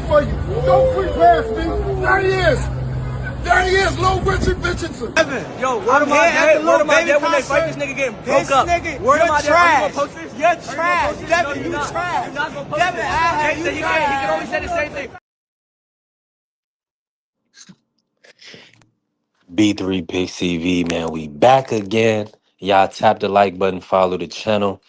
for you. Don't creep past me. There he is. There he is, Lil Richard Richardson. Evan, yo, word am I there when they fight this nigga getting broke up? Word am I there? Are you gonna post this? You're trash. Devin, you trash. You're not gonna post Devin, this. I have you He can only say the same thing. B3 Big CV, man, we back again. Y'all tap the like button, follow the channel.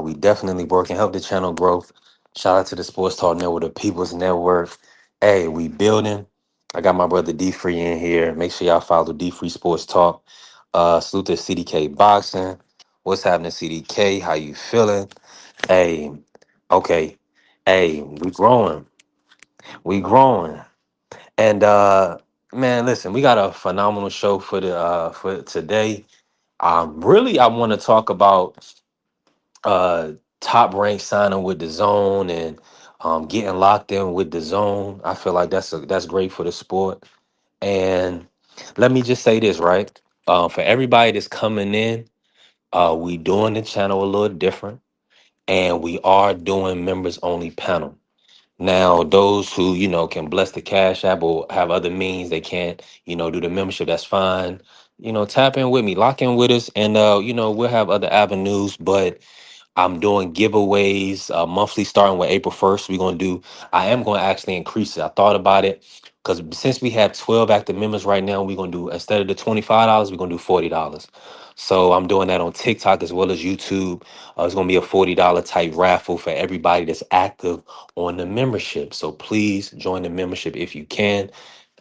We definitely working, help the channel growth. Shout out to the Sports Talk Network, the People's Network. Hey, we building. I got my brother D Free in here. Make sure y'all follow D Free Sports Talk. Salute to CDK Boxing. What's happening, CDK? How you feeling? Hey, okay. Hey, we growing. We growing. And man, listen, we got a phenomenal show for today. Really, I want to talk about uh top rank signing with the zone and getting locked in with the zone. I feel like that's great for the sport. And let me just say this, right? For everybody that's coming in, we doing the channel a little different, and we are doing members only panel. Now, those who, can bless the Cash App or have other means, they can't, do the membership, that's fine. Tap in with me, lock in with us, and, we'll have other avenues. But I'm doing giveaways monthly starting with April 1st. I am going to actually increase it. I thought about it because since we have 12 active members right now, we're going to do, instead of the $25, we're going to do $40. So I'm doing that on TikTok as well as YouTube. It's going to be a $40 type raffle for everybody that's active on the membership. So please join the membership if you can.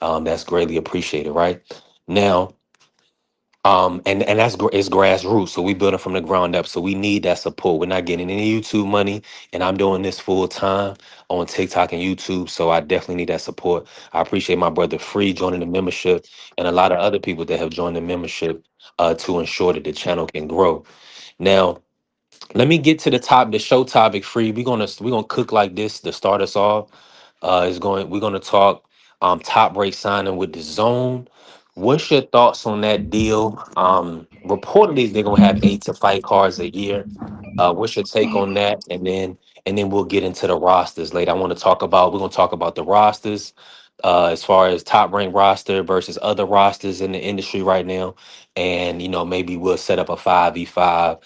That's greatly appreciated, right? Now, and it's grassroots, so we building from the ground up. So we need that support. We're not getting any YouTube money, and I'm doing this full time on TikTok and YouTube. So I definitely need that support. I appreciate my brother Free joining the membership, and a lot of other people that have joined the membership to ensure that the channel can grow. Now, let me get to the show topic. Free. We're gonna cook like this to start us off. We're gonna talk top rate signing with the zone. What's your thoughts on that deal? Reportedly they're gonna have 8 to fight cards a year. What's your take on that? And then we'll get into the rosters later. We're gonna talk about the rosters as far as top ranked roster versus other rosters in the industry right now. And maybe we'll set up a 5v5,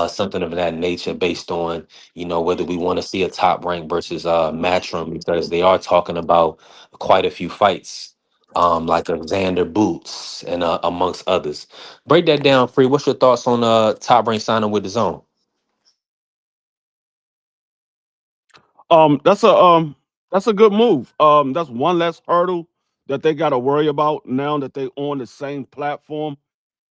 something of that nature based on whether we want to see a top rank versus Matchroom, because they are talking about quite a few fights, like a Xander Boots and amongst others. Break that down, Free. What's your thoughts on top rank signing with the zone? That's a good move. That's one less hurdle that they got to worry about now that they on the same platform.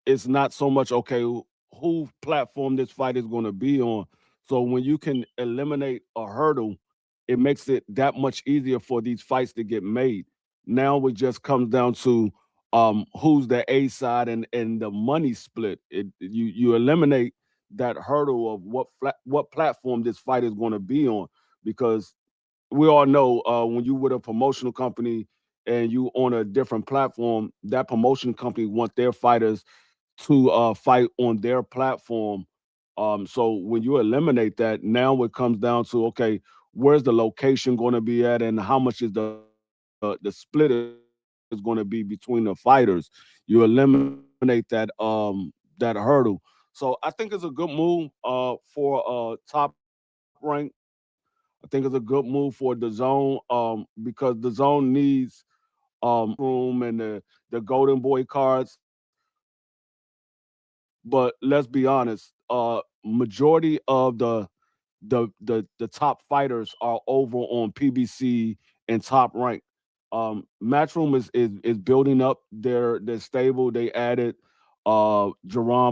It's not so much okay who platform this fight is going to be on. So when you can eliminate a hurdle, it makes it that much easier for these fights to get made. Now it just comes down to who's the A side and the money split. You eliminate that hurdle of what platform this fight is going to be on, because we all know when you with a promotional company and you on a different platform, that promotion company want their fighters to fight on their platform. So when you eliminate that, now it comes down to, okay, where's the location going to be at, and how much is the split is going to be between the fighters. You eliminate that hurdle. So I think it's a good move for Top Rank. I think it's a good move for the zone, because the zone needs room and the Golden Boy cards. But let's be honest, majority of the top fighters are over on PBC and Top Rank. Matchroom is building up their stable. They added Jerron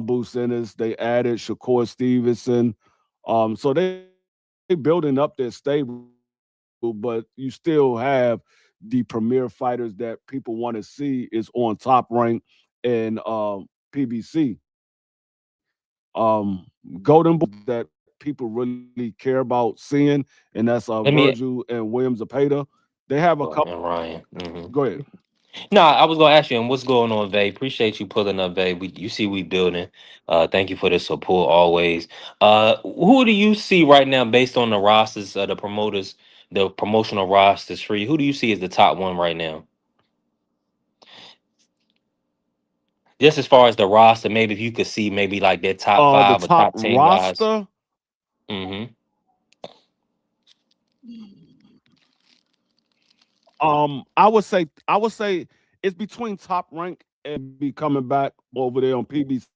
Businis, they added Shakur Stevenson. So they building up their stable, but you still have the premier fighters that people want to see is on Top Rank and PBC. Golden Boy that people really care about seeing, and that's Let me Virgil and Williams Zapata. They have a couple. and Ryan. Mhm. Go ahead. No, I was gonna ask you, and what's going on, Vay? Appreciate you pulling up, Vay. You see, we building. Thank you for the support always. Who do you see right now, based on the rosters, the promoters the promotional rosters for you, who do you see as the top one right now? Just as far as the roster, maybe if you could see maybe like their top The 5 or top top 10 guys. roster, Hmm. I would say it's between Top Rank and be coming back over there on PBC.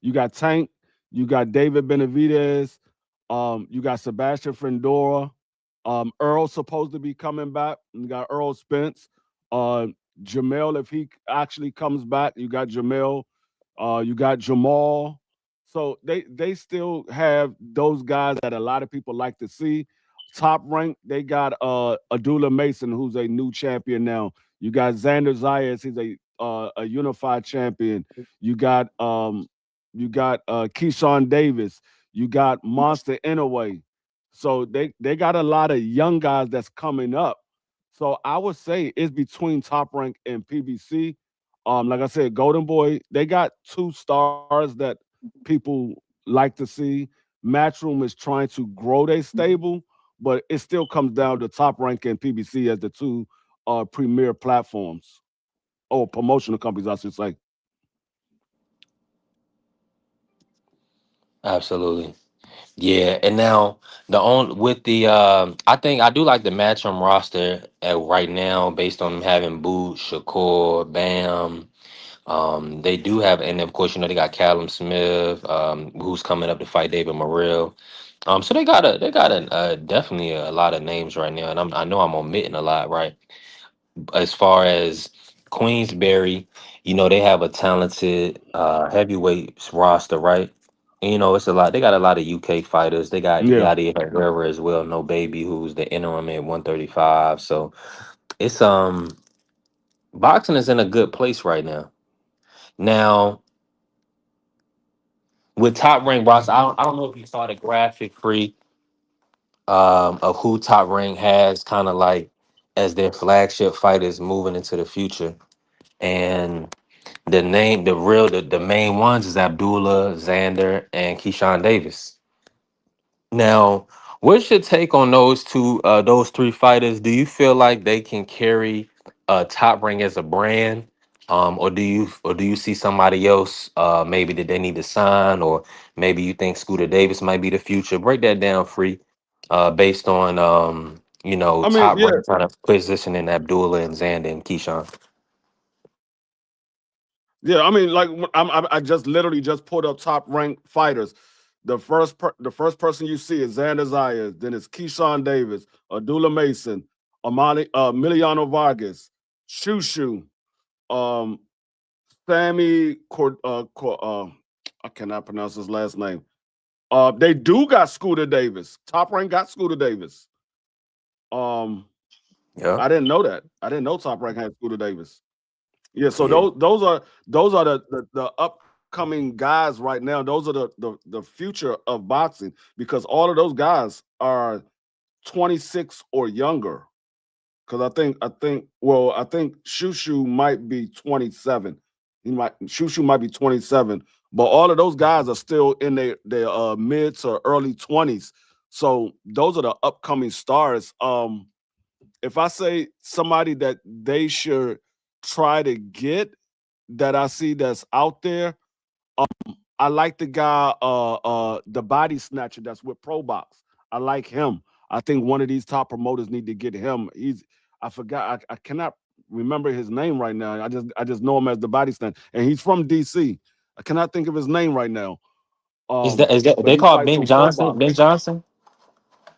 You got Tank, you got David Benavidez, you got Sebastian Frendora, Earl's supposed to be coming back. You got Earl Spence, uh, Jamel if he actually comes back. You got Jamel, you got Jamal. So they still have those guys that a lot of people like to see. Top rank, they got Adula Mason, who's a new champion now. You got Xander Zayas, he's a unified champion. You got Keyshawn Davis. You got Monster Inouye. So they got a lot of young guys that's coming up. So I would say it's between Top Rank and PBC. Like I said, Golden Boy, they got two stars that people like to see. Matchroom is trying to grow their stable, but it still comes down to Top Rank and PBC as the two premier platforms or promotional companies, I should say. Absolutely. Yeah, and now the on with the I think I do like the Matchroom roster at right now based on them having Boot, Shakur, Bam. They do have, and of course, they got Callum Smith, who's coming up to fight David Morrell. So they got a definitely a lot of names right now, and I know I'm omitting a lot, right? As far as Queensberry, they have a talented heavyweight roster, right? And, it's a lot. They got a lot of UK fighters. They got Yeah. Yadi Herrera as well. No baby, who's the interim at 135. So it's boxing is in a good place right now. Now with top rank roster, I don't know if you saw the graphic free of who top rank has kind of like as their flagship fighters moving into the future. And the main ones is Abdullah, Xander, and Keyshawn Davis. Now, what's your take on those three fighters? Do you feel like they can carry Top Ring as a brand, or do you see somebody else maybe that they need to sign, or maybe you think Scooter Davis might be the future? Break that down, free, based on I mean, Top yeah, Ring kind of positioning Abdullah and Xander and Keyshawn. yeah. I mean, like I just literally just pulled up top ranked fighters. The first person you see is Xander Zayas, then it's Keyshawn Davis, Adula Mason, Emiliano Vargas, Shushu, um, Sammy I cannot pronounce his last name. They do got Scooter Davis. Top rank got Scooter Davis. Um, Yeah, I didn't know that. I didn't know Top Rank had Scooter Davis. Yeah, so yeah. those are the upcoming guys right now. Those are the future of boxing because all of those guys are 26 or younger. Because I think Shushu might be 27. Shushu might be 27, but all of those guys are still in their mid to early 20s. So those are the upcoming stars. If I say somebody that they should try to get that I see that's out there, I like the guy, the body snatcher that's with Pro Box. I like him. I think one of these top promoters need to get him. I forgot, I cannot remember his name right now. I just know him as the body snatcher, and he's from DC. I cannot think of his name right now. Is that But they he call it fights Ben for Pro Johnson? Ben Box. Johnson? I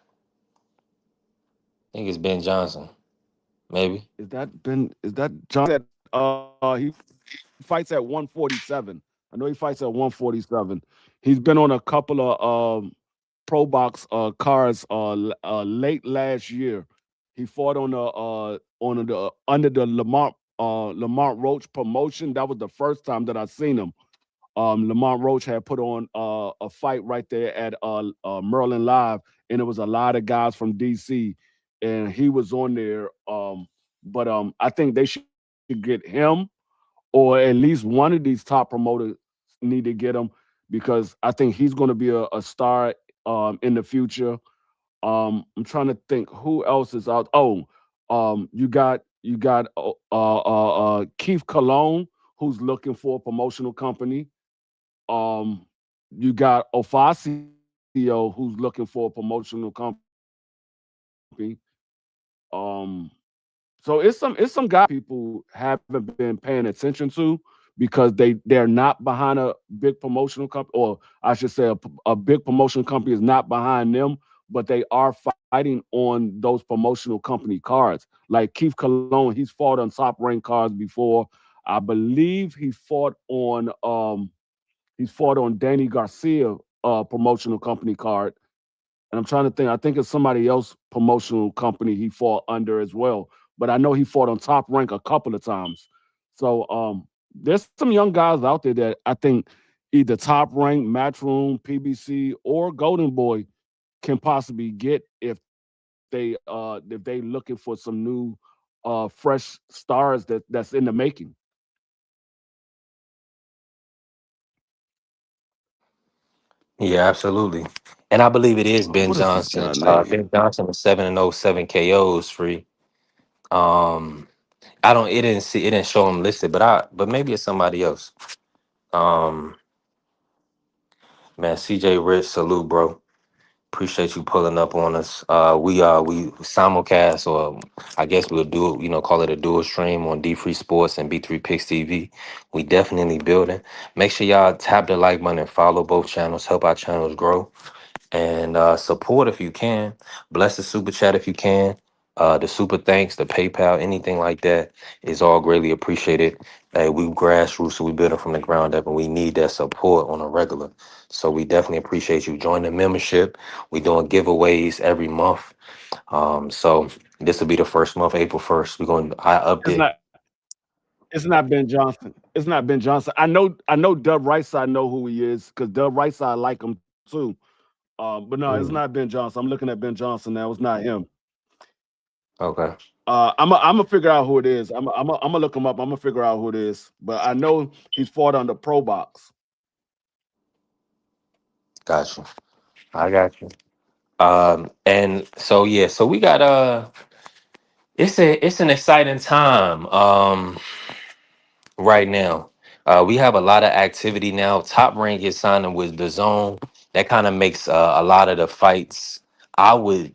think it's Ben Johnson. Maybe. Is that John? He fights at 147. I know he fights at 147. He's been on a couple of pro box cards late last year. He fought on the under the Lamont Roach promotion. That was the first time that I seen him. Lamont Roach had put on a fight right there at Merlin Live, and it was a lot of guys from DC, and he was on there. But I think they should get him, or at least one of these top promoters need to get him because I think he's going to be a star in the future. I'm trying to think who else is out. Oh, you got Keith Cologne, who's looking for a promotional company. Um, you got Ofasio, who's looking for a promotional company. Um, so it's some guys people haven't been paying attention to because they're not behind a big promotional company, or I should say a big promotional company is not behind them, but they are fighting on those promotional company cards. Like Keith Cologne, he's fought on top ranked cards before. I believe he's fought on Danny Garcia promotional company card, and I'm trying to think. I think it's somebody else promotional company he fought under as well. But I know he fought on top rank a couple of times. So there's some young guys out there that I think either top rank, Matchroom, PBC, or Golden Boy can possibly get if they looking for some new fresh stars that's in the making. Yeah, absolutely. And I believe it is Ben What is this Johnson. guy name? Ben Johnson with 7-0, 7 KOs free. Um, I don't. It didn't show him listed, but maybe it's somebody else. Um, man, CJ Rich, salute, bro. Appreciate you pulling up on us. We simulcast, or I guess we'll do, call it a dual stream on D Free Sports and B3 Picks TV. We definitely building. Make sure y'all tap the like button and follow both channels. Help our channels grow. And support if you can. Bless the super chat if you can. The super thanks, the PayPal, anything like that is all greatly appreciated. Hey, we grassroots, so we building from the ground up, and we need that support on a regular. So we definitely appreciate you joining the membership. We doing giveaways every month. So this will be the first month, April 1st. We're going. I upped It's it. not. It's not Ben Johnson. It's not Ben Johnson. I know Dub Rice. I know who he is because Dub Rice I like him too. But no, it's not Mm, Ben Johnson. I'm looking at Ben Johnson now. It's not him. okay, I'm gonna figure out who it is. I'm gonna look him up. I'm gonna figure out who it is. But I know he's fought on the Pro Box. got you. I got you. And so yeah, so we got it's an exciting time. Right now. We have a lot of activity now. Top Rank is signing with the Zone. That kind of makes a lot of the fights I would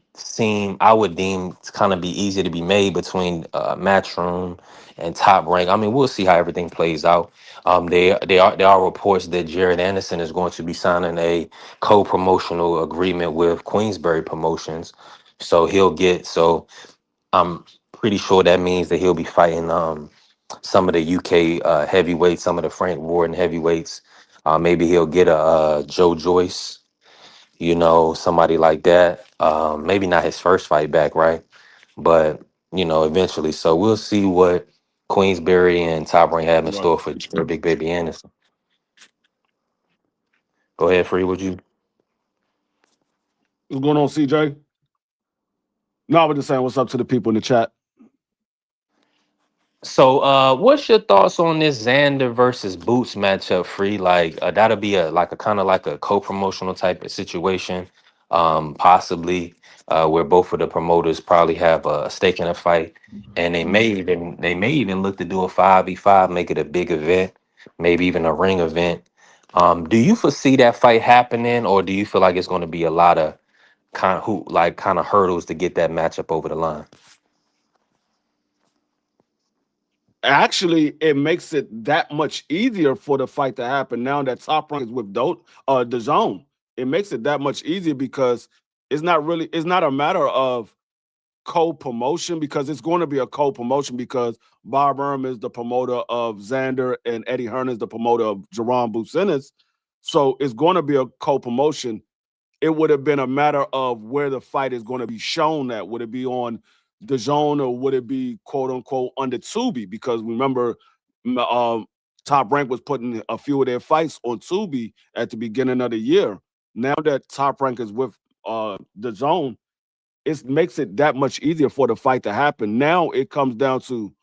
deem to kind of be easy to be made between Matchroom and Top Rank. I mean, we'll see how everything plays out. There are reports that Jared Anderson is going to be signing a co-promotional agreement with Queensberry Promotions. So I'm pretty sure that means that he'll be fighting some of the UK heavyweights, some of the Frank Warden heavyweights. Maybe he'll get a Joe Joyce, somebody like that. Maybe not his first fight back, right? But eventually. So we'll see what Queensberry and Top Rank have in Right. store for Big Baby Anderson. Go ahead, Free. Would you? What's going on, CJ? No, I was just saying what's up to the people in the chat. So, what's your thoughts on this Xander versus Boots matchup? Free, like that'll be a kind of like a co-promotional type of situation, possibly where both of the promoters probably have a stake in a fight, and they may even look to do a 5v5, make it a big event, maybe even a ring event. Do you foresee that fight happening, or do you feel like it's going to be a lot of kind of hurdles to get that matchup over the line? Actually, it makes it that much easier for the fight to happen now that Top Rank is with the Zone. It makes it that much easier because it's not a matter of co-promotion because it's going to be a co-promotion because Bob Erm is the promoter of Xander and Eddie Hearn is the promoter of Jerron Bucenis. So it's going to be a co-promotion. It would have been a matter of where the fight is going to be shown at. Would it be on the Zone or would it be quote unquote on the Tubi? Because remember, Top Rank was putting a few of their fights on Tubi at the beginning of the year. Now that Top Rank is with the Zone, it makes it that much easier for the fight to happen. Now it comes down to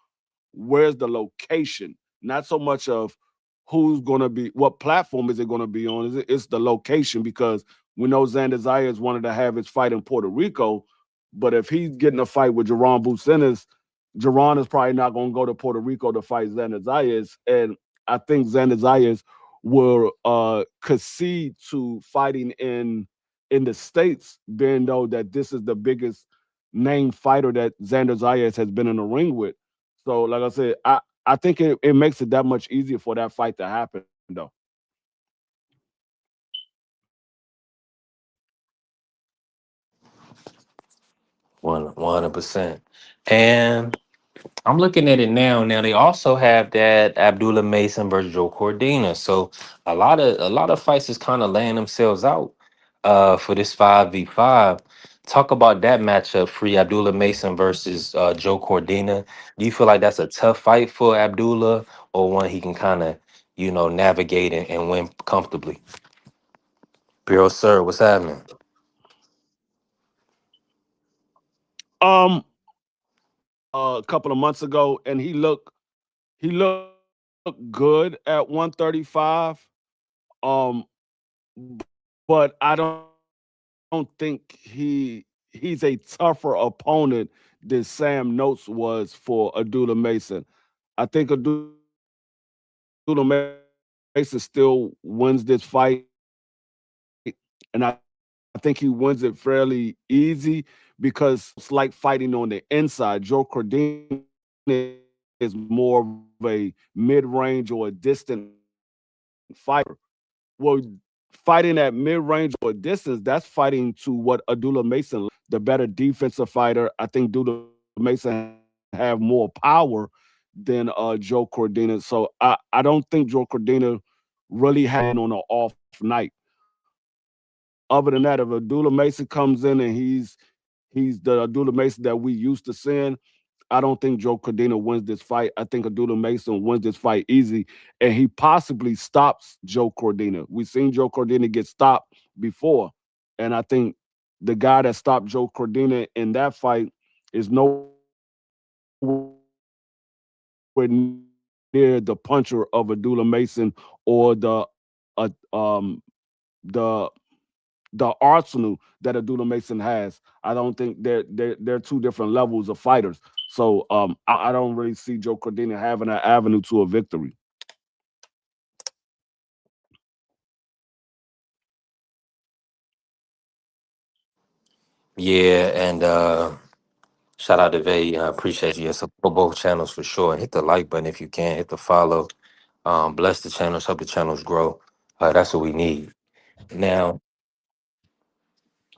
where's the location, not so much of who's going to be, what platform is it going to be on? It's the location because We know Xander Zayas wanted to have his fight in Puerto Rico, but if he's getting a fight with Jerron Bucenas, Jerron is probably not going to go to Puerto Rico to fight Xander Zayas, and I think Xander Zayas will concede to fighting in the states, being though that this is the biggest name fighter that Xander Zayas has been in the ring with. So, like I said, I think it makes it that much easier for that fight to happen, though. 100%. And I'm looking at it now. Now they also have that Abdullah Mason versus Joe Cordina. So a lot of fights is kind of laying themselves out for this 5v5. Talk about that matchup, free Abdullah Mason versus Joe Cordina. Do you feel like that's a tough fight for Abdullah, or one he can kind of, navigate and win comfortably? Bureau sir, what's happening? I watched Abdullah a couple of months ago, and he looked good at 135. Um, but I don't think he's a tougher opponent than Sam Notes was for Abdullah Mason. I think Abdullah Mason still wins this fight, and I think he wins it fairly easy because Sam Notes like fighting on the inside. Joe Cordina is more of a mid-range or a distant fighter. Well, fighting at mid-range or a distance, that's fighting to what Abdullah Mason likes. The better defensive fighter. I think Abdullah Mason have more power than Joe Cordina. So I don't think Joe Cordina really has a chance to win on an off night. Other than that, if Abdullah Mason comes in and he's the Abdullah Mason that we used to seeing, I don't think Joe Cordina wins this fight. I think Abdullah Mason wins this fight easy, and he possibly stops Joe Cordina. We've seen Joe Cordina get stopped before, and I think the guy that stopped Joe Cordina in that fight is nowhere near the puncher of Abdullah Mason or the the arsenal that Abdullah Mason has. I don't think they're two different levels of fighters. So I don't really see Joe Cordina having an avenue to a victory. Yeah, and shout out to Vay. I appreciate you. Yeah, support both channels for sure. Hit the like button if you can. Hit the follow. Bless the channels. Help the channels grow. That's what we need. Now,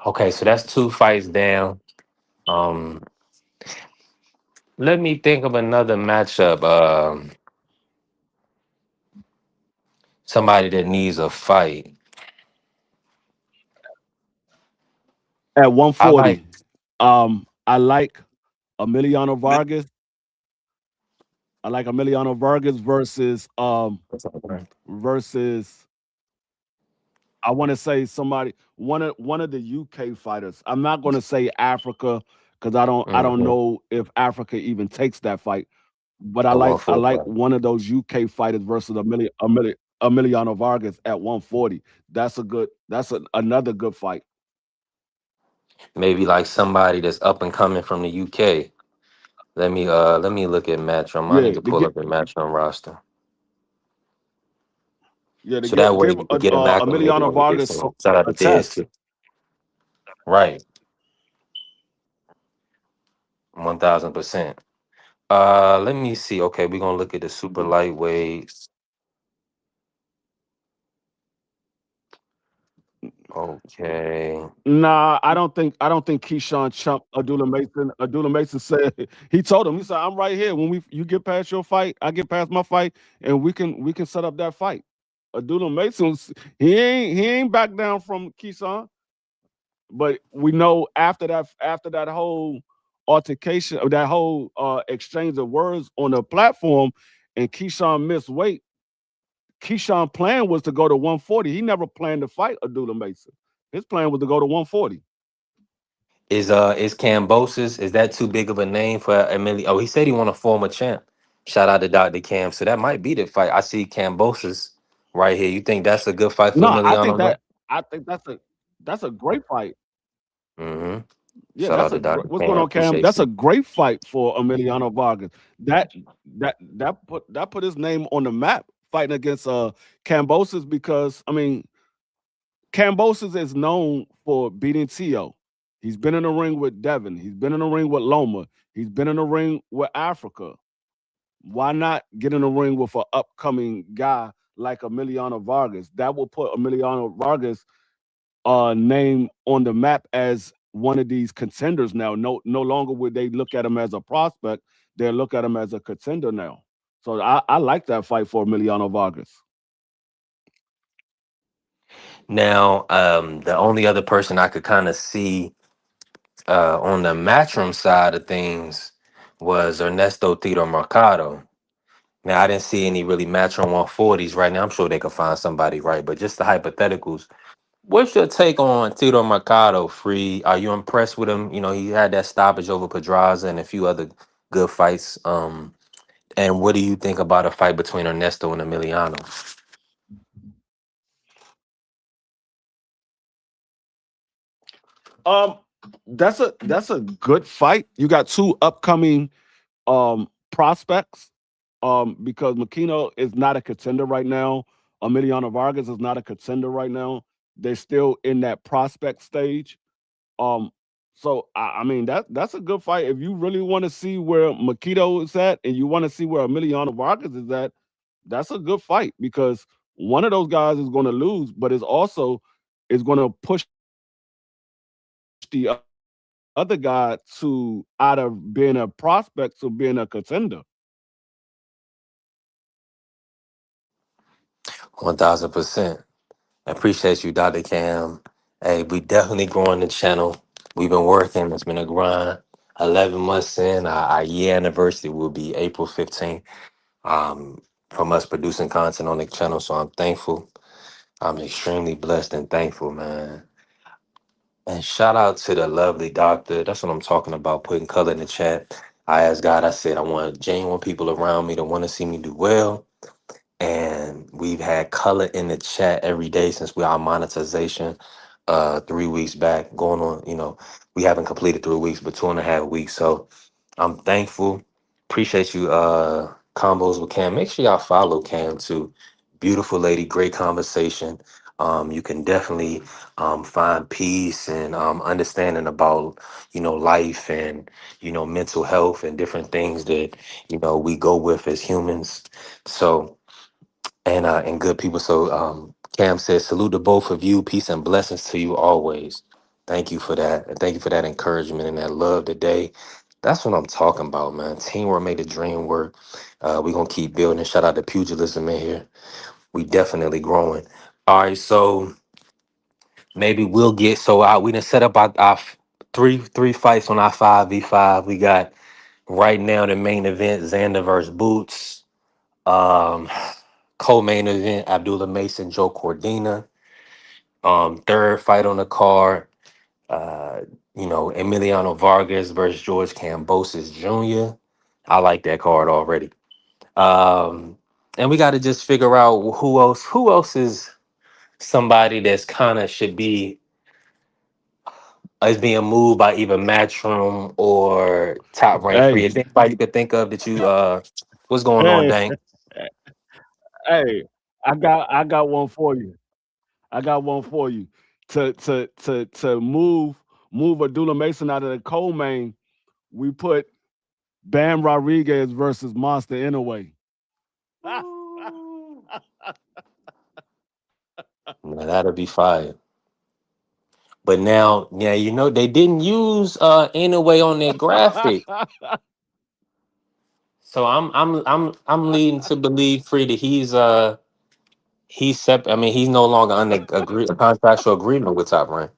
okay, so that's two fights down. Um, Let me think of another matchup. Somebody that needs a fight. At I like. 140, I like Emiliano Vargas. I like Emiliano Vargas versus I want to say somebody one of the UK fighters. I'm not going to say Africa because I don't Mhm. know if Africa even takes that fight. But I The like one I four like fight. one of those UK fighters versus Emiliano Vargas at 140. Another good fight. Maybe like somebody that's up and coming from the UK. Let me look at Matchroom. I need Yeah, to to pull get up the Matchroom roster. yeah to So that get way give we can get him acclimated Emiliano when we get Vargas some shout out a to Diz test. too. Right. 1000%. Let me see. Okay, we're gonna look at the super lightweights. Okay. Nah, I don't think Keyshawn chumped Abdullah Mason. Abdullah Mason said he said, I'm right here. When you get past your fight, I get past my fight, and we can set up that fight. Abdullah Mason's he ain't back down from Keyshawn. But we know after that whole altercation or that whole exchange of words on the platform and Keyshawn missed weight, Keyshawn plan was to go to 140. He never planned to fight Abdullah Mason. His plan was to go to 140. Is Cambosis, is that too big of a name for Emily? Oh, he said he want a former champ. Shout out to Dr. Cam. So that might be the fight. I see Cambosis right here. You think that's a good fight for No, I think Emiliano, though? that I think that's a That's a great fight. Hmm. Yeah, Shout that's out a to Dr. what's going Cam. on, Cam? Appreciate That's a you. great fight for Emiliano Vargas. That that put his name on the map fighting against Cambosis because I mean Cambosis is known for beating Tio. He's been in the ring with Devin. He's been in the ring with Loma. He's been in the ring with Africa. Why not get in the ring with an upcoming guy like Emiliano Vargas? That will put Emiliano Vargas name on the map as one of these contenders now. No longer would they look at him as a prospect; they look at him as a contender now. So I like that fight for Emiliano Vargas. Now, the only other person I could kind of see on the matchroom side of things was Ernesto Tito Mercado. Now, I didn't see any really matchroom 140s right now. I'm sure they could find somebody, right? But just the hypotheticals. What's your take on Tito Mercado? Free? Are you impressed with him? You know, he had that stoppage over Pedraza and a few other good fights. And what do you think about a fight between Ernesto and Emiliano? Um, that's a good fight. You got two upcoming prospects. Because Makino is not a contender right now. Emiliano Vargas is not a contender right now. They're still in that prospect stage. Um, so I mean that's a good fight. If you really want to see where Makito is at and you want to see where Emiliano Vargas is at, that's a good fight because one of those guys is going to lose, but is going to push the other guy to out of being a prospect to being a contender. 1000%. I appreciate you, Dr. Cam. Hey, we definitely growing the channel. We've been working. It's been a grind. 11 months in, our year anniversary will be April 15th from us producing content on the channel. So I'm thankful. I'm extremely blessed and thankful, man. And shout out to the lovely doctor. That's what I'm talking about, putting color in the chat. I asked God, I said, I want genuine people around me to want to see me do well. And we've had color in the chat every day since we our monetization 3 weeks back, going on, we haven't completed 3 weeks, but 2.5 weeks. So I'm thankful. Appreciate you, combos with Cam. Make sure y'all follow Cam too. Beautiful lady, great conversation. You can definitely find peace and understanding about life and mental health and different things that we go with as humans. So and good people. So Cam says, salute to both of you. Peace and blessings to you always. Thank you for that. And thank you for that encouragement and that love today. That's what I'm talking about, man. Teamwork made the dream work. We're gonna keep building. Shout out to pugilism in here. We definitely growing. All right, so maybe we'll get so out. We done set up our three fights on our 5v5. We got right now the main event, Xander versus Boots. Um, Co-main event, Abdullah Mason, Joe Cordina. Third fight on the card, uh, Emiliano Vargas versus George Kambosos Jr. I like that card already. And we got to just figure out who else is somebody that's kind of should be is being moved by either Matchroom or Top Rank Free. Hey, Is there anybody you could think of that you what's going on, hey, Dang? hey! I got one for you. I got one for you. To move Abdullah Mason out of the coal main, we put Bam Rodriguez versus Monster Inouye. Man, that'll be fire. But now, yeah, they didn't use anyway on their graphic. So I'm leading to believe free that I mean he's no longer under a contractual agreement with Top Rank.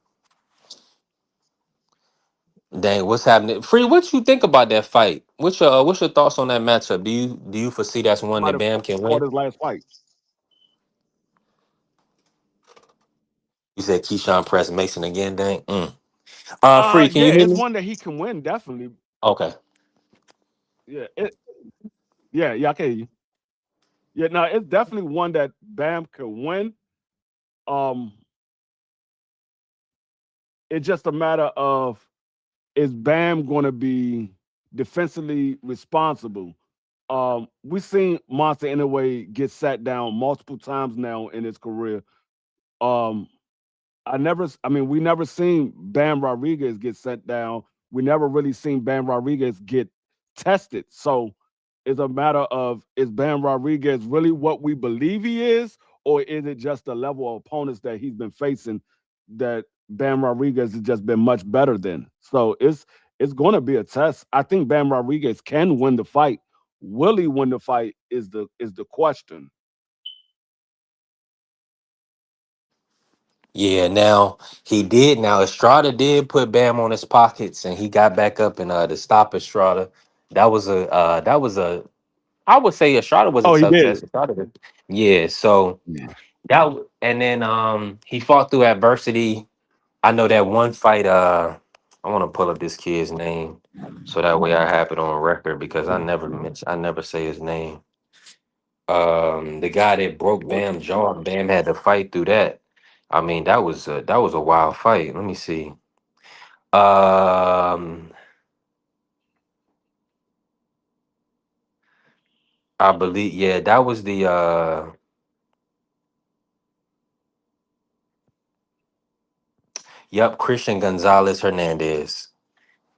Dang, what's happening? Free, what you think about that fight? What's your thoughts on that matchup? Do you foresee that's one Might that have Bam can fought win? his last fight. You said Keyshawn press Mason again, dang. Free, can Yeah, you hear it's me? one that he can win definitely. Okay. Yeah, yeah, I can hear you. Yeah, no, it's definitely one that Bam can win. Um, it's just a matter of, is Bam going to be defensively responsible? We've seen Monster anyway get sat down multiple times now in his career. Um, I mean, we never seen Bam Rodriguez get sent down. We never really seen Bam Rodriguez get tested. So it's a matter of, is Bam Rodriguez really what we believe he is, or is it just the level of opponents that he's been facing that Bam Rodriguez has just been much better than? So it's going to be a test. I think Bam Rodriguez can win the fight. Will he win the fight is the question. Yeah, now he did. Now Estrada did put Bam on his pockets, and he got back up and to stop Estrada. That was a I would say Estrada was a Oh, he tough did. test. Yeah. So and then he fought through adversity. I know that one fight. I want to pull up this kid's name so that way I have it on record because I never say his name. The guy that broke Bam jaw, Bam had to fight through that. I mean, that was a wild fight. Let me see. Um, I believe, yeah, that was the yep, Christian Gonzalez Hernandez.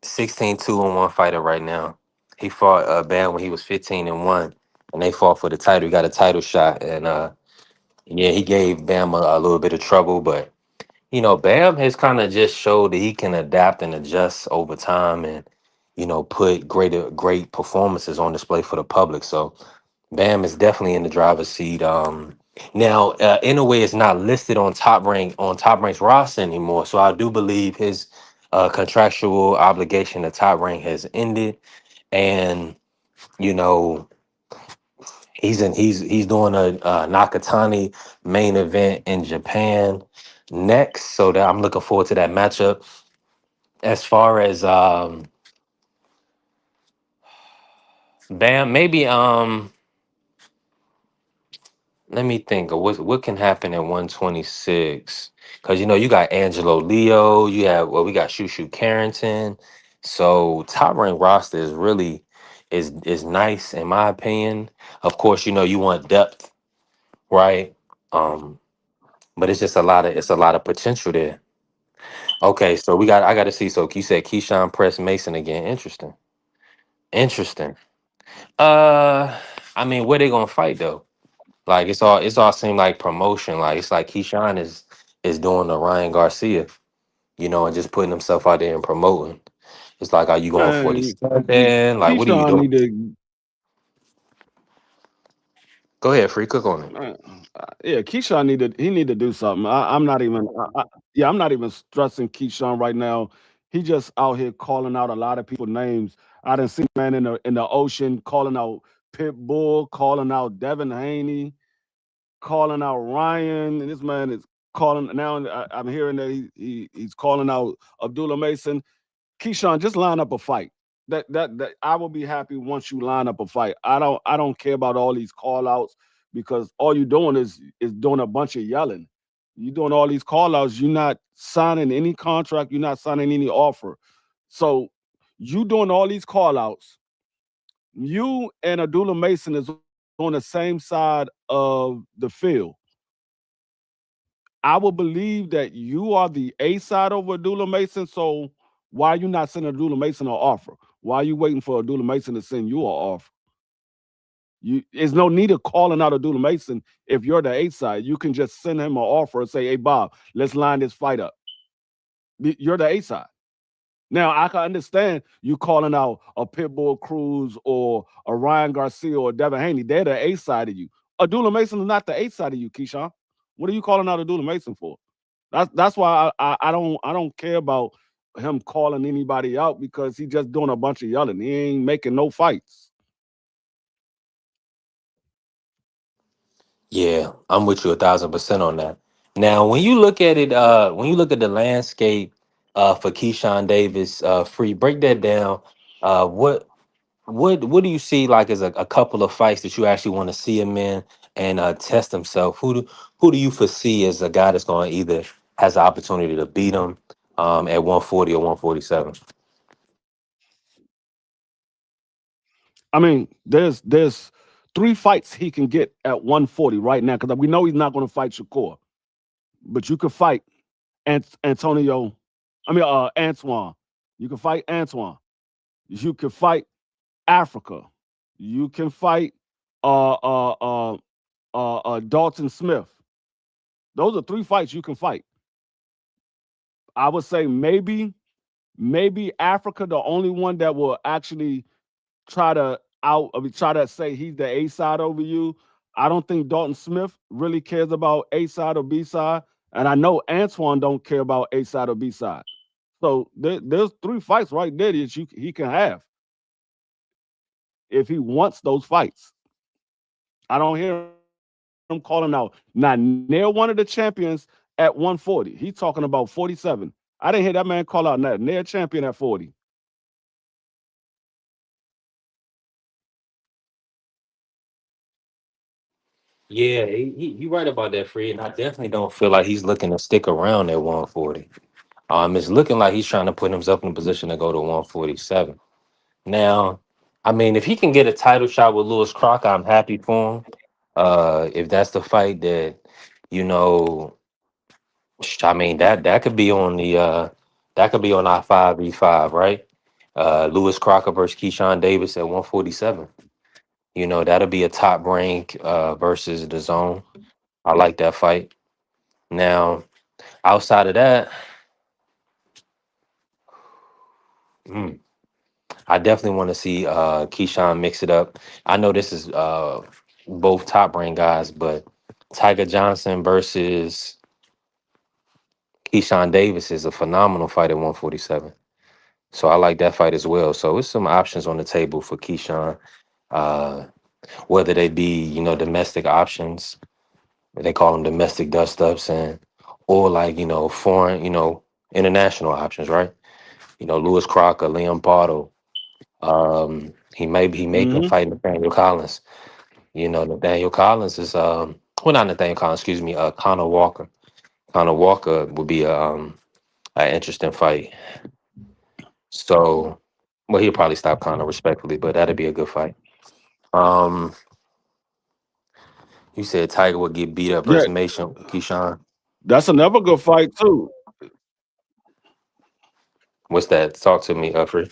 16-2-1 fighter right now. He fought Bam when he was 15-1, and they fought for the title. He got a title shot, and yeah, he gave Bam a little bit of trouble, but Bam has kind of just showed that he can adapt and adjust over time, and put great performances on display for the public. So Bam is definitely in the driver's seat. Now, in a way, it's not listed on Top Rank's roster anymore. So I do believe his contractual obligation to Top Rank has ended, and you know he's doing a, Nakatani main event in Japan next. So that I'm looking forward to that matchup. As far as Bam, maybe let me think of what can happen at 126. Because you got Angelo Leo, we got Shushu Carrington. So top rank roster is really is nice in my opinion. Of course, you want depth, right? Um, but it's a lot of potential there. Okay, so I gotta see. So you said Keyshawn Press Mason again. Interesting. Interesting. I mean, where they gonna fight though? Like it's all seemed like promotion. Like it's like Keyshawn is doing the Ryan Garcia, and just putting himself out there and promoting. It's like, are you going Man, 47? Like, what are you Keyshawn doing? need to Go ahead, free cook on it. yeah, Keyshawn need to do something. I'm not even yeah, I'm not even stressing Keyshawn right now. He just out here calling out a lot of people names. I didn't see man in the ocean calling out Pitbull, calling out Devin Haney, calling out Ryan, and this man is calling now. I'm hearing that he's calling out Abdullah Mason. Keyshawn, just line up a fight. That I will be happy once you line up a fight. I don't care about all these call outs because all you're doing is doing a bunch of yelling. You're doing all these call outs. You're not signing any contract. You're not signing any offer. So you doing all these call outs. You and Abdullah Mason is on the same side of the field. I will believe that you are the A side over Abdullah Mason. So why are you not sending Abdullah Mason an offer? Why are you waiting for Abdullah Mason to send you an offer? There's no need of calling out Abdullah Mason if you're the A side. You can just send him an offer and say, "Hey Bob, let's line this fight up." You're the A side. Now I can understand you calling out a Pitbull Cruz or a Ryan Garcia or Devin Haney. They're the A side of you. Abdullah Mason is not the A side of you, Keyshawn. What are you calling out Abdullah Mason for? That's why I don't care about him calling anybody out because he just doing a bunch of yelling. He ain't making no fights. Yeah, I'm with you 1,000% on that. Now, when you look at the landscape for Keyshawn Davis, free, break that down. What do you see like as a couple of fights that you actually want to see him in and test himself? Who do you foresee as a guy that's going to either has the opportunity to beat him at 140 or 147. I mean, there's three fights he can get at 140 right now because we know he's not going to fight Shakur, but you could fight Antonio. I mean, Antoine. You can fight Antoine. You can fight Africa. You can fight uh uh uh Dalton Smith. Those are three fights you can fight. I would say maybe Africa the only one that will actually try to say he's the A side over you. I don't think Dalton Smith really cares about A side or B side, and I know Antoine don't care about A side or B side. So there's three fights right there that he can have if he wants those fights. I don't hear him calling out not near one of the champions at 140. He's talking about 47. I didn't hear that man call out not near champion at 40. Yeah, he right about that, Fred. And I definitely don't feel like he's looking to stick around at 140. It's looking like he's trying to put himself in a position to go to 147. Now, I mean, if he can get a title shot with Lewis Crocker, I'm happy for him. If that's the fight that, you know, I mean that could be on the that could be on our 5v5, right? Lewis Crocker versus Keyshawn Davis at 147. You know, that'll be a top rank versus the zone. I like that fight. Now, outside of that, mm, I definitely want to see Keyshawn mix it up. I know this is both top rank guys, but Tiger Johnson versus Keyshawn Davis is a phenomenal fight at 147. So I like that fight as well. So it's some options on the table for Keyshawn, uh, whether they be, domestic options, they call them domestic dust ups, and or like, foreign, international options, right? Lewis Crocker, Liam Pardo. He may can Hmm. fight Nathaniel Collins. Nathaniel Collins is well, not Nathaniel Collins, excuse me, Connor Walker. Connor Walker would be an interesting fight. So, well, he'll probably stop Connor respectfully, but that'd be a good fight. Um, you said Tiger would get beat up Yeah, versus Mason Keyshawn. that's another good fight too. What's that? Talk to me, Free.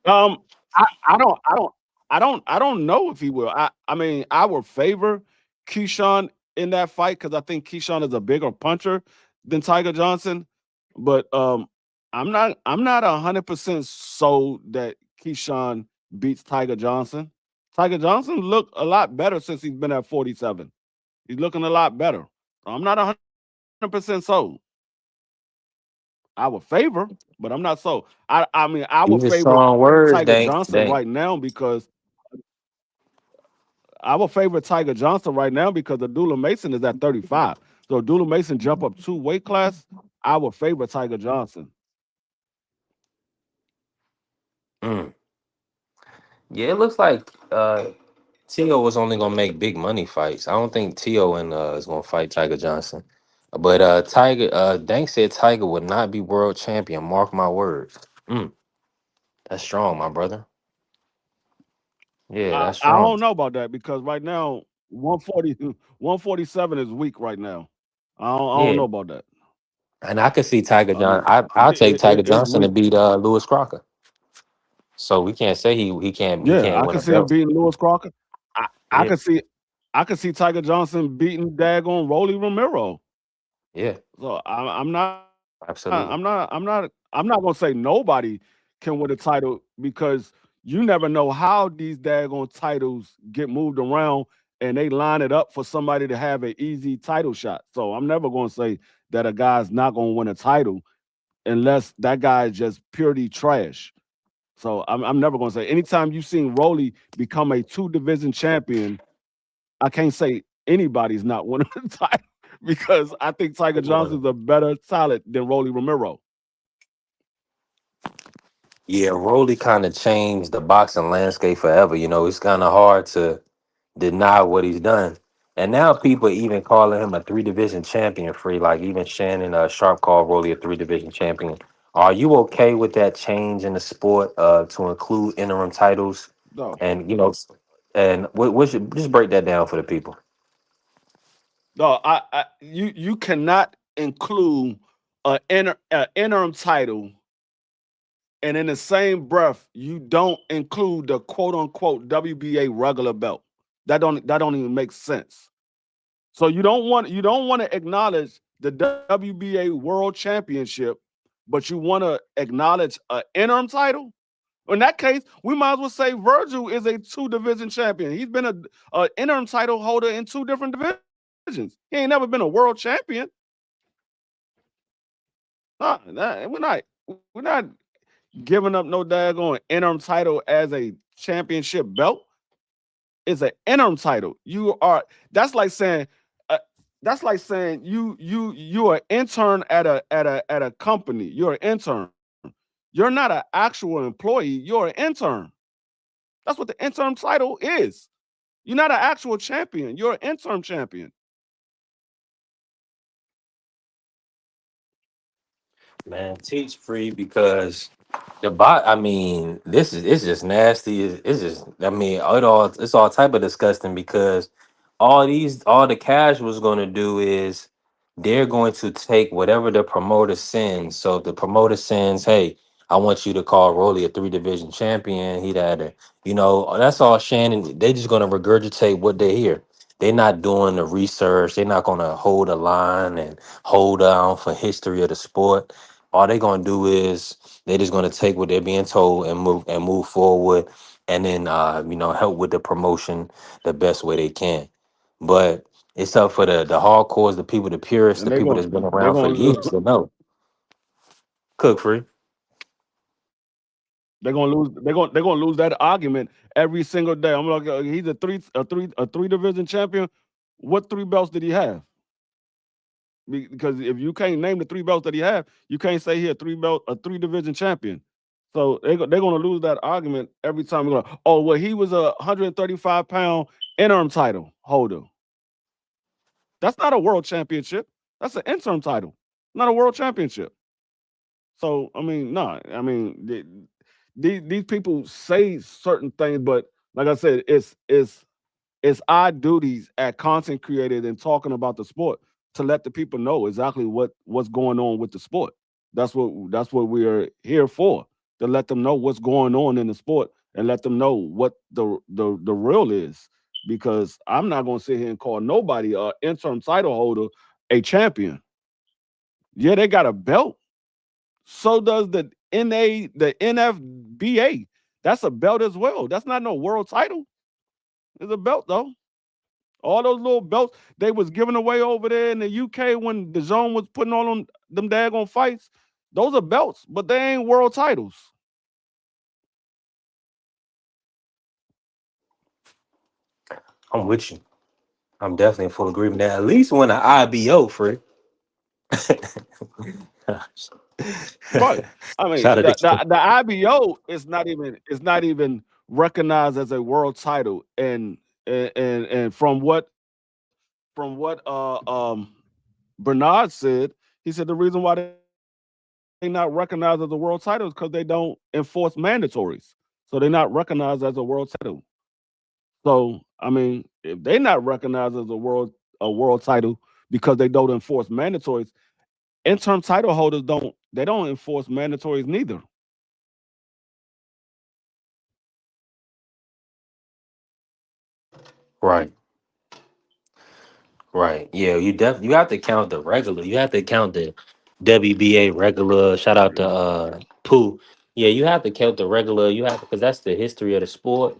Um, I don't know if he will. I mean, I would favor Keyshawn in that fight because I think Keyshawn is a bigger puncher than Tiger Johnson. But I'm not 100% sold that Keyshawn beats Tiger Johnson. Tiger Johnson looked a lot better since he's been at 47. He's looking a lot better. I'm not 100% sold. I would favor, but I'm not sold. I mean, I would These are favor strong words, Tiger Dank. Johnson Dank. right now because I would favor Tiger Johnson right now because Abdullah Mason is at 35. So Abdullah Mason jump up two weight class. I would favor Tiger Johnson. Mm. Yeah, it looks like Tio was only gonna make big money fights. I don't think Tio and is gonna fight Tiger Johnson. But Tiger, Dank said Tiger would not be world champion. Mark my words. Mm, that's strong, my brother. Yeah, that's I strong. don't know about that because right now 140 147 is weak right now. I don't Yeah, know about that. and I could see Tiger I John. mean, I'll take Tiger it's Johnson to weak. beat Lewis Crocker. So we can't say he Yeah, can't I win can a see him belt. beating Lewis Crocker. I Yeah, can see Tiger Johnson beating Dagon Rolly Romero. yeah, So absolutely. I'm not gonna say nobody can win a title because you never know how these daggone titles get moved around and they line it up for somebody to have an easy title shot. So I'm never gonna say that a guy's not gonna win a title unless that guy is just purely trash. So I'm never gonna say anytime you've seen Rolly become a two division champion, I can't say anybody's not winning the title because I think Tiger Johnson's a better talent than Rolly Romero. Yeah, Rolly kind of changed the boxing landscape forever. It's kind of hard to deny what he's done. And now people even calling him a three division champion free. Like even Shannon Sharp called Rolly a three division champion. Are you okay with that change in the sport to include interim titles? No, And and what should just break that down for the people. no, you cannot include a interim title, and in the same breath, you don't include the quote unquote WBA regular belt. That don't even make sense. So you don't want to acknowledge the WBA World Championship, but you want to acknowledge an interim title. In that case, we might as well say Virgil is a two division champion. He's been a interim title holder in two different divisions. He ain't never been a world champion. We're not giving up no daggone interim title as a championship belt. It's an interim title. You are uh, that's like saying you are intern at a company. You're an intern. You're not an actual employee. You're an intern. That's what the interim title is. You're not an actual champion. You're an interim champion. Man, teach free because the bot. I mean, this is it's just nasty. It's just. I mean, it's all type of disgusting because all the casuals going to do is they're going to take whatever the promoter sends. So if the promoter sends, hey, I want you to call Rolly a three division champion. He had a, that's all Shannon. They just going to regurgitate what they hear. They're not doing the research. They're not going to hold a line and hold down for history of the sport. All they're gonna do is they're just gonna take what they're being told and move forward, and then help with the promotion the best way they can. But it's up for the hardcores, the people, the purists, And the they're people going that's been they're around for going years to know. Cook free. they're going to lose that argument every single day. I'm like, he's a three division champion. What three belts did he have? Because if you can't name the three belts that he have, you can't say he a three division champion. So they're going to lose that argument every time. We go, oh well, he was a 135-pound interim title holder. That's not a world championship. That's an interim title, not a world championship. So I mean, no, I mean these people say certain things, but like I said, it's our duties at content creators and talking about the sport to let the people know exactly what's going on with the sport. That's what we are here for, to let them know what's going on in the sport and let them know what the real is. Because I'm not gonna sit here and call nobody a interim title holder a champion. Yeah, they got a belt. So does the NFBA. That's a belt as well. That's not no world title. It's a belt though. All those little belts they was giving away over there in the UK when the zone was putting on them daggone fights. Those are belts, but they ain't world titles. I'm with you. I'm definitely in full agreement that at least when an IBO free. Right. I Shout mean, out the IBO is not even recognized as a world title. And from what Bernard said, he said the reason why they not recognized as a world title is because they don't enforce mandatories. So they're not recognized as a world title. So I mean, if they not recognized as a world title because they don't enforce mandatories, interim title holders don't enforce mandatories neither. right. Right. Yeah, you have to count the regular. You have to count the WBA regular. Shout out to Pooh. Yeah, you have to count the regular. You have because that's the history of the sport.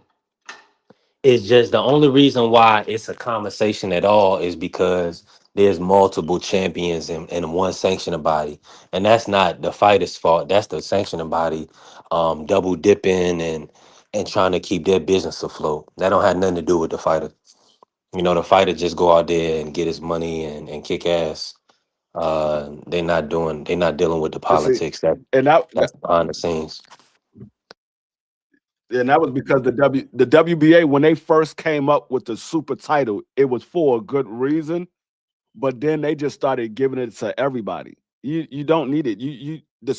It's just the only reason why it's a conversation at all is because there's multiple champions in one sanctioning body. And that's not the fighter's fault. That's the sanctioning body double dipping and trying to keep their business afloat. That don't have nothing to do with the fighter. The fighter just go out there and get his money and kick ass. They're not dealing with the And see, politics that and that that's behind the scenes. And that was because the WBA, when they first came up with the super title, it was for a good reason. But then they just started giving it to everybody. You don't need it. You the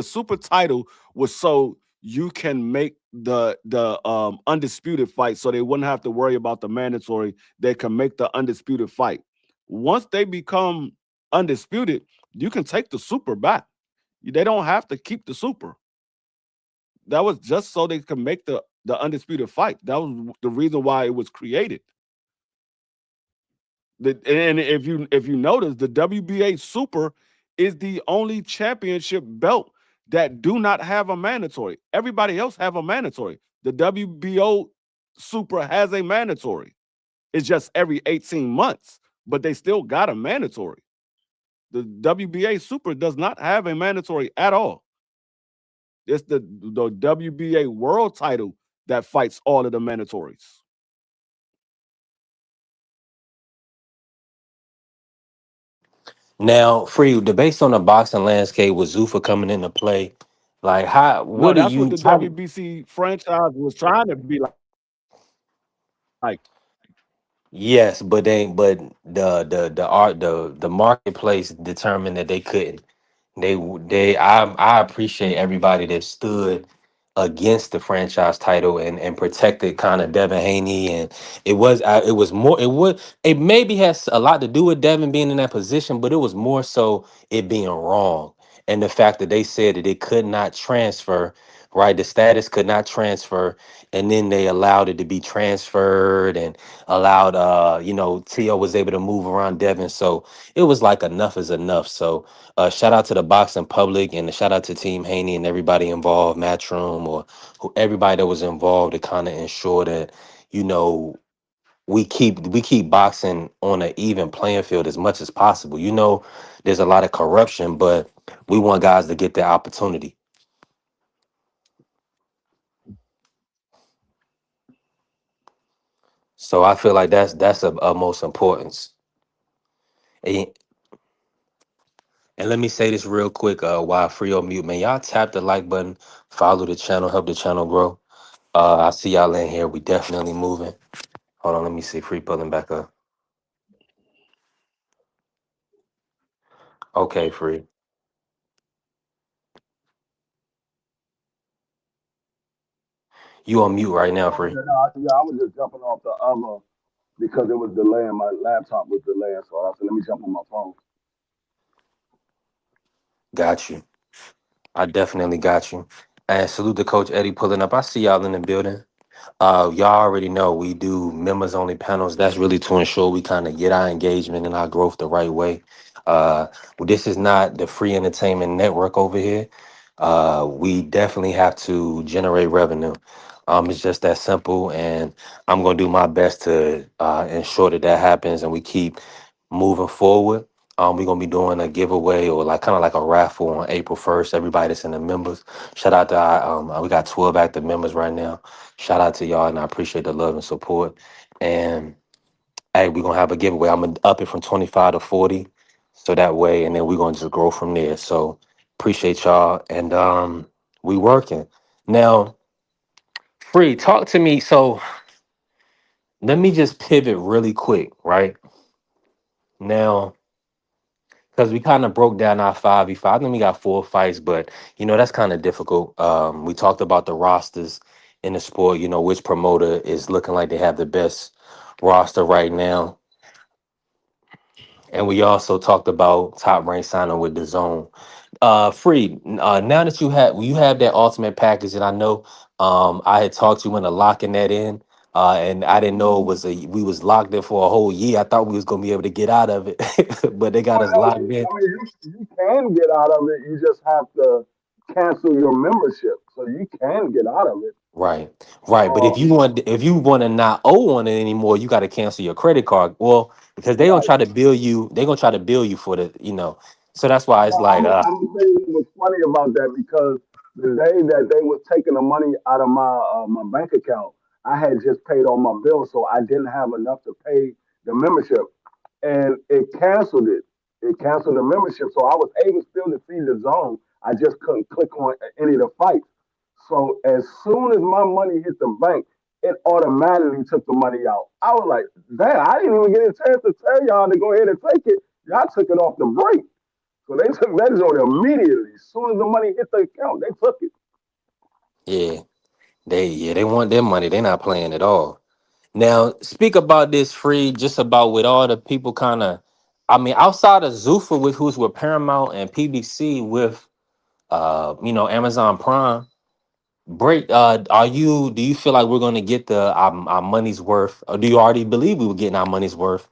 super title was so you can make the undisputed fight, so they wouldn't have to worry about the mandatory. They can make the undisputed fight. Once they become undisputed, you can take the super back. They don't have to keep the super. That was just so they could make the undisputed fight. That was the reason why it was created. And if you notice, the WBA Super is the only championship belt that do not have a mandatory. Everybody else have a mandatory. The WBO Super has a mandatory. It's just every 18 months, but they still got a mandatory. The WBA Super does not have a mandatory at all. It's the WBA World Title that fights all of the mandatories. Now, Free, the based on the boxing landscape with Zuffa coming into play, like how No, what do that's what you the how WBC franchise was trying to be like. yes, but the art the marketplace determined that they couldn't. I appreciate everybody that stood against the franchise title and protected kind of Devin Haney, and it was more it maybe has a lot to do with Devin being in that position, but it was more so it being wrong, and the fact that they said that it could not transfer, right, the status could not transfer, and then they allowed it to be transferred and allowed Tio was able to move around Devin, so it was like enough is enough. So shout out to the boxing public and a shout out to Team Haney and everybody involved, Matchroom or everybody that was involved to kind of ensure that you know we keep boxing on an even playing field as much as possible. There's a lot of corruption, but we want guys to get their opportunity. So I feel like that's of most importance. And, and let me say this real quick, while free on mute, man. Y'all tap the like button, follow the channel, help the channel grow. I see y'all in here. We definitely moving. Hold on, let me see. Free pulling back up. Okay, free. You on mute right now, Oh, free. yeah, no, yeah, I was just jumping off the other because it was delaying. My laptop was delaying, so I said, let me jump on my phone. Got you. I definitely got you. And salute to Coach Eddie pulling up. I see y'all in the building. Y'all already know we do members only panels. That's really to ensure we kind of get our engagement and our growth the right way. This is not the free entertainment network over here. We definitely have to generate revenue. It's just that simple, and I'm gonna do my best to ensure that that happens, and we keep moving forward. We're gonna be doing a giveaway or like kind of like a raffle on April 1st. Everybody that's in the members, shout out to we got 12 active members right now. Shout out to y'all, and I appreciate the love and support. And hey, we're gonna have a giveaway. I'm gonna up it from 25 to 40, so that way, and then we're gonna just grow from there. So appreciate y'all, and we working now. Free, talk to me. So let me just pivot really quick, right now, because we kind of broke down our 5v5. Then we got 4 fights, but that's kind of difficult. We talked about the rosters in the sport. Which promoter is looking like they have the best roster right now, and we also talked about Top Rank signing with the Zone. Free. Now that you have that ultimate package, and I know I had talked you into locking that in. And I didn't know we was locked in for a whole year. I thought we was gonna be able to get out of it, but they got Well, us no, locked in. you can get out of it. You just have to cancel your membership, so you can get out of it. Right, right. But if Um, you want to not owe on it anymore, you got to cancel your credit card. Well, because they gonna right. try to bill you, they gonna try to bill you for the. So that's why it's Well, like, I'm gonna tell you what was funny about that because the day that they was taking the money out of my bank account, I had just paid all my bills, so I didn't have enough to pay the membership, and it canceled it. It canceled the membership, so I was able still to see the zone. I just couldn't click on any of the fights. So as soon as my money hit the bank, it automatically took the money out. I was like, damn, I didn't even get a chance to tell y'all to go ahead and take it. Y'all took it off the break. So they took that joint immediately. As soon as the money hit the account, they took it. Yeah, they want their money. They're not playing at all. Now, speak about this free, just about with all the people kind of, I mean, outside of Zuffa with who's with Paramount and PBC with Amazon Prime. Break. Do you feel like we're going to get our money's worth, or do you already believe we were getting our money's worth?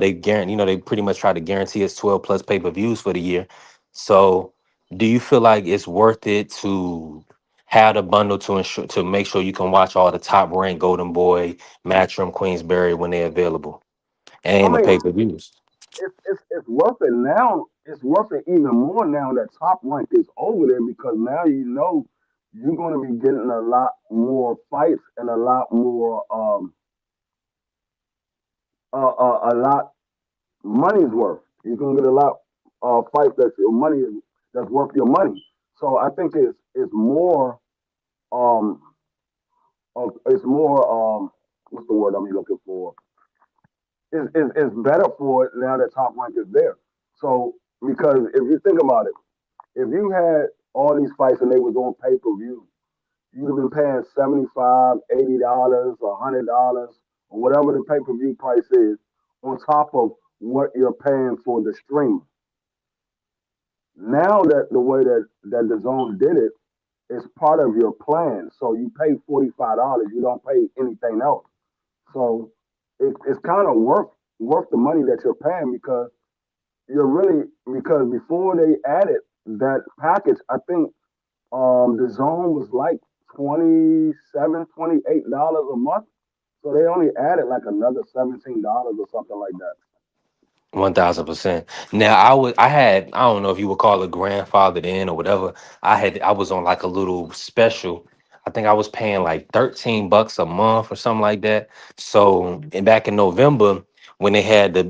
They guarantee, they pretty much try to guarantee us 12 plus pay-per-views for the year. So, do you feel like it's worth it to have the bundle to ensure to make sure you can watch all the top ranked Golden Boy, Matchroom, Queensberry when they're available, I and the mean, pay-per-views? it's worth it now. It's worth it even more now that Top Rank is over there because now you're going to be getting a lot more fights and a lot more a lot money's worth. You're gonna get a lot fights that your money is that's worth your money. So I think it's more um it's more what's the word I'm looking for? It's better for it now that Top Rank is there. So because if you think about it, if you had all these fights and they was on pay per view, you'd have been paying $75, $80, $100, or whatever the pay per view price is, on top of what you're paying for the stream. Now that the way that the zone did it, it's part of your plan. So you pay $45, you don't pay anything else. So it's kind of worth the money that you're paying because you're really because before they added that package, I think the zone was like 27, $28 a month. So they only added like another $17 or something like that. 1000%. Now I don't know if you would call it grandfathered in or whatever. I was on like a little special. I think I was paying like $13 a month or something like that. So and back in November when they had the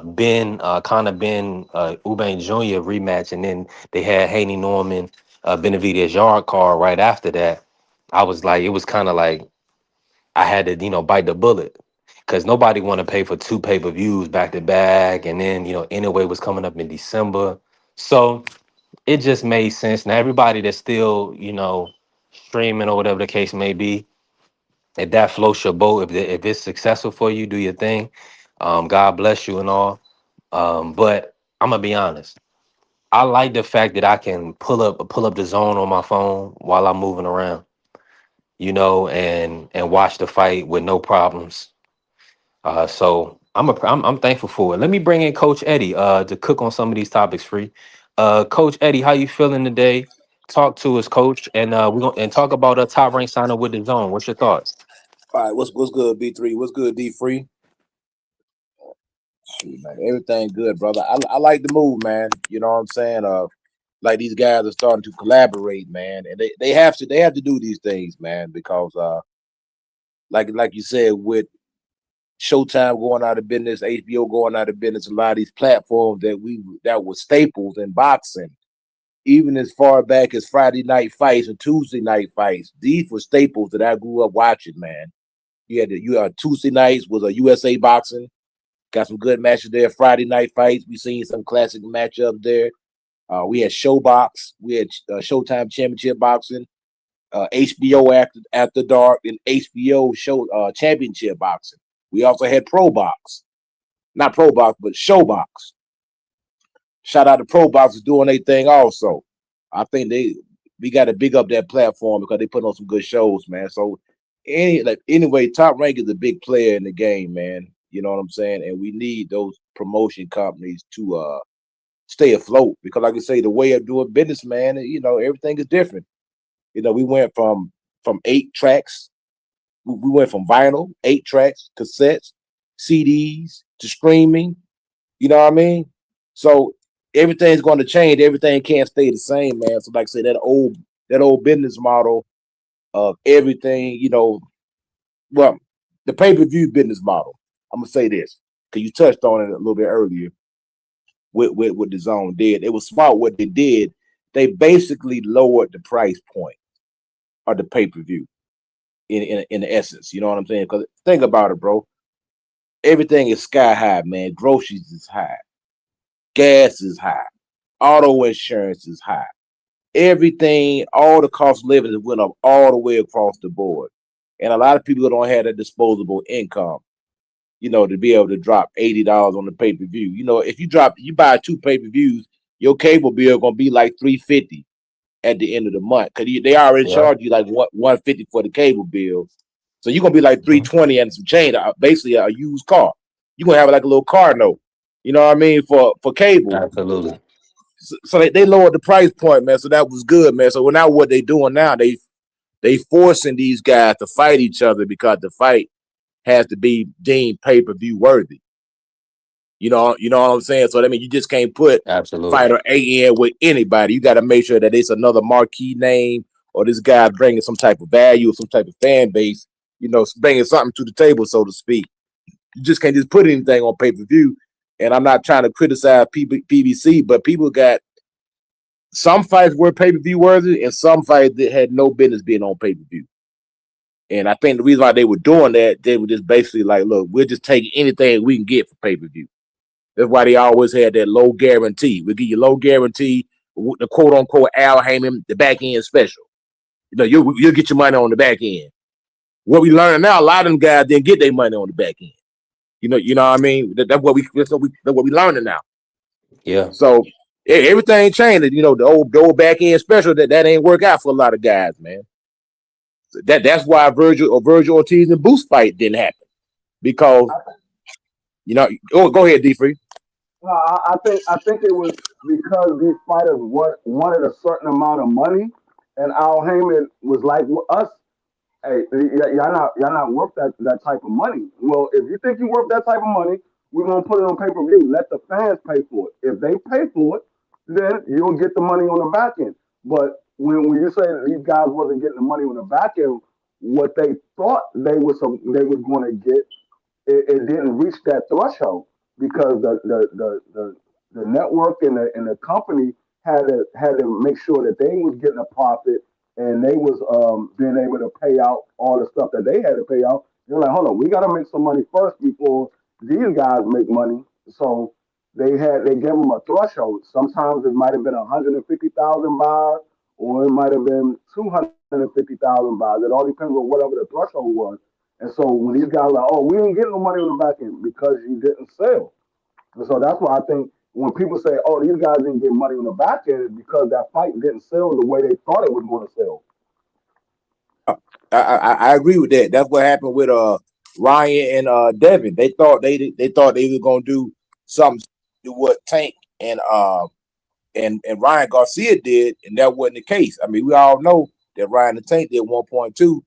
Ben Eubank Jr. rematch, and then they had Haney Norman Benavidez Yard card right after that. I was like, it was kind of like I had to, bite the bullet because nobody want to pay for two pay-per-views back to back. And then, anyway was coming up in December. So it just made sense. Now everybody that's still, streaming or whatever the case may be, if that floats your boat, if it's successful for you, do your thing. God bless you and all. But I'm gonna be honest. I like the fact that I can pull up the zone on my phone while I'm moving around, and watch the fight with no problems. So I'm thankful for it. Let me bring in Coach Eddie to cook on some of these topics free. Coach Eddie, how you feeling today? Talk to us, Coach, and we're gonna and talk about a top rank signer with the zone. What's your thoughts? All right, what's good, B3? What's good, D Free? Shoot, man, everything good, brother. I like the move, man. You know what I'm saying? Like these guys are starting to collaborate, man, and they have to do these things, man, because like you said, with Showtime going out of business, HBO going out of business, a lot of these platforms that were staples in boxing, even as far back as Friday night fights and Tuesday night fights, these were staples that I grew up watching, man. You had Tuesday nights was a USA boxing. Got some good matches there. Friday night fights. We seen some classic matchups there. We had Showbox. We had Showtime Championship Boxing. HBO after dark and HBO show Championship Boxing. We also had Pro Box, not Pro Box, but Showbox. Shout out to Pro Box for doing their thing also. I think we got to big up that platform because they put on some good shows, man. So anyway, Top Rank is a big player in the game, man. You know what I'm saying? And we need those promotion companies to stay afloat because, like I say, the way of doing business, man, everything is different. We went from 8 tracks, we went from vinyl, 8 tracks, cassettes, CDs to streaming. You know what I mean? So everything's going to change. Everything can't stay the same, man. So, like I say, that old business model of everything, well, the pay-per-view business model. I'm gonna say this because you touched on it a little bit earlier with what the zone did. It was smart what they did. They basically lowered the price point. are the pay-per-view in the essence. You know what I'm saying? Because think about it, bro. Everything is sky high, man. Groceries is high, gas is high, auto insurance is high. Everything, all the cost of living has went up all the way across the board. And a lot of people don't have that disposable income, to be able to drop $80 on the pay-per-view. If you buy two pay-per-views, your cable bill gonna be like 350 at the end of the month. Cause they already Yeah. charge you like 150 for the cable bill. So you're gonna be like Mhm. 320 and some change, basically a used car. You're gonna have like a little car note. You know what I mean? For cable. Absolutely. So they lowered the price point, man. So that was good, man. So now what they doing now, they forcing these guys to fight each other because the fight has to be deemed pay-per-view worthy. You know what I'm saying? So I mean, you just can't put Absolutely. fighter A in with anybody. You got to make sure that it's another marquee name or this guy bringing some type of value or some type of fan base. Bringing something to the table, so to speak. You just can't just put anything on pay-per-view. And I'm not trying to criticize PBC, but people got some fights were pay-per-view worthy and some fights that had no business being on pay-per-view. And I think the reason why they were doing that, they were just basically like, look, we'll just take anything we can get for pay-per-view. That's why they always had that low guarantee. We give you low guarantee, the quote unquote Al Heyman, the back end special. You'll get your money on the back end. What we learning now, a lot of them guys didn't get their money on the back end. You know what I mean? That's what we learning now. Yeah. So everything changed. The old back end special that ain't work out for a lot of guys, man. So that's why Virgil Ortiz and Boost fight didn't happen because go ahead, D3. I think it was because these fighters wanted a certain amount of money, and Al Heyman was like, well, us, hey, y'all not worth that type of money. Well, if you think you're worth that type of money, we're gonna put it on pay-per-view. Let the fans pay for it. If they pay for it, then you'll get the money on the back end. But when you say that these guys wasn't getting the money on the back end, what they thought they was going to get, it didn't reach that threshold because the network and the company had to make sure that they was getting a profit and they was being able to pay out all the stuff that they had to pay out. They're like, hold on, we got to make some money first before these guys make money. So they gave them a threshold. Sometimes it might have been 150,000 buys, or it might have been 250,000 buys. It all depends on whatever the threshold was. And so when these guys are like, oh, we didn't get no money on the back end because you didn't sell. And so that's why I think when people say, oh, these guys didn't get money on the back end, it's because that fight didn't sell the way they thought it was going to sell. I agree with that. That's what happened with Ryan and Devin. They were gonna do something to what Tank and Ryan Garcia did, and that wasn't the case. I mean, we all know that Ryan and Tank did 1.2,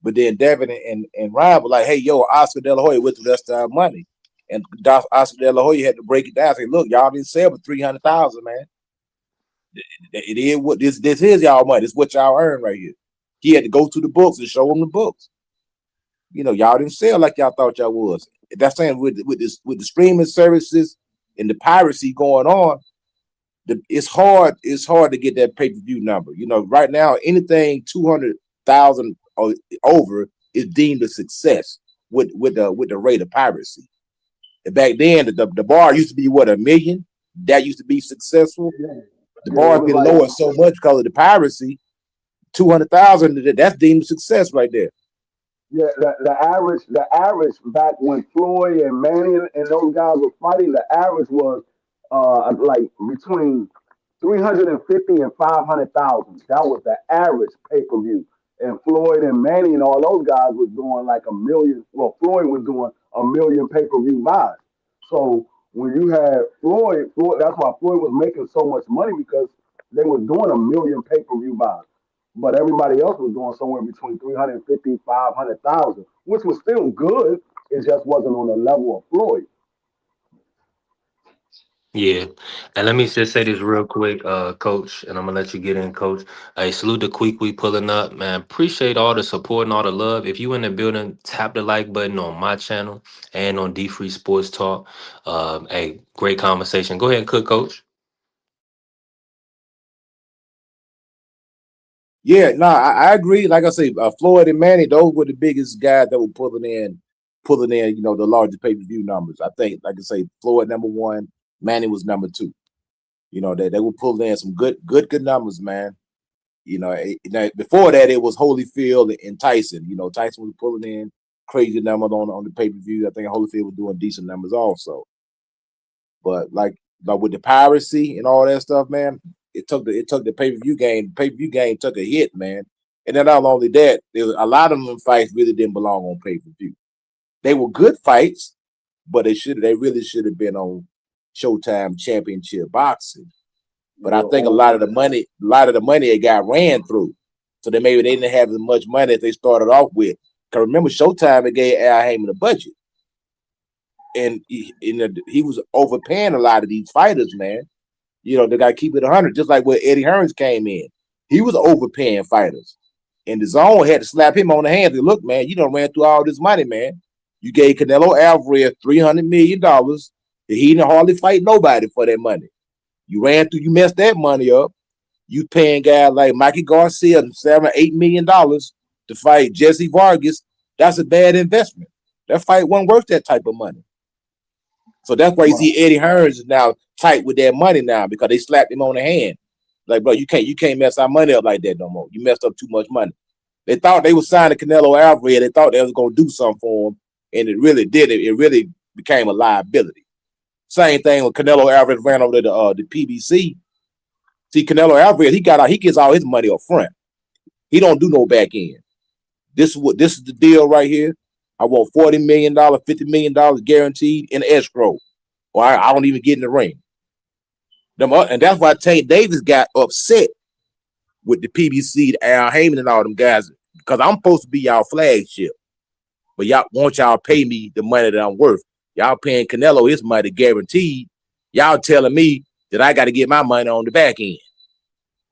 but then Devin and Ryan were like, hey, yo, Oscar De La Hoya with the rest of our money. And Oscar De La Hoya had to break it down. Say, look, y'all didn't sell for 300,000, man. It is what this is y'all money. This is what y'all earn right here. He had to go to the books and show them the books. Y'all didn't sell like y'all thought y'all was. That's saying with the streaming services and the piracy going on, it's hard to get that pay-per-view number. Right now anything 200,000 or over is deemed a success with the rate of piracy. And back then the bar used to be what, 1 million? That used to be successful. Yeah, The yeah, it bar's was been like lowered so much because of the piracy. 200,000, that's deemed success right there. yeah, the average back when Floyd and Manny and those guys were fighting, the average was like between 350 and 500,000. That was the average pay-per-view. And Floyd and Manny and all those guys was doing like a million. Well, Floyd was doing a million pay-per-view buys. So when you had Floyd, that's why Floyd was making so much money because they was doing a million pay-per-view buys. But everybody else was doing somewhere between 350, 500,000, which was still good. It just wasn't on the level of Floyd. Yeah. And let me just say this real quick, coach, and I'm gonna let you get in, coach. Hey, salute to Quick pulling up, man. Appreciate all the support and all the love. If you in the building, tap the like button on my channel and on D Free Sports Talk. Hey, great conversation. Go ahead and cook, coach. Yeah, no, I agree. Like I say, Floyd and Manny, those were the biggest guys that were pulling in, the largest pay-per-view numbers. I think, like I say, Floyd number one, Manny was number two. They were pulling in some good numbers, man. Before that it was Holyfield and Tyson. Tyson was pulling in crazy numbers on the pay-per-view. I think Holyfield was doing decent numbers also. But like with the piracy and all that stuff, man, it took the pay-per-view game. The pay-per-view game took a hit, man. And then not only that, there was a lot of them fights really didn't belong on pay-per-view. They were good fights, but they really should have been on Showtime Championship Boxing. But I think a lot of the money it got ran through. So they didn't have as much money as they started off with. Because remember, Showtime, it gave Al Heyman a budget. And he was overpaying a lot of these fighters, man. They got to keep it 100, just like when Eddie Hearns came in. He was overpaying fighters. And the zone had to slap him on the hand and look, man, you done ran through all this money, man. You gave Canelo Alvarez $300 million. He didn't hardly fight nobody for that money. You messed that money up. You paying guys like Mikey Garcia $7-8 million to fight Jesse Vargas. That's a bad investment. That fight wasn't worth that type of money. So that's why you see Eddie Hearns is now tight with that money now because they slapped him on the hand. Like, bro, you can't mess our money up like that no more. You messed up too much money. They thought they were signing Canelo Alvarez. They thought they was gonna do something for him, and it really didn't. It really became a liability. Same thing when Canelo Alvarez ran over to the PBC. See, Canelo Alvarez, he gets all his money up front. He don't do no back end. This is the deal right here. I want $40 million, $50 million guaranteed in escrow, or I don't even get in the ring. And that's why Tank Davis got upset with the PBC, Al Heyman, and all them guys, because I'm supposed to be y'all flagship, but y'all pay me the money that I'm worth. Y'all paying Canelo his money guaranteed. Y'all telling me that I got to get my money on the back end.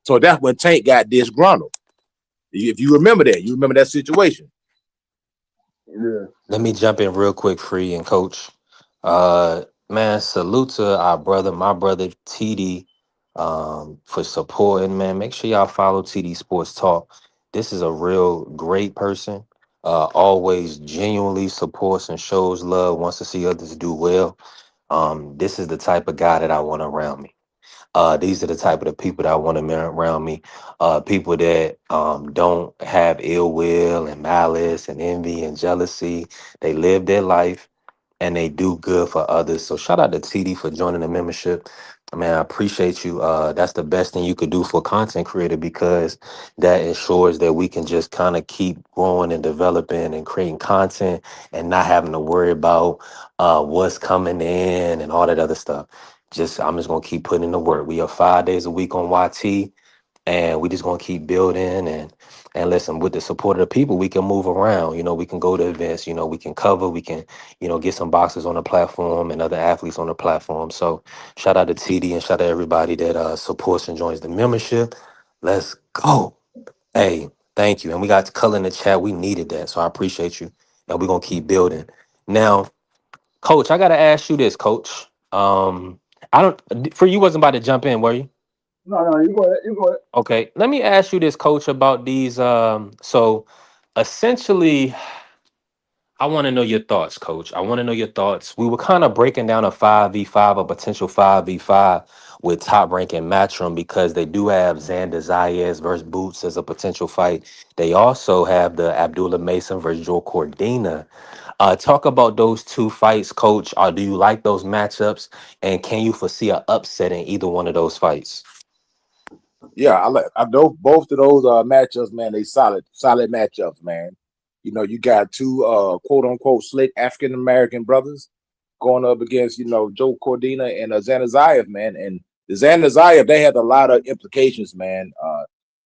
So that's when Tank got disgruntled. If you remember that situation. Yeah. Let me jump in real quick, Free and Coach. Man, salute to my brother TD, for supporting. Man, make sure y'all follow TD Sports Talk. This is a real great person. Always genuinely supports and shows love. Wants to see others do well. This is the type of guy that I want around me. These are the type of the people that I want around me. People that don't have ill will and malice and envy and jealousy. They live their life and they do good for others. So shout out to TD for joining the membership. Man, I appreciate you. That's the best thing you could do for a content creator because that ensures that we can just kind of keep growing and developing and creating content and not having to worry about what's coming in and all that other stuff. I'm just gonna keep putting in the work. We are 5 days a week on YT, and we just gonna keep building and listen. With the support of the people, we can move around. We can go to events. We can cover. We can get some boxers on the platform and other athletes on the platform. So shout out to TD and shout out to everybody that supports and joins the membership. Let's go. Hey, thank you. And we got color in the chat. We needed that, so I appreciate you. And we're gonna keep building. Now, Coach, I gotta ask you this, Coach. I don't. For you, wasn't about to jump in, were you? No, you go ahead. You go ahead. Okay. Let me ask you this, Coach, about these. So, essentially, I want to know your thoughts, Coach. I want to know your thoughts. We were kind of breaking down a 5v5, a potential 5v5 with Top Rank and Matchroom because they do have Xander Zayas versus Boots as a potential fight. They also have the Abdullah Mason versus Joe Cordina. Talk about those two fights, Coach. Do you like those matchups? And can you foresee an upset in either one of those fights? Yeah, I know both of those matchups, man. They solid matchups, man. You got two quote unquote slick African American brothers going up against Joe Cordina and Xander Zayas, man. And the Xander Zayas, they had a lot of implications, man.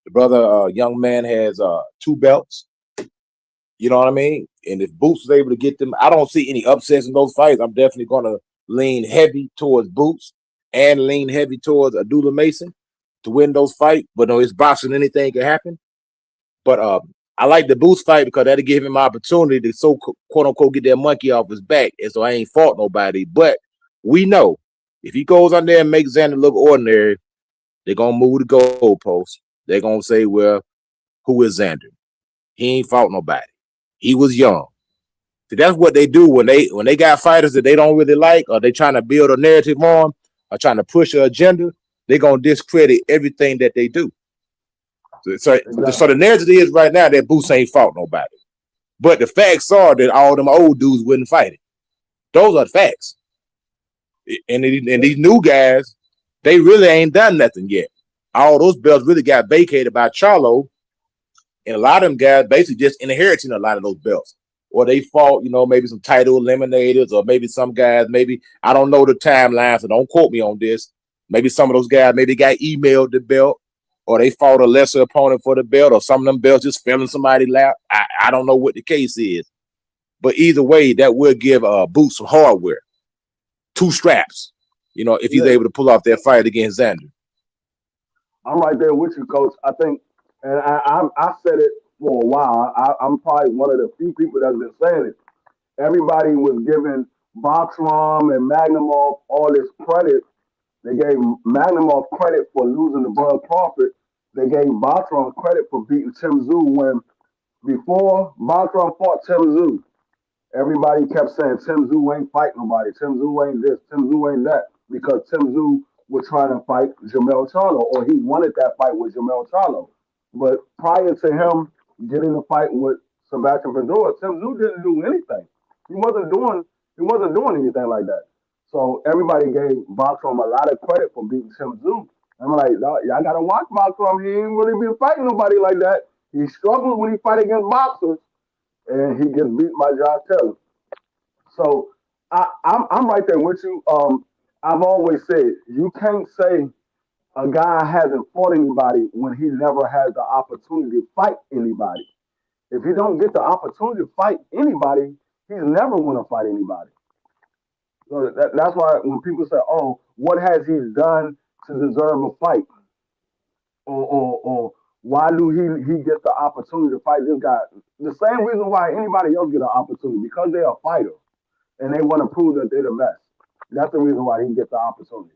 The brother, young man, has 2 belts. You know what I mean? And if Boots is able to get them, I don't see any upsets in those fights. I'm definitely going to lean heavy towards Boots and lean heavy towards Abdullah Mason to win those fights. But no, it's boxing, anything can happen. But I like the Boots fight because that'll give him an opportunity to quote unquote get that monkey off his back. And so I ain't fought nobody. But we know if he goes on there and makes Xander look ordinary, they're gonna move the goalposts. They're gonna say, well, Who is Xander? He ain't fought nobody. He was young. See, that's what they do when they got fighters that they don't really like, or they trying to build a narrative on, or trying to push an agenda. They gonna discredit everything that they do. So the narrative is right now that Boots ain't fought nobody. But the facts are that all them old dudes wouldn't fight it. Those are the facts. And these new guys, they really ain't done nothing yet. All those belts really got vacated by Charlo, and a lot of them guys basically just inheriting a lot of those belts. Or they fought, maybe some title eliminators, or maybe some guys, maybe, I don't know the timeline, so don't quote me on this. Maybe some of those guys maybe got emailed the belt, or they fought a lesser opponent for the belt, or some of them belts just fell in somebody's lap. I don't know what the case is. But either way, that will give Boots some hardware. 2 straps, if he's able to pull off that fight against Xander. I'm right there with you, Coach. I think, and I said it for a while. I'm probably one of the few people that's been saying it. Everybody was giving Boxrom and Magnumov all this credit. They gave Magnumov credit for losing to Bud Crawford. They gave Boxrom credit for beating Tim Tszyu when before Boxrom fought Tim Tszyu, everybody kept saying Tim Tszyu ain't fight nobody. Tim Tszyu ain't this. Tim Tszyu ain't that. Because Tim Tszyu was trying to fight Jamel Charlo, or he wanted that fight with Jamel Charlo. But prior to him getting the fight with Sebastian Fedora, Tim Tszyu didn't do anything. He wasn't doing anything like that. So everybody gave Boxrom a lot of credit for beating Tim Tszyu. I'm like, y'all gotta watch Boxrom. He ain't really been fighting nobody like that. He struggles when he fight against boxers, and he gets beat by Josh Taylor. So I'm right there with you. I've always said you can't say a guy hasn't fought anybody when he never has the opportunity to fight anybody. If he don't get the opportunity to fight anybody, he's never going to fight anybody. So that's why when people say, "Oh, what has he done to deserve a fight?" or why do he get the opportunity to fight this guy? The same reason why anybody else get an opportunity, because they're a fighter and they want to prove that they're the best. That's the reason why he gets the opportunity.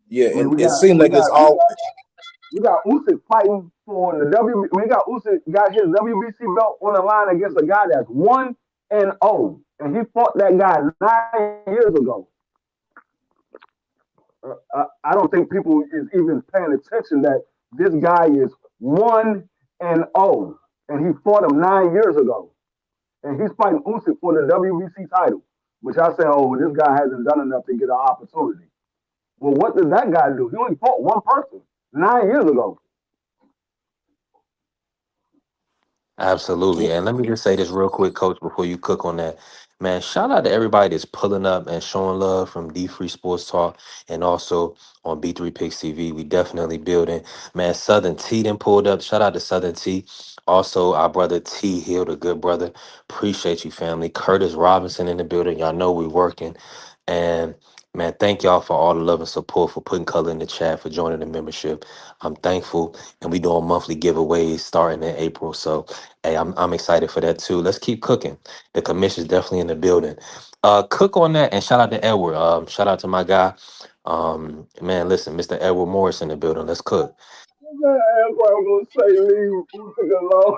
Yeah, I mean, and it seems like it's all. We got Usyk fighting for the W. We got Usyk got his WBC belt on the line against a guy that's 1-0, and he fought that guy 9 years ago. I don't think people is even paying attention that this guy is 1-0, and he fought him 9 years ago, and he's fighting Usyk for the WBC title. Which I say, oh, this guy hasn't done enough to get an opportunity. Well, what did that guy do? He only fought one person 9 years ago. Absolutely. And let me just say this real quick, Coach, before you cook on that. Man, shout out to everybody that's pulling up and showing love from D Free Sports Talk and also on B3 Picks TV. We definitely building. Man, Southern T then pulled up. Shout out to Southern T. Also, our brother T Hill, the good brother. Appreciate you, family. Curtis Robinson in the building. Y'all know we working. And man, thank y'all for all the love and support, for putting color in the chat, for joining the membership. I'm thankful. And we doing monthly giveaways starting in April. So hey, I'm excited for that too. Let's keep cooking. The commission's definitely in the building. Cook on that, and shout out to Edward. Shout out to my guy. Man, listen, Mr. Edward Morris in the building. Let's cook. That's why I'm gonna say leave Usyk alone.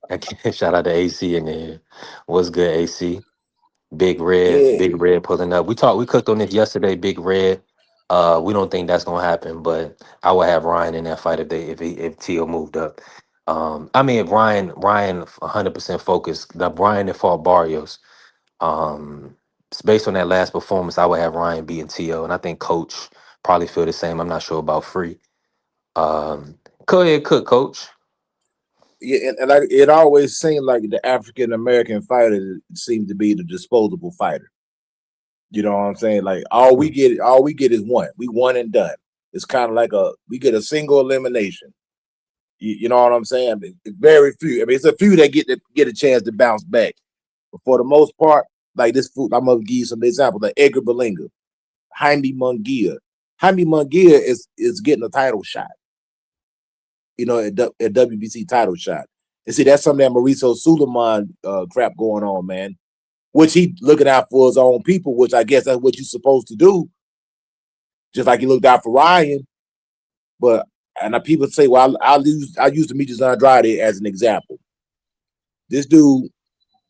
Okay, shout out to AC in there. What's good, AC? Yeah, Big Red pulling up. We cooked on this yesterday, Big Red. We don't think that's gonna happen, but I would have Ryan in that fight if Tio moved up. I mean, if Ryan 100% focused. The Brian that fought Barrios. Based on that last performance, I would have Ryan beating T.O. And I think Coach probably feel the same. I'm not sure about Free. Go ahead, cook, Coach. yeah, and like it always seemed like the African American fighter seemed to be the disposable fighter. You know what I'm saying? Like all we get is one. We one and done. It's kind of like we get a single elimination. You know what I'm saying? It's very few. I mean, it's a few that get a chance to bounce back. But for the most part, like this food, I'm gonna give you some examples. Like Edgar Berlanga, Jaime Munguia. Jaime Munguia is getting a title shot. A WBC title shot. And see, that's something that Mauricio Suleiman crap going on, man. Which he looking out for his own people, which I guess that's what you're supposed to do. Just like he looked out for Ryan. But and people say, well, I use Demetrius Andrade as an example. This dude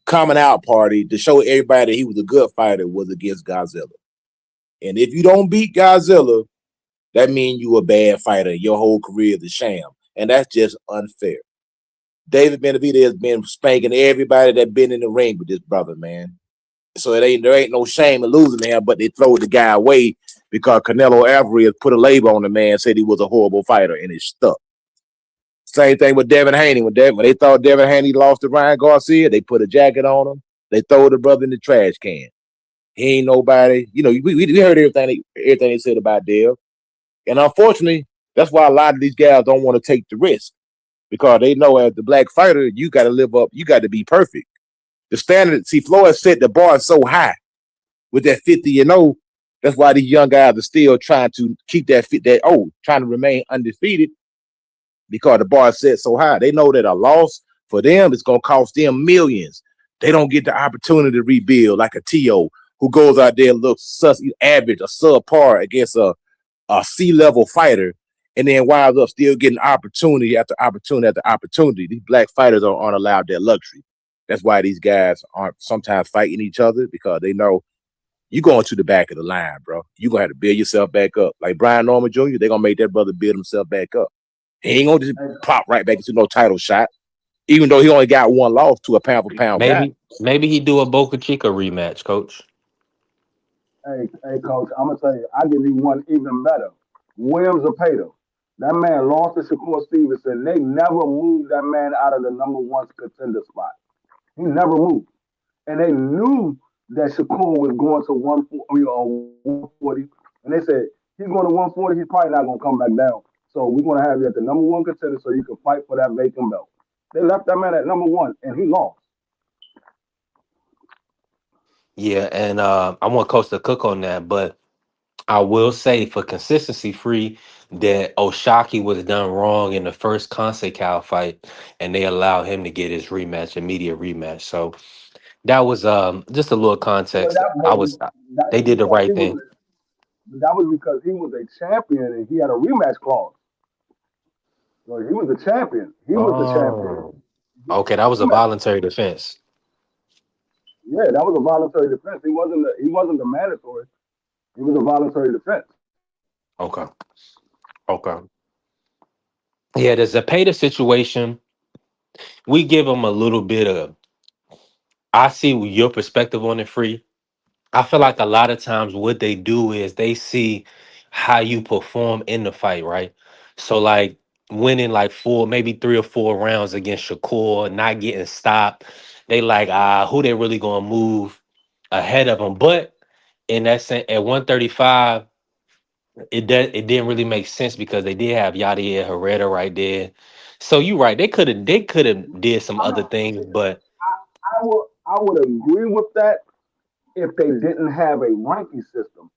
coming out party to show everybody that he was a good fighter was against Godzilla. And if you don't beat Godzilla, that means you a bad fighter. Your whole career is a sham, and that's just unfair. David Benavidez has been spanking everybody that been in the ring with this brother, man. So there ain't no shame in losing to him, but they throw the guy away because Canelo Alvarez put a label on the man, said he was a horrible fighter, and it stuck. Same thing with Devin Haney. When they thought Devin Haney lost to Ryan Garcia, they put a jacket on him. They throw the brother in the trash can. He ain't nobody. You know, we heard everything they said about Dev. And unfortunately, that's why a lot of these guys don't want to take the risk because they know as the black fighter, you got to live up, you got to be perfect. The standard, see, Floyd set the bar so high with that 50-0. That's why these young guys are still trying to keep trying to remain undefeated because the bar is set so high. They know that a loss for them is going to cost them millions. They don't get the opportunity to rebuild like a T.O. who goes out there and looks average, a subpar against a C-level fighter, and then winds up still getting opportunity after opportunity after opportunity. These black fighters aren't allowed that luxury. That's why these guys aren't sometimes fighting each other because they know you going to the back of the line, bro. You're going to have to build yourself back up. Like Brian Norman Jr., they're going to make that brother build himself back up. He ain't going to just pop right back into no title shot, even though he only got one loss to a pound-for-pound guy. Maybe he do a Boca Chica rematch, coach. Hey, coach, I'm gonna tell you, I give you one even better. Williams Zapata. That man lost to Shakur Stevenson. They never moved that man out of the number one contender spot. He never moved, and they knew that Shakur was going to 140, and they said he's going to 140. He's probably not going to come back down. So we're going to have you at the number one contender so you can fight for that vacant belt. They left that man at number one, and he lost. Yeah, and I want Coach to cook on that, but I will say for consistency free that Oshaki was done wrong in the first Consecal fight, and they allowed him to get his rematch, immediate rematch. So that was just a little But context. that was that They was did the because right he was thing. that was because he was a champion and he had a rematch clause. So he was the champion. He was the champion. Oh, okay, that was a voluntary defense. Yeah, that was a voluntary defense. He wasn't the mandatory. He was a voluntary defense. Okay, okay. Yeah, the Zapata situation, we give him a little bit of. I see your perspective on it, free. I feel like a lot of times what they do is they see how you perform in the fight, right? So like winning like four, maybe 3 or 4 rounds against Shakur, not getting stopped. They like, who they really gonna move ahead of them? But in that sense, at 135, it didn't really make sense because they did have Yadier Herrera right there. So you right, they could have did some I'm other not. things, but I would agree with that if they didn't have a ranking system.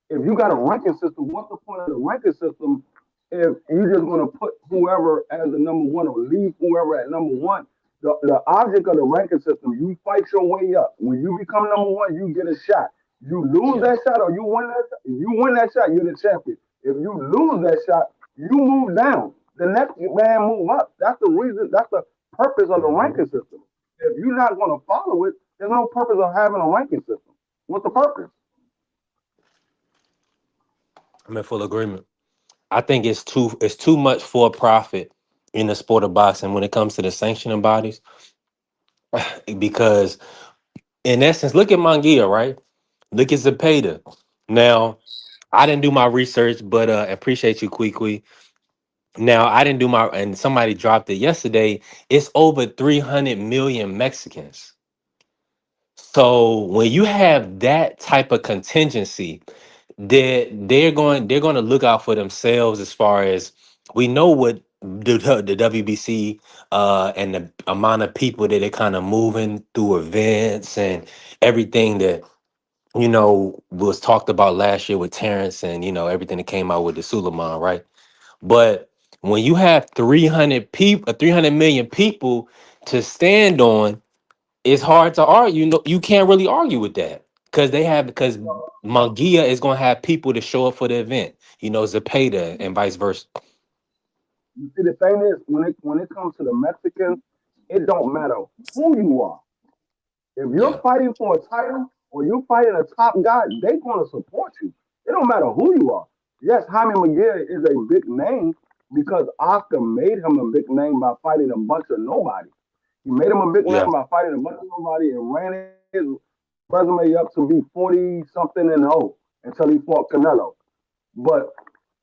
If you got a ranking system, what's the point of the ranking system if you're just going to put whoever as the number one or leave whoever at number one? The object of the ranking system, you fight your way up. When you become number one, you get a shot. You lose yeah. that shot or you win that shot, if you win that shot, you're the champion. If you lose that shot, you move down. The next man move up. That's the reason, that's the purpose of the Mhm. ranking system. If you're not going to follow it, there's no purpose of having a ranking system. What's the purpose? I'm in full agreement. I think it's too much for profit in the sport of boxing when it comes to the sanctioning bodies. Because in essence, look at Mangia, right? Look at Zepeda. Now, I didn't do my research, but appreciate you, Kwee. Now, I didn't do my, and somebody dropped it yesterday. It's over 300 million Mexicans. So when you have that type of contingency, they're going to look out for themselves as far as we know what the WBC and the amount of people that they're kind of moving through events and everything that was talked about last year with Terrence and everything that came out with the Suleiman, right? But when you have 300 people, 300 million people to stand on, it's hard to argue. You can't really argue with that because Mungia is going to have people to show up for the event. Zapata and vice versa. You see, the thing is, when it comes to the Mexicans, it don't matter who you are. If you're Yeah. fighting for a title or you're fighting a top guy, they're gonna support you. It don't matter who you are. Yes, Jaime McGill is a big name because Oscar made him a big name by fighting a bunch of nobody. He made him a big Yeah. name by fighting a bunch of nobody and ran his resume up to be 40 something and 0 until he fought Canelo. But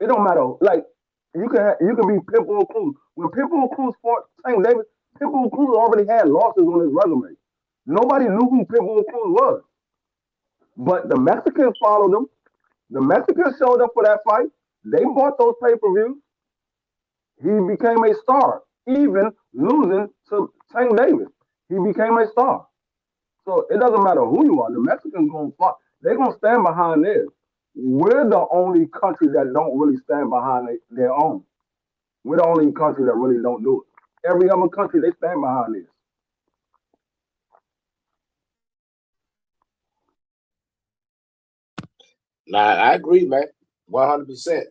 it don't matter. Like you can be Pitbull Cruz. When Pitbull Cruz fought Tank Davis, Pitbull Cruz already had losses on his resume. Nobody knew who Pitbull Cruz was. But the Mexicans followed him. The Mexicans showed up for that fight. They bought those pay-per-views. He became a star, even losing to Tank Davis. He became a star. So it doesn't matter who you are. The Mexicans gonna fight. They're gonna stand behind theirs. We're the only country that don't really stand behind their own. We're the only country that really don't do it. Every other country they stand behind this. Nah, I agree, man. 100%.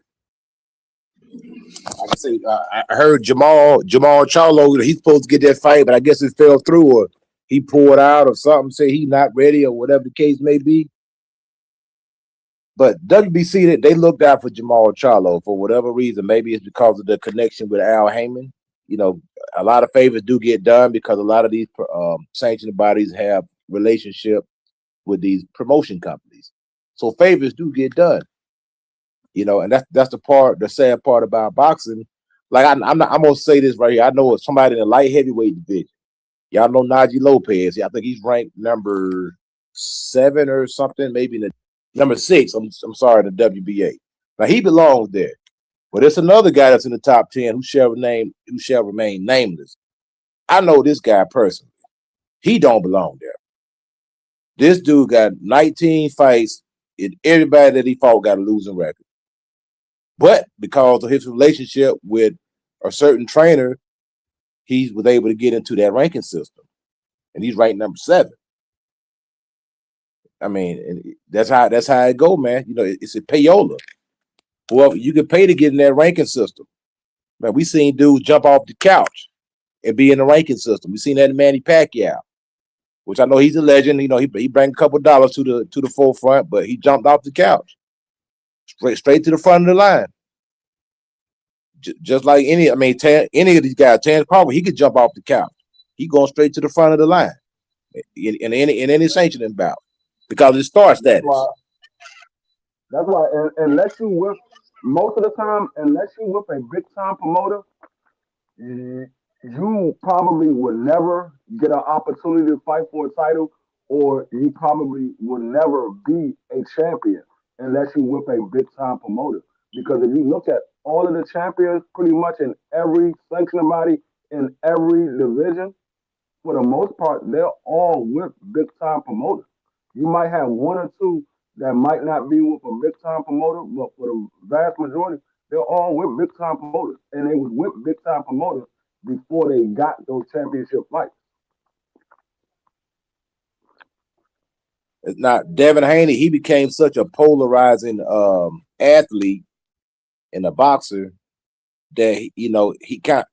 Like I say, I heard Jamal Charlo. He's supposed to get that fight, but I guess it fell through, or he pulled out, or something. Say he's not ready, or whatever the case may be. But WBC, they looked out for Jamal Charlo for whatever reason. Maybe it's because of the connection with Al Heyman. You know, a lot of favors do get done because a lot of these sanctioning bodies have relationship with these promotion companies. So favors do get done. You know, and that's the sad part about boxing. Like I'm gonna say this right here. I know somebody in the light heavyweight division. Y'all know Najee Lopez. I think he's ranked number 7 or something, maybe in the number 6. I'm sorry, the WBA. Now he belongs there. But there's another guy that's in the top 10 who shall remain nameless. I know this guy personally. He don't belong there. This dude got 19 fights, and everybody that he fought got a losing record. But because of his relationship with a certain trainer, he was able to get into that ranking system, and he's ranked number 7. I mean, and that's how it go, man. You know, it's a payola. Well, you can pay to get in that ranking system. Man, we seen dudes jump off the couch and be in the ranking system. We seen that in Manny Pacquiao, which I know he's a legend. You know, he bring a couple dollars to the forefront, but he jumped off the couch straight to the front of the line. Just like any of these guys, Terrence Crawford, he could jump off the couch. He going straight to the front of the line in any sanctioning bout because it's star That's status. why. That's why. And unless you with most of the time, unless you with a big time promoter, you probably would never get an opportunity to fight for a title, or you probably would never be a champion unless you with a big time promoter. Because if you look at all of the champions, pretty much in every sanctioning body in every division, for the most part, they're all with big time promoters. You might have one or two that might not be with a big time promoter, but for the vast majority, they're all with big time promoters, and they was with big time promoters before they got those championship fights. Now, Devin Haney, he became such a polarizing athlete and a boxer that he kind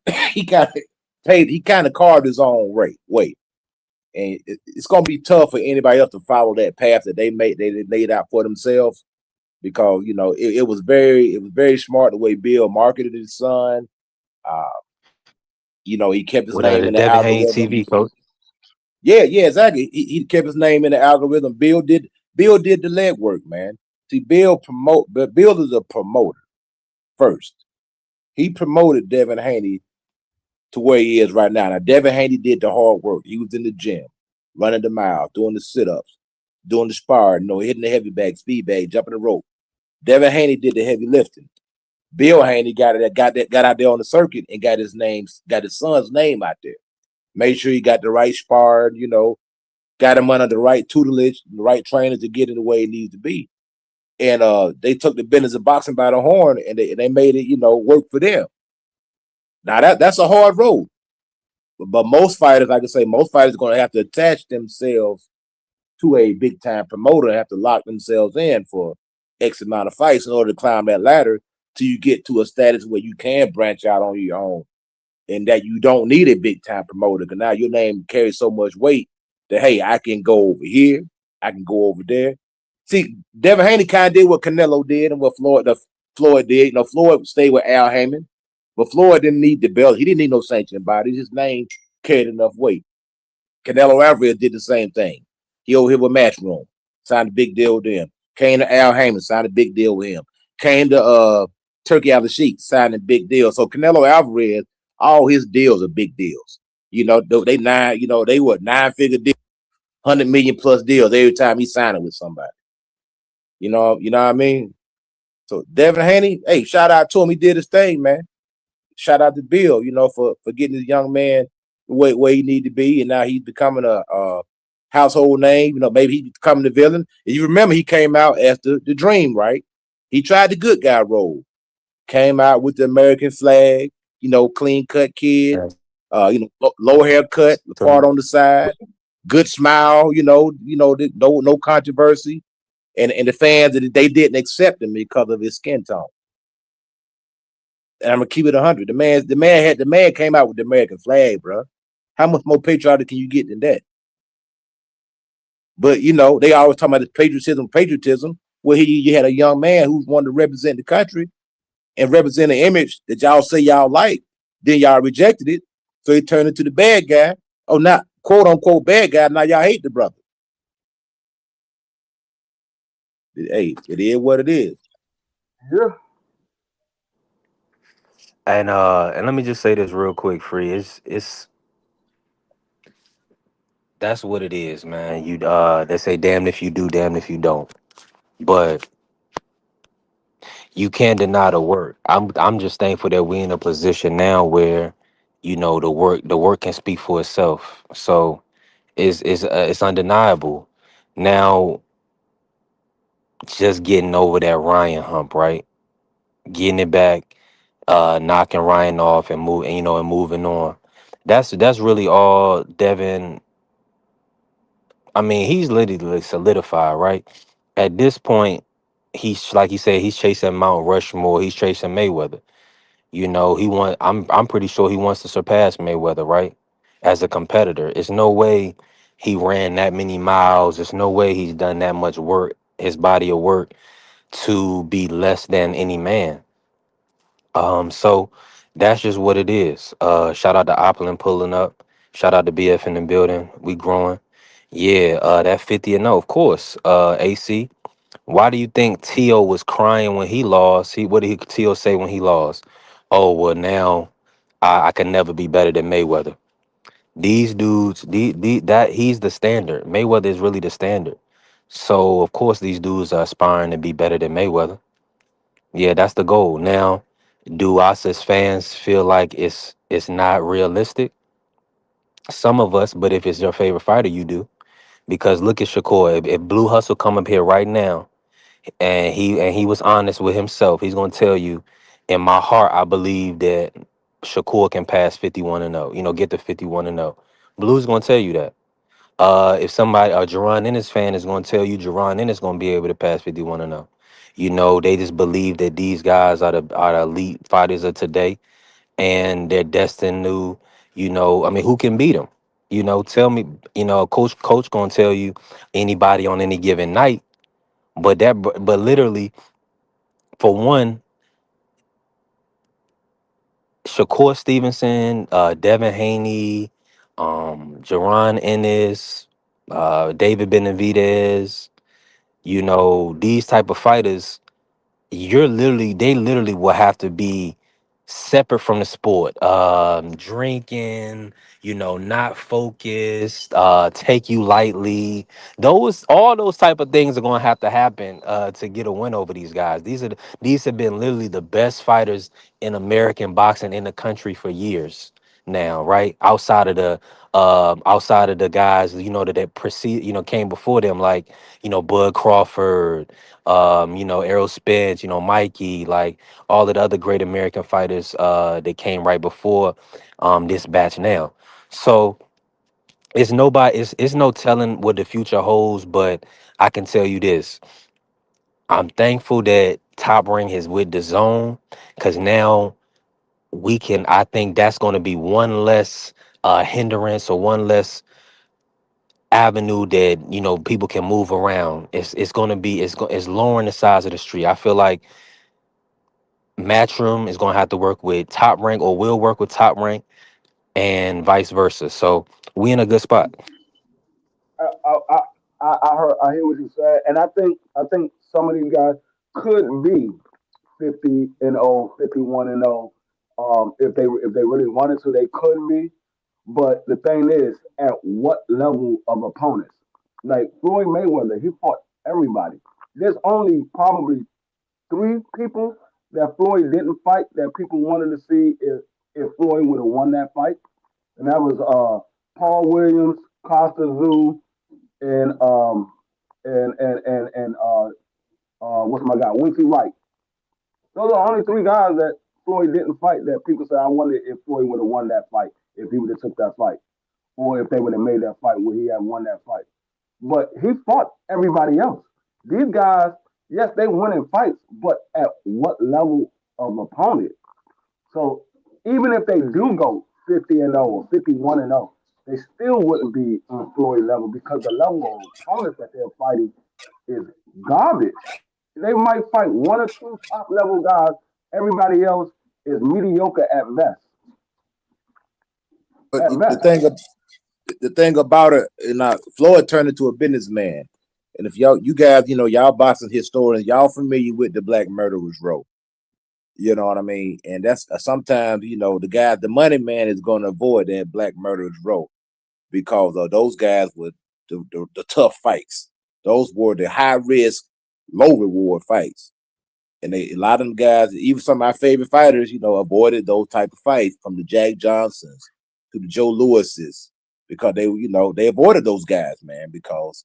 he kind of carved his own way, and it's gonna be tough for anybody else to follow that path that they laid out for themselves because it was very smart the way Bill marketed his son. Uh, he kept his name The in the Devin Haney TV algorithm. coach. Yeah, exactly. He kept his name in the algorithm. Bill did the legwork, man. See, but Bill is a promoter first. He promoted Devin Haney to where he is right now. Now, Devin Haney did the hard work. He was in the gym, running the mile, doing the sit-ups, doing the sparring, hitting the heavy bag, speed bag, jumping the rope. Devin Haney did the heavy lifting. Bill Haney got out there on the circuit and got his son's name out there. Made sure he got the right spar, got him under the right tutelage, the right trainers to get it the way it needs to be. And they took the business of boxing by the horn and they made it, work for them. Now that's a hard road. But most fighters, like I say, most fighters are going to have to attach themselves to a big time promoter and have to lock themselves in for X amount of fights in order to climb that ladder till you get to a status where you can branch out on your own and that you don't need a big time promoter because now your name carries so much weight that hey, I can go over here, I can go over there. See, Devin Haney kind of did what Canelo did and what Floyd did. You know, Floyd stayed with Al Heyman, but Floyd didn't need the belt. He didn't need no sanctioning body. His name carried enough weight. Canelo Alvarez did the same thing. He over here with Matchroom, signed a big deal with them. Came to Al Heyman, signed a big deal with him. Came to Turkey Al Sheik, signed a big deal. So Canelo Alvarez, all his deals are big deals. You know, they were 9-figure deals, 100 million plus deals every time he signed it with somebody. You know what I mean? So Devin Haney, hey, shout out to him. He did his thing, man. Shout out to Bill, for getting this young man where he need to be, and now he's becoming a household name. You know, maybe he's becoming the villain. And you remember he came out as the Dream, right? He tried the good guy role, came out with the American flag, clean cut kid, Yes. low haircut, the So part on the side, good smile, no controversy, and the fans they didn't accept him because of his skin tone. And I'm gonna keep it 100. The man came out with the American flag, bro. How much more patriotic can you get than that? But they always talk about this patriotism. Where you had a young man who wanted to represent the country and represent an image that y'all say y'all like. Then y'all rejected it, so he turned into the bad guy. Oh, not quote unquote bad guy. Now y'all hate the brother. Hey, it is what it is. Yeah. and let me just say this real quick, free. It's That's what it is, man. They say damn if you do, damn if you don't. But you can't deny the work. I'm just thankful that we're in a position now where, the work can speak for itself. So it's undeniable. Now, just getting over that Ryan hump, right? Getting it back, knocking Ryan off and moving on. That's really all Devin. I mean, he's literally solidified, right? At this point, he's like he said, he's chasing Mount Rushmore. He's chasing Mayweather. I'm pretty sure he wants to surpass Mayweather, right? As a competitor, it's no way he ran that many miles. There's no way he's done that much work, his body of work, to be less than any man. So that's just what it is. Shout out to Opplin pulling up. Shout out to BF in the building. We growing. Yeah, that 50 and 0, of course. AC. Why do you think Tio was crying when he lost? What did Tio say when he lost? Oh, well, now I can never be better than Mayweather. These dudes, that he's the standard. Mayweather is really the standard. So of course these dudes are aspiring to be better than Mayweather. Yeah, that's the goal. Now, do us as fans feel like it's not realistic? Some of us, but if it's your favorite fighter, you do. Because look at Shakur. If Blue Hustle come up here right now and he was honest with himself, he's gonna tell you, in my heart, I believe that Shakur can pass 51 and 0. Get to 51 and 0. Blue's gonna tell you that. If somebody, a Jerron Ennis fan, is gonna tell you Jerron Ennis gonna be able to pass 51 and 0. They just believe that these guys are the elite fighters of today, and they're destined to, I mean, who can beat them? Tell me, coach gonna tell you anybody on any given night, but literally, for one, Shakur Stevenson, Devin Haney, Jerron Ennis, David Benavidez, these type of fighters, they literally will have to be separate from the sport, drinking, not focused, take you lightly. All those type of things are going to have to happen to get a win over these guys. These have been literally the best fighters in American boxing in the country for years now, right? Outside of the guys, that precede, came before them, like, Bud Crawford, Errol Spence, Mikey, like all of the other great American fighters that came right before this batch now. So it's no telling what the future holds, but I can tell you this. I'm thankful that Top Ring is with the zone, because now I think that's going to be one less hindrance, or one less avenue that, people can move around. It's going to be, it's lowering the size of the street. I feel like Matchroom is going to have to work with Top Rank, or will work with Top Rank, and vice versa. So we in a good spot. I, I, I, I hear what you said, and I think some of these guys could be 50-0, 51-0. If they really wanted to, they could be. But the thing is, at what level of opponents? Like Floyd Mayweather, he fought everybody. There's only probably three people that Floyd didn't fight that people wanted to see if Floyd would have won that fight, and that was Paul Williams, Costa Zoo, and what's my guy, Winky Wright. Those are the only three guys that Floyd didn't fight that people say I wonder if Floyd would have won that fight if he would have took that fight, or if they would have made that fight, would he have won that fight? But he fought everybody else. These guys, yes, they win in fights, but at what level of opponent? So even if they do go 50-0 or 51-0, they still wouldn't be on Floyd level because the level of opponents that they're fighting is garbage. They might fight one or two top level guys. Everybody else is mediocre at best. But At best. the thing about it, Floyd turned into a businessman. And if you guys, y'all boxing historians, y'all familiar with the Black Murderers Row. You know what I mean? And that's sometimes, the money man is going to avoid that Black Murderers Row because those guys were the tough fights. Those were the high risk, low reward fights. And a lot of them guys, even some of my favorite fighters, avoided those type of fights, from the Jack Johnsons to the Joe Lewises, because they avoided those guys, man, because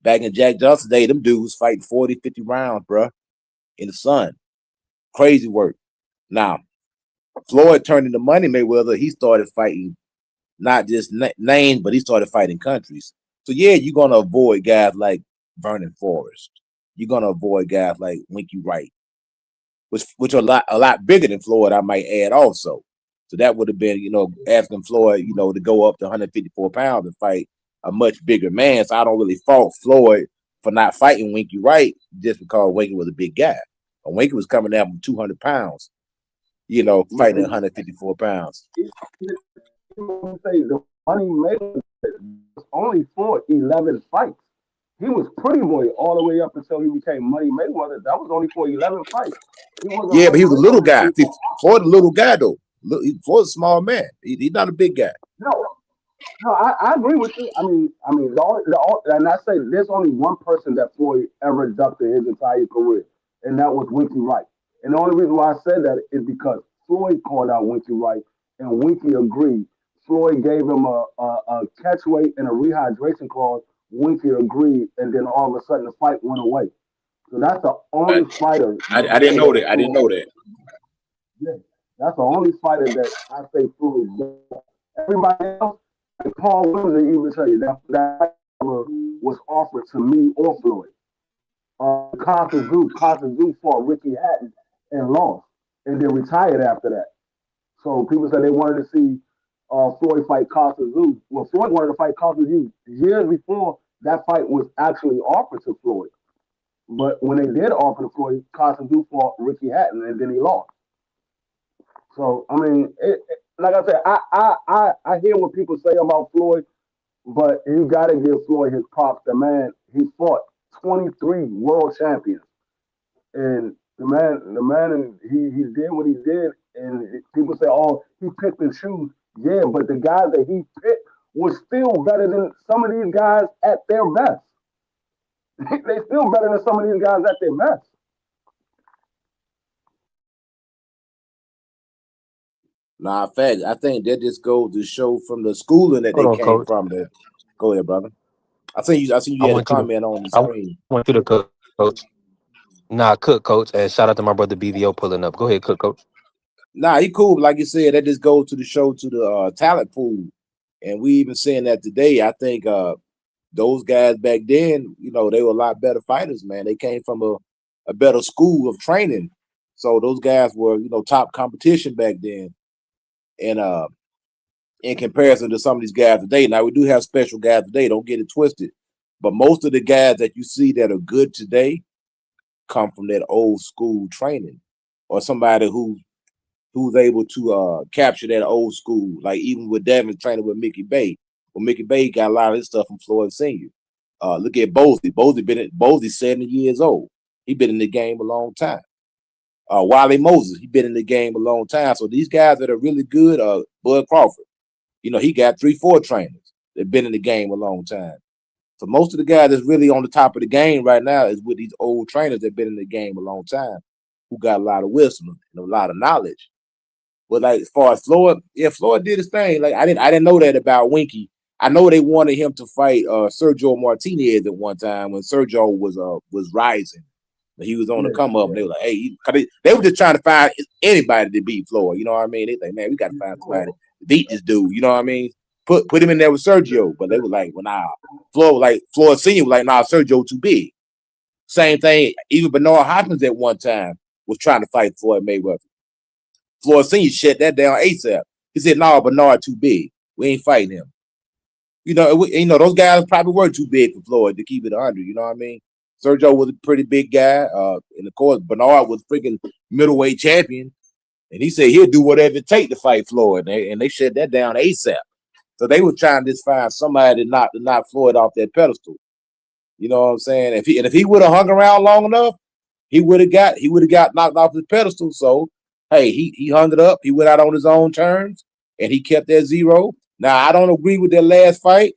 back in Jack Johnson's day, them dudes fighting 40, 50 rounds, bro, in the sun. Crazy work. Now, Floyd turned into Money Mayweather. He started fighting not just names, but he started fighting countries. So yeah, you're gonna avoid guys like Vernon Forrest. You're gonna avoid guys like Winky Wright, which are a lot bigger than Floyd, I might add also. So that would have been, asking Floyd, to go up to 154 pounds and fight a much bigger man. So I don't really fault Floyd for not fighting Winky Wright just because Winky was a big guy. But Winky was coming down from 200 pounds, fighting 154 pounds. Say the Money Mayweather was only fought 11 fights. He was Pretty Boy all the way up until he became Money Mayweather. That was only for 11 fights. Yeah, but he was a little guy. Floyd a little guy though. Floyd's a small man. He's not a big guy. No, I agree with you. I mean, and I say there's only one person that Floyd ever ducked in his entire career, and that was Winky Wright. And the only reason why I said that is because Floyd called out Winky Wright, and Winky agreed. Floyd gave him a catch weight and a rehydration clause. Winky agreed, and then all of a sudden the fight went away. So that's the only fighter. I didn't know that. I didn't know that. Yeah, that's the only fighter that I say Floyd. Everybody else, like Paul Williams, even tell you that was offered to me or Floyd. Costa Zoo fought Ricky Hatton and lost, and then retired after that. So people said they wanted to see Floyd fight Costa Zoo. Well, Floyd wanted to fight Costa Zoo years before that fight was actually offered to Floyd. But when they did offer to Floyd, Costa Zoo fought Ricky Hatton, and then he lost. So I mean, like I said, I hear what people say about Floyd, but you got to give Floyd his props. The man, he fought 23 world champions, and and he did what he did. And people say, oh, he picked and choose. Yeah, but the guys that he picked were still better than some of these guys at their best. They still better than some of these guys at their best. Nah, fact. I think that just goes to show from the schooling that Hold they on, came coach. from. Go ahead, brother. I think you I had a want you to comment on the I screen. want you to cook, coach. Nah, cook, coach. And shout out to my brother BVO pulling up. Go ahead, cook, coach. Nah, he cool. Like you said, that just goes to the show, to the talent pool. And we even saying that today. I think those guys back then, they were a lot better fighters, man. They came from a better school of training. So those guys were, top competition back then. And in comparison to some of these guys today, now we do have special guys today. Don't get it twisted. But most of the guys that you see that are good today come from that old school training, or somebody who's able to capture that old school. Like even with Devin training with Mickey Bay. Well, Mickey Bay got a lot of his stuff from Florida Senior. Look at Bosey. Bosey's 70 years old. He been in the game a long time. Wiley Moses, he been in the game a long time. So these guys that are really good, Bud Crawford, he got 3-4 trainers that been in the game a long time. So most of the guys that's really on the top of the game right now is with these old trainers that been in the game a long time, who got a lot of wisdom and a lot of knowledge. But like as far as Floyd, yeah, Floyd did his thing. Like I didn't know that about Winky. I know they wanted him to fight Sergio Martinez at one time when Sergio was rising. He was on the come up. And they were like, hey, they were just trying to find anybody to beat Floyd. You know what I mean? They think, man, we got to find somebody to beat this dude. You know what I mean? Put him in there with Sergio. But they were like, well, nah. Floyd Senior was like, nah, Sergio too big. Same thing. Even Bernard Hopkins at one time was trying to fight Floyd Mayweather. Floyd Senior shut that down ASAP. He said, no, Bernard too big. We ain't fighting him. Those guys probably were too big for Floyd to keep it 100. You know what I mean? Sergio was a pretty big guy. And of course, Bernard was freaking middleweight champion. And he said he'll do whatever it take to fight Floyd. And they shut that down ASAP. So they were trying to just find somebody to knock Floyd off that pedestal. You know what I'm saying? If he would have hung around long enough, he would have got knocked off his pedestal. So hey, he hung it up. He went out on his own terms and he kept that 0. Now I don't agree with that last fight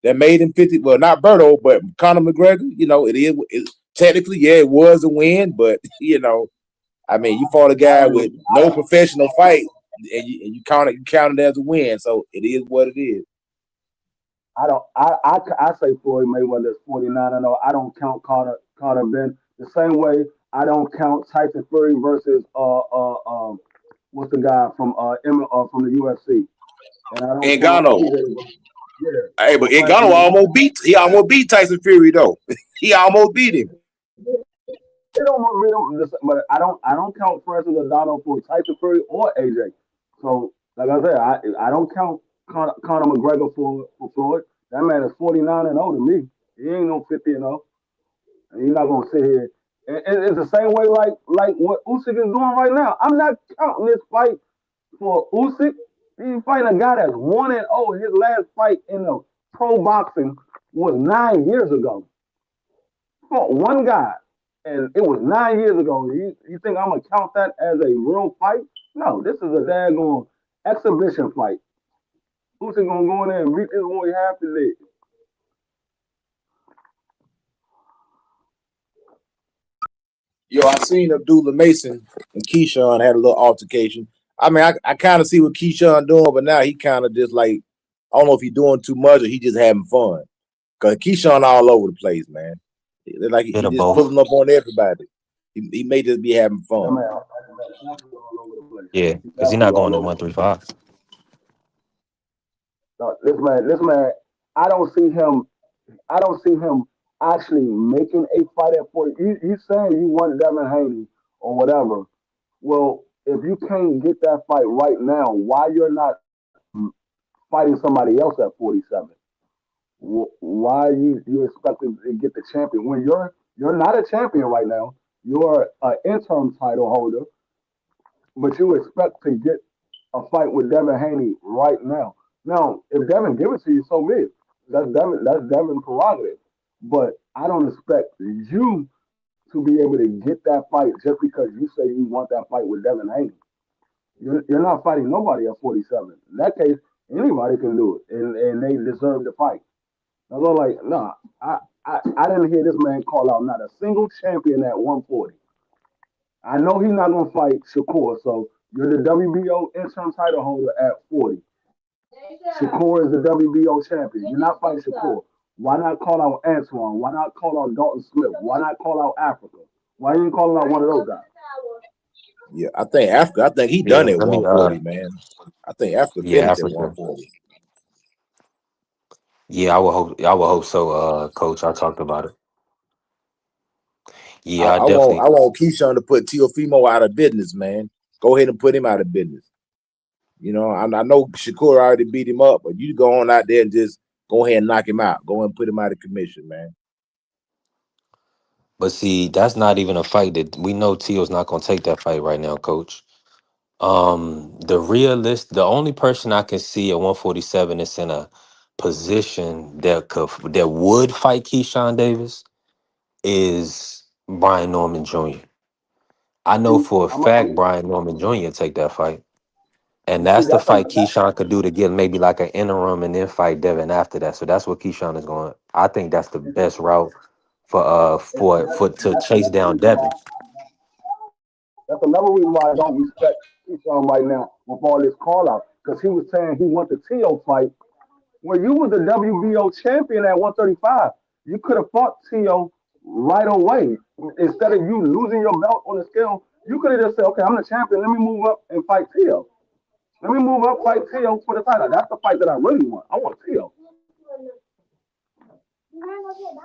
that made him 50. Well, not Berto, but Conor McGregor. Technically, yeah, it was a win, but I mean, you fought a guy with no professional fight, and you count it as a win. So it is what it is. I say Floyd Mayweather is 49-0. I don't count Carter Ben the same way I don't count Tyson Fury versus what's the guy from from the UFC, and I don't Ngannou. count yeah. Hey, but Ngannou almost beat Tyson Fury though. He almost beat him. They don't beat him, but I don't count Francis Ngannou for Tyson Fury or AJ. So like I said, I don't count Conor McGregor for Floyd. That man is 49-0 to me. He ain't no 50-0. And he's not gonna sit here. And it's the same way like what Usyk is doing right now. I'm not counting this fight for Usyk. He's fighting a guy that's 1-0. His last fight in the pro boxing was 9 years ago. Fought one guy, and it was 9 years ago. You think I'm gonna count that as a real fight? No, this is a daggone exhibition fight. Usyk gonna go in there and beat this boy half the leg. Yo, I seen Abdullah Mason and Keyshawn had a little altercation. I mean, I kind of see what Keyshawn doing, but now he kind of just like, I don't know if he's doing too much or he just having fun. Because Keyshawn all over the place, man. Like he Bit of just both. pulling up on everybody. He may just be having fun. Yeah, because he's not going to 135. No, this man, I don't see him. I don't see him actually making a fight at 40. You saying you want Devin Haney or whatever. Well, if you can't get that fight right now, why you're not fighting somebody else at 47? Why you expecting to get the champion when you're not a champion right now? You're an interim title holder, but you expect to get a fight with Devin Haney right now. Now, if Devin give it to you, so be it. That's Devin prerogative. But I don't expect you to be able to get that fight just because you say you want that fight with Devin Haney. You're not fighting nobody at 47. In that case, anybody can do it, and they deserve to fight. I was like, nah, I didn't hear this man call out not a single champion at 140. I know he's not gonna fight Shakur, so you're the WBO interim title holder at 40. Shakur is the WBO champion. You're not fighting Shakur. Why not call out Antoine? Why not call out Dalton Smith? Why not call out Africa? Why you ain't calling out one of those guys? Yeah, I think Africa. I think he Yeah, done at let me 140, man. I think Africa yeah, finished at Africa. 140. Yeah, I would hope so, coach. I talked about it. Yeah, I I definitely. want Keyshawn to put Teofimo out of business, man. Go ahead and put him out of business. I know Shakur already beat him up, but you go on out there and just go ahead and knock him out. Go and put him out of commission, man. But see, that's not even a fight that we know Tio's not gonna take that fight right now, coach. The only person I can see at 147 is in a position that would fight Keyshawn Davis is Brian Norman Jr. I know See, for a fact Brian Norman Jr. take that fight. And see that's the that's fight Keyshawn could do to get maybe like an interim and then fight Devin after that. So that's what Keyshawn is going. I think that's the best route for to chase down Devin. that's another reason why I don't respect Keyshawn right now with all this call out because he was saying he want the Tio fight. When you was the WBO champion at 135, you could have fought Tio right away. Instead of you losing your belt on the scale, you could have just said, okay, I'm the champion. Let me move up and fight Tio. Let me move up, fight Tio for the title. That's the fight that I really want. I want Tio.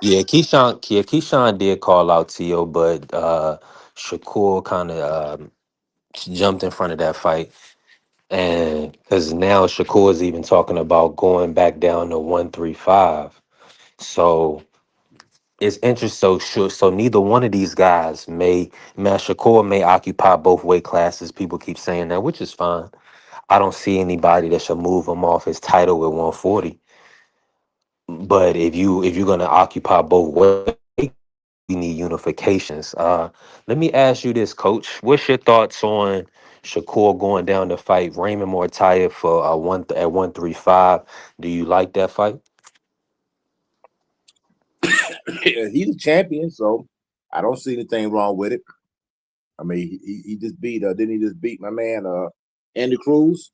Keyshawn did call out Tio, but Shakur kind of jumped in front of that fight. And because now Shakur is even talking about going back down to 135. So it's interesting. So neither one of these guys Shakur may occupy both weight classes. People keep saying that, which is fine. I don't see anybody that should move him off his title with 140. But if you're gonna occupy both weight, we need unifications. Let me ask you this, Coach. What's your thoughts on Shakur going down to fight Raymond Mortaia for at 135? Do you like that fight? He's a champion, so I don't see anything wrong with it. I mean, he just beat didn't he just beat my man Andy Cruz?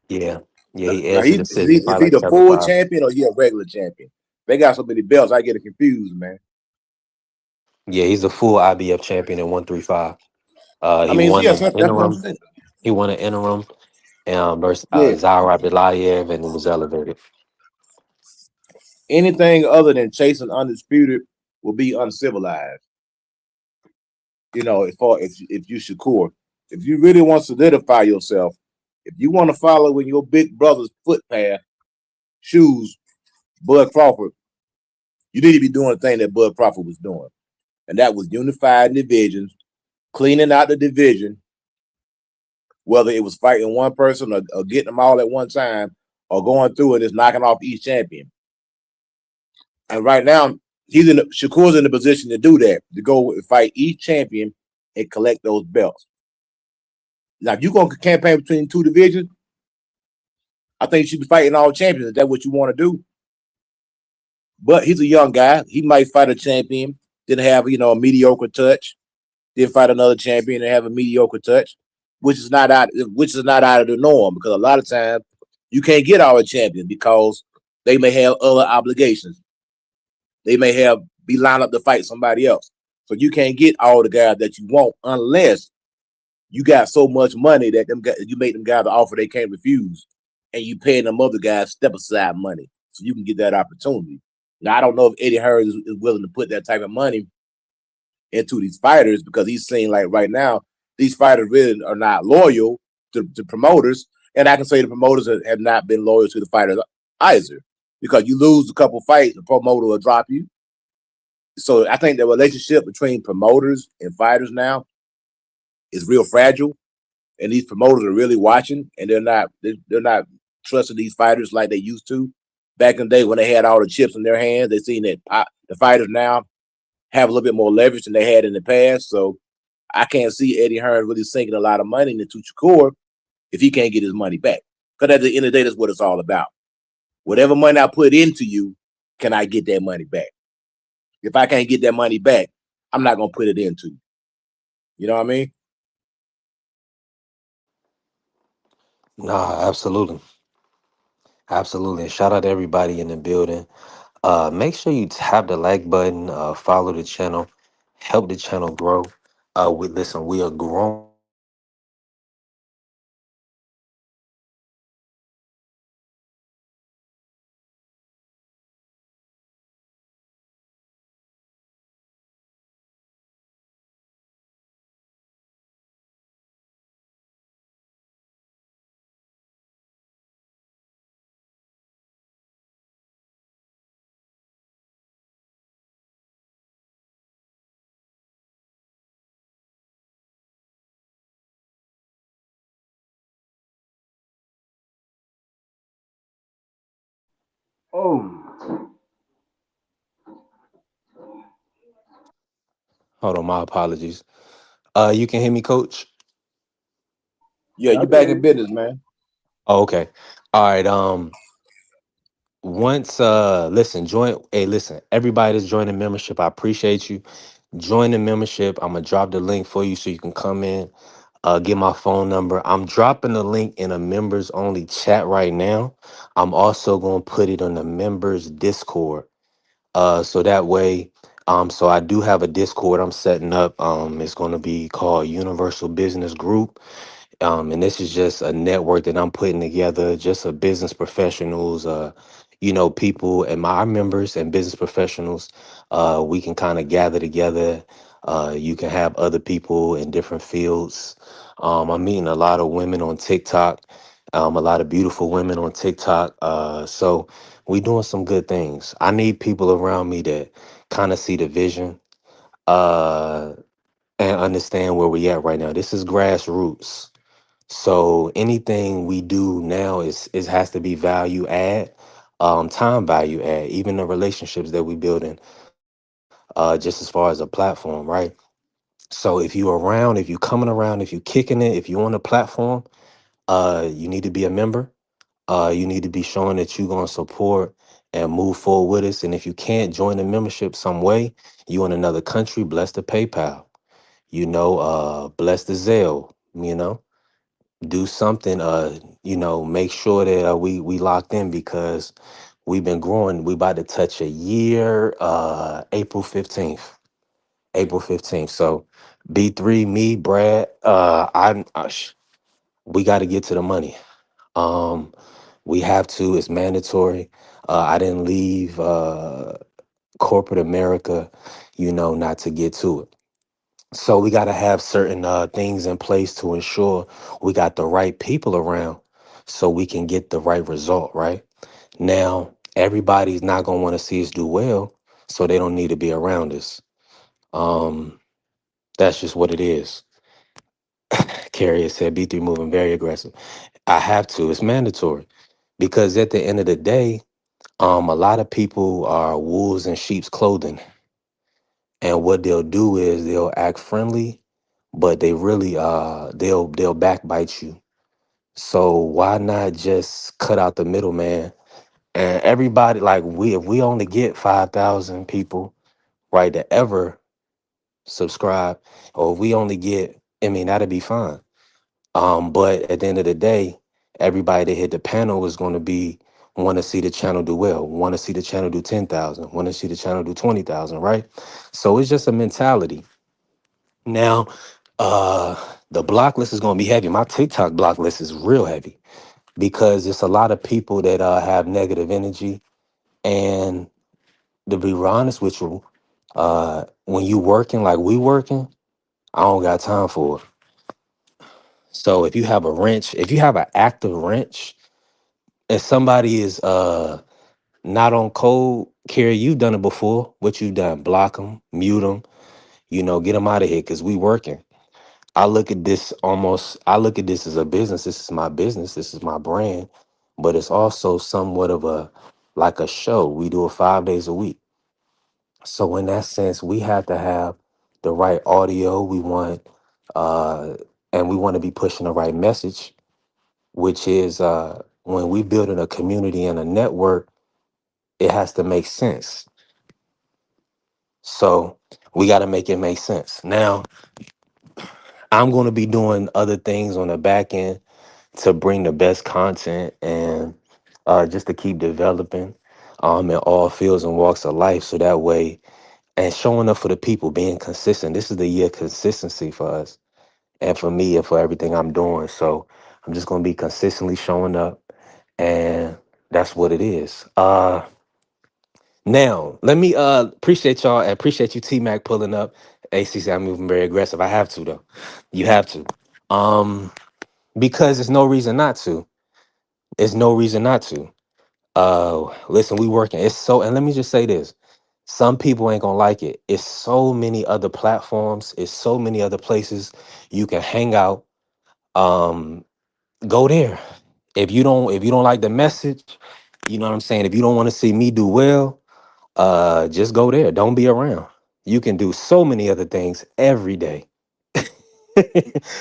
Yeah, yeah. Now, He now edged he the decision is by he like the full 7-5. champion or he a regular champion? They got so many belts, I get it confused, man. Yeah, he's a full IBF champion at 135. I He mean, won yes, an that's what I'm interim. saying. He won an interim versus Yeah, Zaira Belayev, and it was elevated. anything other than chasing undisputed will be uncivilized. As far if you Shakur, if you really want to solidify yourself, if you want to follow in your big brother's footpath, shoes, Bud Crawford, you need to be doing the thing that Bud Crawford was doing, and that was unifying divisions, cleaning out the division, whether it was fighting one person or getting them all at one time, or going through and just knocking off each champion. And right now, Shakur's in the position to do that, to go fight each champion and collect those belts. Now, if you're going to campaign between two divisions, I think you should be fighting all champions if that's what you want to do. But he's a young guy. He might fight a champion, then have, a mediocre touch, then fight another champion and have a mediocre touch, which is not out of the norm because a lot of times you can't get all the champions because they may have other obligations. They may have be lined up to fight somebody else. So you can't get all the guys that you want unless you got so much money that you make them guys the offer they can't refuse, and you paying them other guys step aside money so you can get that opportunity. Now I don't know if Eddie Hearn is willing to put that type of money into these fighters because he's saying like right now these fighters really are not loyal to promoters, and I can say the promoters have not been loyal to the fighters either because you lose a couple fights, the promoter will drop you. So I think the relationship between promoters and fighters now is real fragile, and these promoters are really watching, and they're not trusting these fighters like they used to back in the day when they had all the chips in their hands. They seen that the fighters now have a little bit more leverage than they had in the past. So I can't see Eddie Hearn really sinking a lot of money into Shakur if he can't get his money back. Because at the end of the day, that's what it's all about. Whatever money I put into you, can I get that money back? If I can't get that money back, I'm not gonna put it into you. You know what I mean? Nah, absolutely. Absolutely. And shout out to everybody in the building. Make sure you tap the like button, follow the channel, help the channel grow. We are growing Oh, Hold on, my apologies. You can hear me, Coach? Yeah, yeah, I you can back hear in you. business, man. Oh, okay. All right. Once listen, join hey, listen, everybody that's joining membership, I appreciate you. Join the membership. I'm gonna drop the link for you so you can come in, get my phone number. I'm dropping the link in a members only chat right now. I'm also gonna put it on the members Discord. So that way, so I do have a Discord I'm setting up. It's gonna be called Universal Business Group. And this is just a network that I'm putting together, just of business professionals, people and my members and business professionals. We can kind of gather together. You can have other people in different fields. I'm meeting a lot of women on TikTok, a lot of beautiful women on TikTok. So we doing some good things. I need people around me that kind of see the vision uh, and understand where we at right now. This is grassroots, so anything we do now is has to be value add, time value add, even the relationships that we building, just as far as a platform, right? So if you around, if you coming around, if you kicking it, if you on a platform, you need to be a member. You need to be showing that you're gonna support and move forward with us. And if you can't join the membership some way, you in another country, bless the PayPal, bless the Zelle, do something, make sure that we locked in because we've been growing. We about to touch a year, April 15th. So B3, me, Brad, we got to get to the money. um we have to, it's mandatory. I didn't leave corporate America, not to get to it. So we got to have certain things in place to ensure we got the right people around so we can get the right result, right? Now, everybody's not going to want to see us do well, so they don't need to be around us. Um, that's just what it is. Carrier said B3 moving very aggressive. I have to, it's mandatory because at the end of the day, a lot of people are wolves in sheep's clothing. And what they'll do is they'll act friendly, but they really they'll backbite you. So why not just cut out the middleman? And everybody, like, we if we only get 5,000 people, right, to ever subscribe, or if we only get, I mean, that'd be fine. But at the end of the day, everybody that hit the panel is going to be want to see the channel do well, want to see the channel do 10,000, want to see the channel do 20,000, right? So it's just a mentality. Now, uh, the block list is going to be heavy. My TikTok block list is real heavy because it's a lot of people that have negative energy. And to be honest with you, when you working like we working, I don't got time for it. So if you have a wrench, if you have an active wrench, if somebody is not on code, Carrie, you've done it before. What you done? Block them, mute them, get them out of here because we working. I look at this as a business. This is my business. This is my brand. But it's also somewhat of like a show. We do it 5 days a week. So in that sense, we have to have the right audio. Uh, and we want to be pushing the right message, which is when we building a community and a network, it has to make sense. So we got to make it make sense. Now, I'm going to be doing other things on the back end to bring the best content and just to keep developing in all fields and walks of life. So that way, and showing up for the people, being consistent. This is the year of consistency for us and for me and for everything I'm doing. So I'm just going to be consistently showing up, and that's what it is. Now, let me appreciate y'all. I appreciate you, T Mac, pulling up. ACC, I'm moving very aggressive. I have to, though. You have to. Um, because there's no reason not to. There's no reason not to. Listen, we working. It's so, and let me just say this. Some people ain't gonna like it. It's so many other platforms, it's so many other places you can hang out. Um, go there. If you don't like the message, You know what I'm saying? If you don't want to see me do well, just go there. Don't be around. You can do so many other things every day.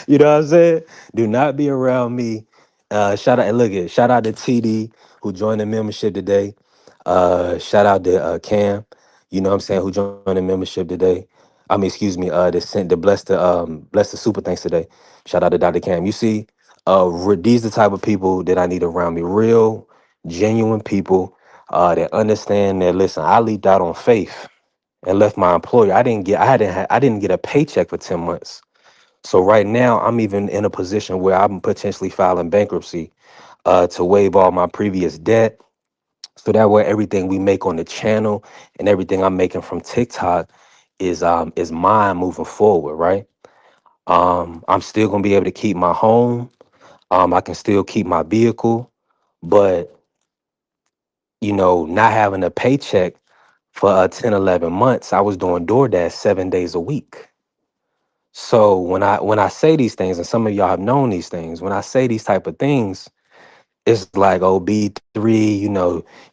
You know what I'm saying? Do not be around me. Shout out and look at shout out to TD who joined the membership today. Shout out to Cam, you know what I'm saying, who joined the membership today. I mean, excuse me, the sent the bless the super thanks today. Shout out to Dr. Cam. You see, these the type of people that I need around me. Real, genuine people that understand that listen, I leaped out on faith and left my employer. I didn't get a paycheck for 10 months. So right now, I'm even in a position where I'm potentially filing bankruptcy to waive all my previous debt. So that way, everything we make on the channel and everything I'm making from TikTok is mine moving forward, right? I'm still gonna be able to keep my home. I can still keep my vehicle, but not having a paycheck for 10, 11 months, I was doing DoorDash 7 days a week. So when I say these things, and some of y'all have known these things, when I say these type of things, it's like, oh, B3,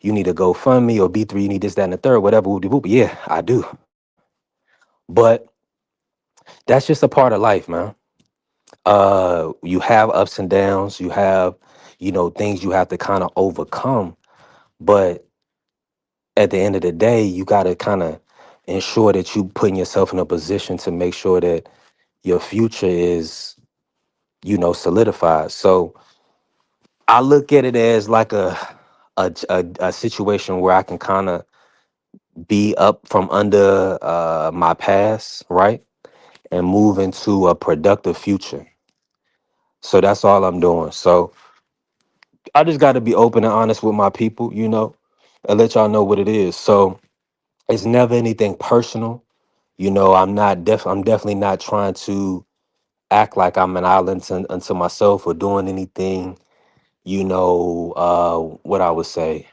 you need to go fund me, or B3, you need this, that, and the third, whatever, whoop de whoop. Yeah, I do. But that's just a part of life, man. You have ups and downs, you have, things you have to kind of overcome. But at the end of the day, you got to kind of ensure that you putting yourself in a position to make sure that your future is, solidified. So I look at it as like a situation where I can kind of be up from under my past, right? And move into a productive future. So that's all I'm doing. So I just got to be open and honest with my people, and let y'all know what it is. So it's never anything personal. I'm definitely not trying to act like I'm an island unto myself or doing anything, what I would say.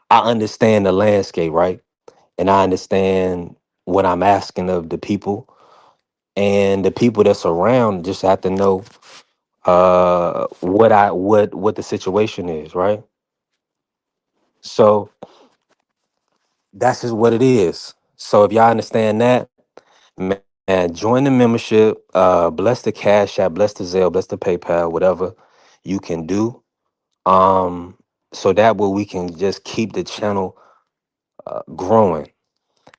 I understand the landscape, right? And I understand what I'm asking of the people, and the people that's around just have to know what the situation is, right? So that's just what it is. So if y'all understand that, man, join the membership, bless the Cash App, bless the Zelle, bless the PayPal, whatever you can do. So that way we can just keep the channel growing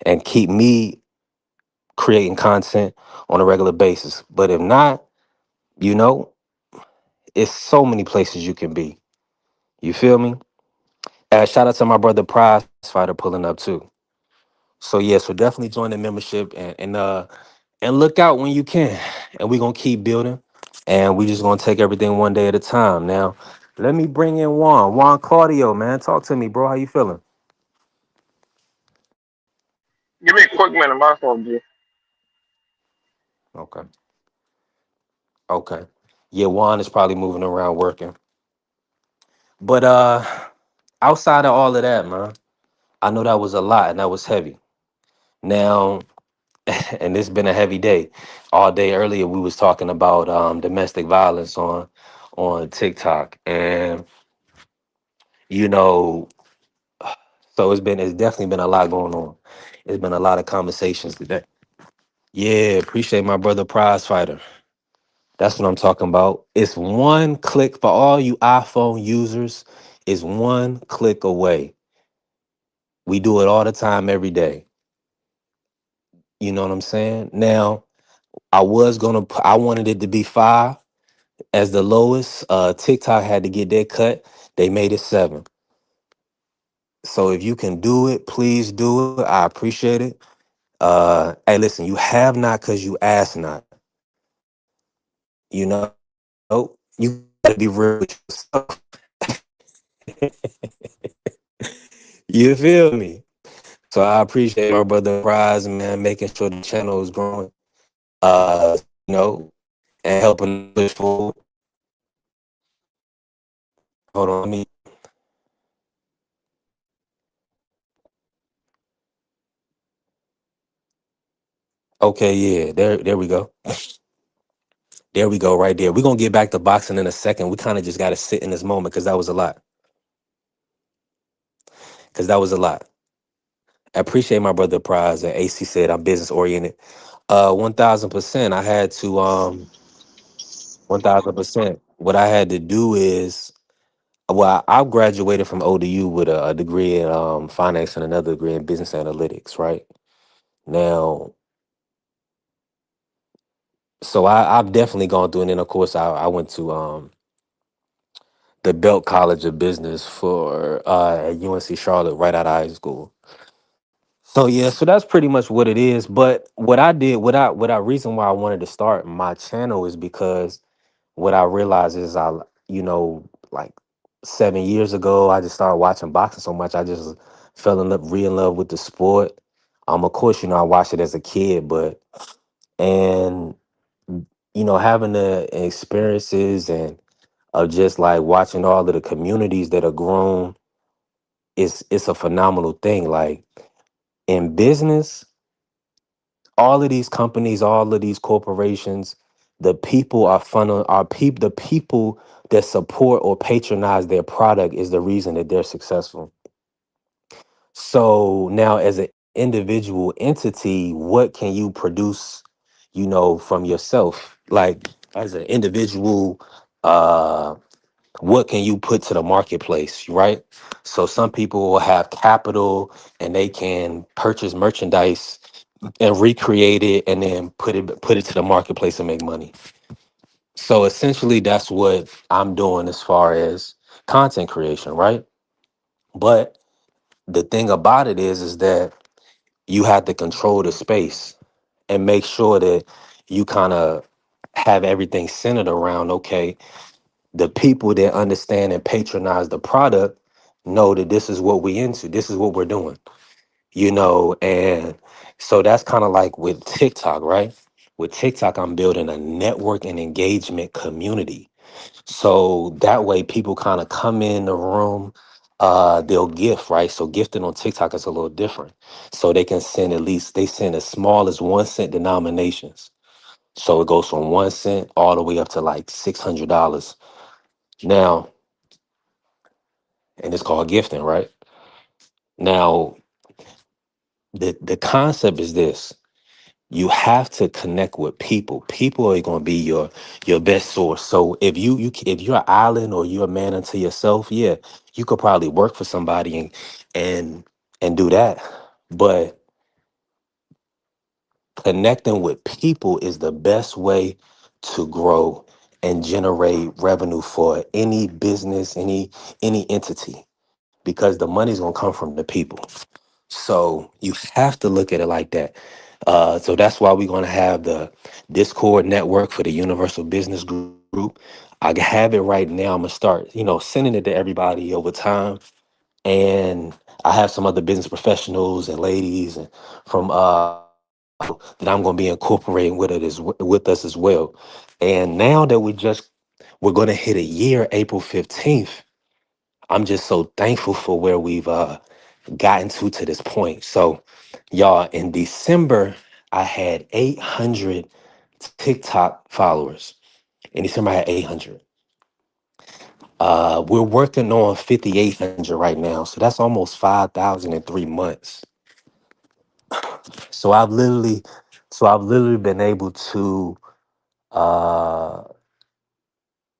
and keep me creating content on a regular basis. But if not, you know, it's so many places you can be. You feel me? Shout out to my brother Prize Fighter pulling up too. So yeah, so definitely join the membership and look out when you can. And we're gonna keep building, and we just gonna take everything one day at a time. Now, let me bring in Juan. Juan Claudio, man. Talk to me, bro. How you feeling? Give me a quick minute, my phone, G. Okay. Okay. Yeah, Juan is probably moving around working. But outside of all of that, man, I know that was a lot and that was heavy. Now, and it's been a heavy day. All day earlier we was talking about domestic violence on TikTok. And you know, so it's definitely been a lot going on. It's been a lot of conversations today. Yeah, appreciate my brother Prize Fighter. That's what I'm talking about. It's one click for all you iPhone users. Is one click away. We do it all the time, every day. You know what I'm saying? Now, I wanted it to be 5 as the lowest. TikTok had to get their cut. They made it 7. So if you can do it, please do it. I appreciate it. Hey, listen, you have not because you ask not. You gotta be real with yourself. You feel me? So I appreciate my brother Prize, man, making sure the channel is growing. And helping push forward. Hold on, let me. Okay, yeah, there we go. There we go, right there. We're gonna get back to boxing in a second. We kind of just gotta sit in this moment because that was a lot. Because that was a lot. I appreciate my brother Prize and AC said I'm business oriented. 1000%. I had to 1000%. What I had to do is, well, I graduated from ODU with a degree in finance and another degree in business analytics, right? Now, so I've definitely gone through, and then of course I went to the Belt College of Business for at UNC Charlotte right out of high school. So yeah, so that's pretty much what it is. But what I did, what I reason why I wanted to start my channel is because what I realized is like 7 years ago, I just started watching boxing so much. I just fell in love, re in love with the sport. Of course, I watched it as a kid, but and having the experiences and of just like watching all of the communities that are grown, it's a phenomenal thing. Like in business, all of these companies, all of these corporations, the people are funnel are people the people that support or patronize their product is the reason that they're successful. So now as an individual entity, what can you produce, from yourself? Like as an individual, what can you put to the marketplace, right? So some people will have capital and they can purchase merchandise and recreate it and then put it to the marketplace and make money. So essentially that's what I'm doing as far as content creation, right? But the thing about it is that you have to control the space and make sure that you kind of have everything centered around, okay, the people that understand and patronize the product know that this is what we into, this is what we're doing, and so that's kind of like with TikTok, right? With TikTok, I'm building a network and engagement community. So that way people kind of come in the room, they'll gift, right? So gifting on TikTok is a little different. So they can send they send as small as 1 cent denominations. So it goes from 1 cent all the way up to like $600. Now, and it's called gifting, right? Now, the concept is this. You have to connect with people. People are going to be your best source. So if you're an island or you're a man unto yourself, yeah, you could probably work for somebody and and do that. But connecting with people is the best way to grow and generate revenue for any business, any entity, because the money's going to come from the people. So you have to look at it like that. So that's why we're going to have the Discord network for the Universal Business Group. I have it right now. I'm gonna start, sending it to everybody over time. And I have some other business professionals and ladies and from that I'm going to be incorporating with us as well. And now that we're going to hit a year, April 15th. I'm just so thankful for where we've gotten to this point. So, y'all, in December, I had 800 TikTok followers. In December, I had 800. We're working on 5,800 right now. So that's almost 5,000 in 3 months. So I've literally been able to uh,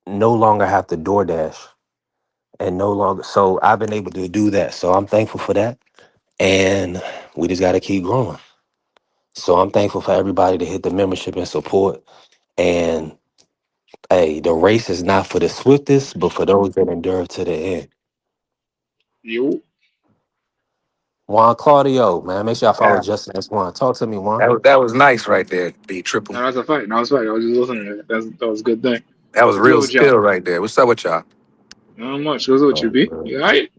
no longer have to DoorDash and no longer. So I've been able to do that. So I'm thankful for that. And we just got to keep growing. So I'm thankful for everybody to hit the membership and support. And hey, the race is not for the swiftest, but for those that endure to the end. You. Juan Claudio, man, make sure I follow Yeah, Justin as Juan. Talk to me, Juan. that was nice right there. Be triple. No, that's a fact. No, that's a fact. I was just listening to it. That was a good thing. That was What's good real with y'all? spill right there. What's up with y'all? Not much. What's with you, Oh, B? man. You all right?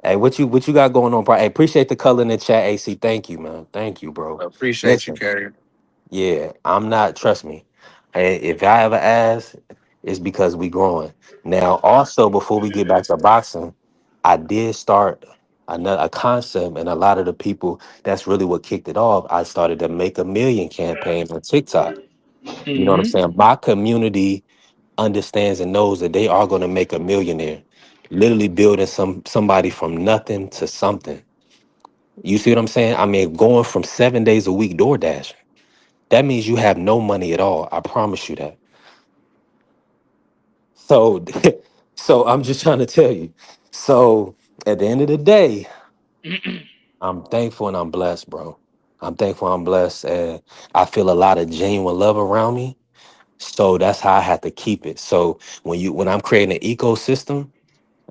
Hey, what you got going on, bro? Hey, appreciate the color in the chat, AC. Thank you, man. Thank you, bro. Appreciate you, Listen, Carrier. yeah, I'm not. Trust me. Hey, if I ever ask, it's because we growing. Now, also before we get back to boxing, I did start a concept, and a lot of the people that's really what kicked it off. I started the Make a Million campaign on TikTok. You know what I'm Mm-hmm. saying? My community understands and knows that they are going to make a millionaire, literally building somebody from nothing to something. You see what I'm saying? I mean, going from 7 days a week DoorDash. That means you have no money at all. I promise you that. So, so I'm just trying to tell you. So at the end of the day, I'm thankful and I'm blessed, bro. I'm thankful, I'm blessed, and I feel a lot of genuine love around me. So that's how I have to keep it. So when I'm creating an ecosystem,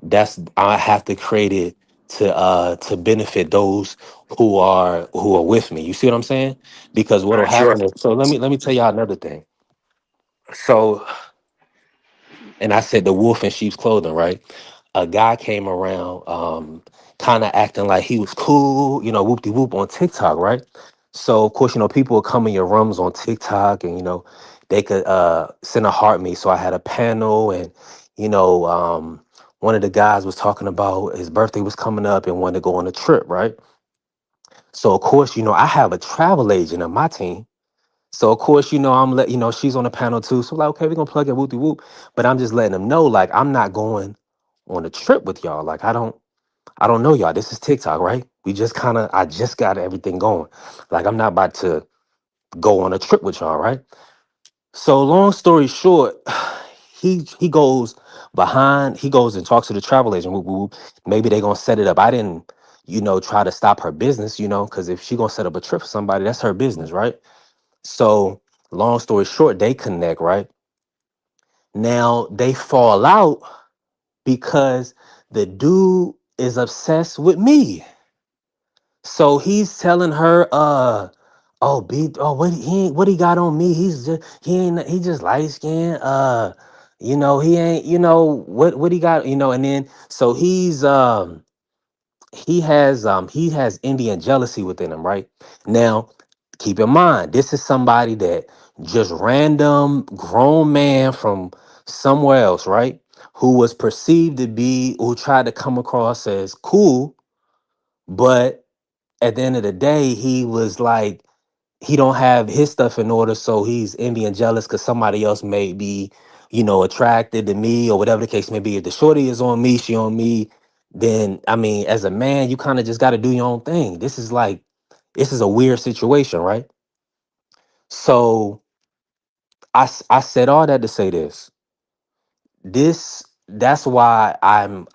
that's I have to create it to benefit those who are with me. You see what I'm saying? Because what'll Sure. happen is, so let me tell y'all another thing. So, and I said the wolf in sheep's clothing, right? A guy came around, kind of acting like he was cool, whoop de whoop on TikTok, right? So of course, people would come in your rooms on TikTok, and they could send a heart me. So I had a panel, and you know, um, one of the guys was talking about his birthday was coming up and wanted to go on a trip, right? So of course, I have a travel agent on my team. So of course, she's on the panel too. So like, okay, we're gonna plug in whoop de whoop. But I'm just letting them know, like, I'm not going on a trip with y'all. Like, I don't know y'all. This is TikTok, right? I just got everything going. Like, I'm not about to go on a trip with y'all, right? So long story short, he goes and talks to the travel agent. Whoop, whoop, whoop. Maybe they gonna set it up. I didn't, try to stop her business, because if she gonna set up a trip for somebody, that's her business, right? So long story short, they connect, right? Now they fall out because the dude is obsessed with me. So he's telling her, oh, what he got on me? He just light skinned. He ain't, what he got, and then so he has Indian jealousy within him, right? Now, keep in mind, this is somebody that just random grown man from somewhere else, right? Who tried to come across as cool, but at the end of the day, he was like, he don't have his stuff in order, so he's envy and jealous because somebody else may be, attracted to me or whatever the case may be. If the shorty is on me, she on me, then I mean, as a man, you kind of just got to do your own thing. This is a weird situation, right? So I said all that to say this. That's why I'm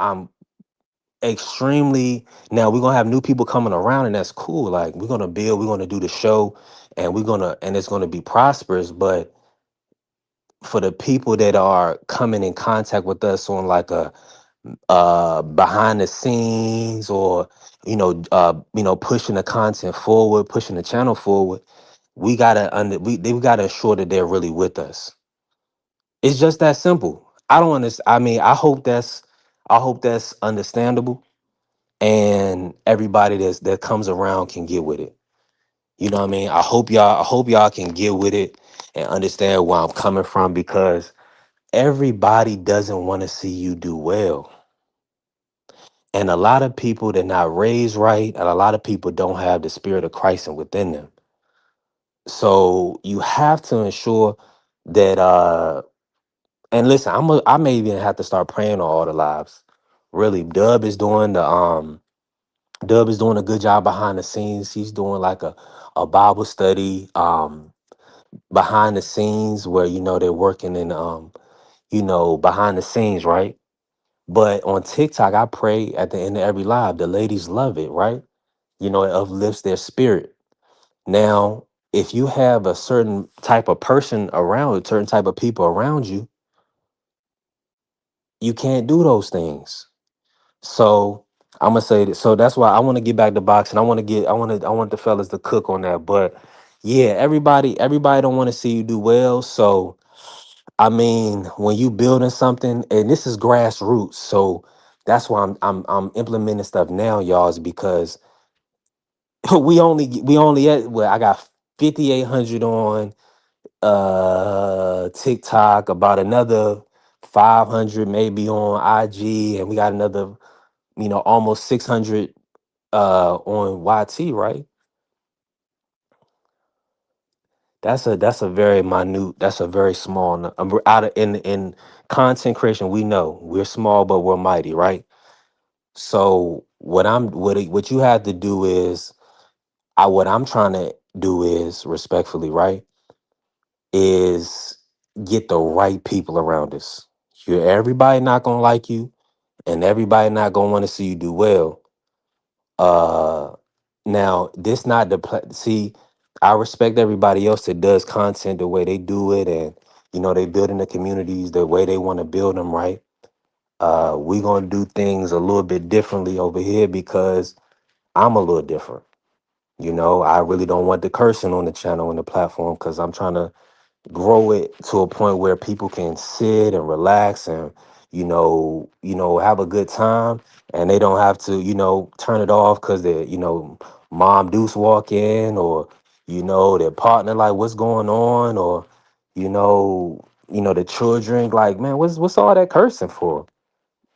extremely, now we're gonna have new people coming around, and that's cool. Like, we're gonna build, we're gonna do the show, and it's gonna be prosperous. But for the people that are coming in contact with us on like a behind the scenes, or pushing the content forward, pushing the channel forward, we gotta ensure that they're really with us. It's just that simple. I don't understand. I mean, I hope that's understandable, and everybody that comes around can get with it. You know what I mean? I hope y'all can get with it and understand where I'm coming from, because everybody doesn't want to see you do well. And a lot of people, they're not raised right, and a lot of people don't have the spirit of Christ within them. So you have to ensure that and listen, I may even have to start praying on all the lives. Really, Dub is doing a good job behind the scenes. He's doing like a Bible study behind the scenes, where they're working in behind the scenes, right? But on TikTok, I pray at the end of every live, the ladies love it, right? It uplifts their spirit. Now, if you have a certain type of person around, a certain type of people around you, you can't do those things. So I'm gonna say that. So that's why I want to get back to boxing. I want the fellas to cook on that. But yeah, everybody don't want to see you do well. So I mean, when you building something, and this is grassroots, so that's why I'm implementing stuff now, y'all, is because we only at, well, I got 5,800 on TikTok, about another 500 maybe on IG, and we got another, almost 600 on YT, right? That's a very minute. That's a very small. Out of in content creation, we know we're small, but we're mighty, right? So what you have to do is what I'm trying to do is respectfully, right? Is get the right people around us. Everybody not gonna like you, and everybody not gonna want to see you do well. Uh, Now this not see. I respect everybody else that does content the way they do it, and they building the communities the way they want to build them, right? We gonna do things a little bit differently over here because I'm a little different. I really don't want the cursing on the channel and the platform because I'm trying to grow it to a point where people can sit and relax and have a good time, and they don't have to turn it off because mom deuce walk in, or their partner like what's going on, or the children like, man, what's all that cursing for?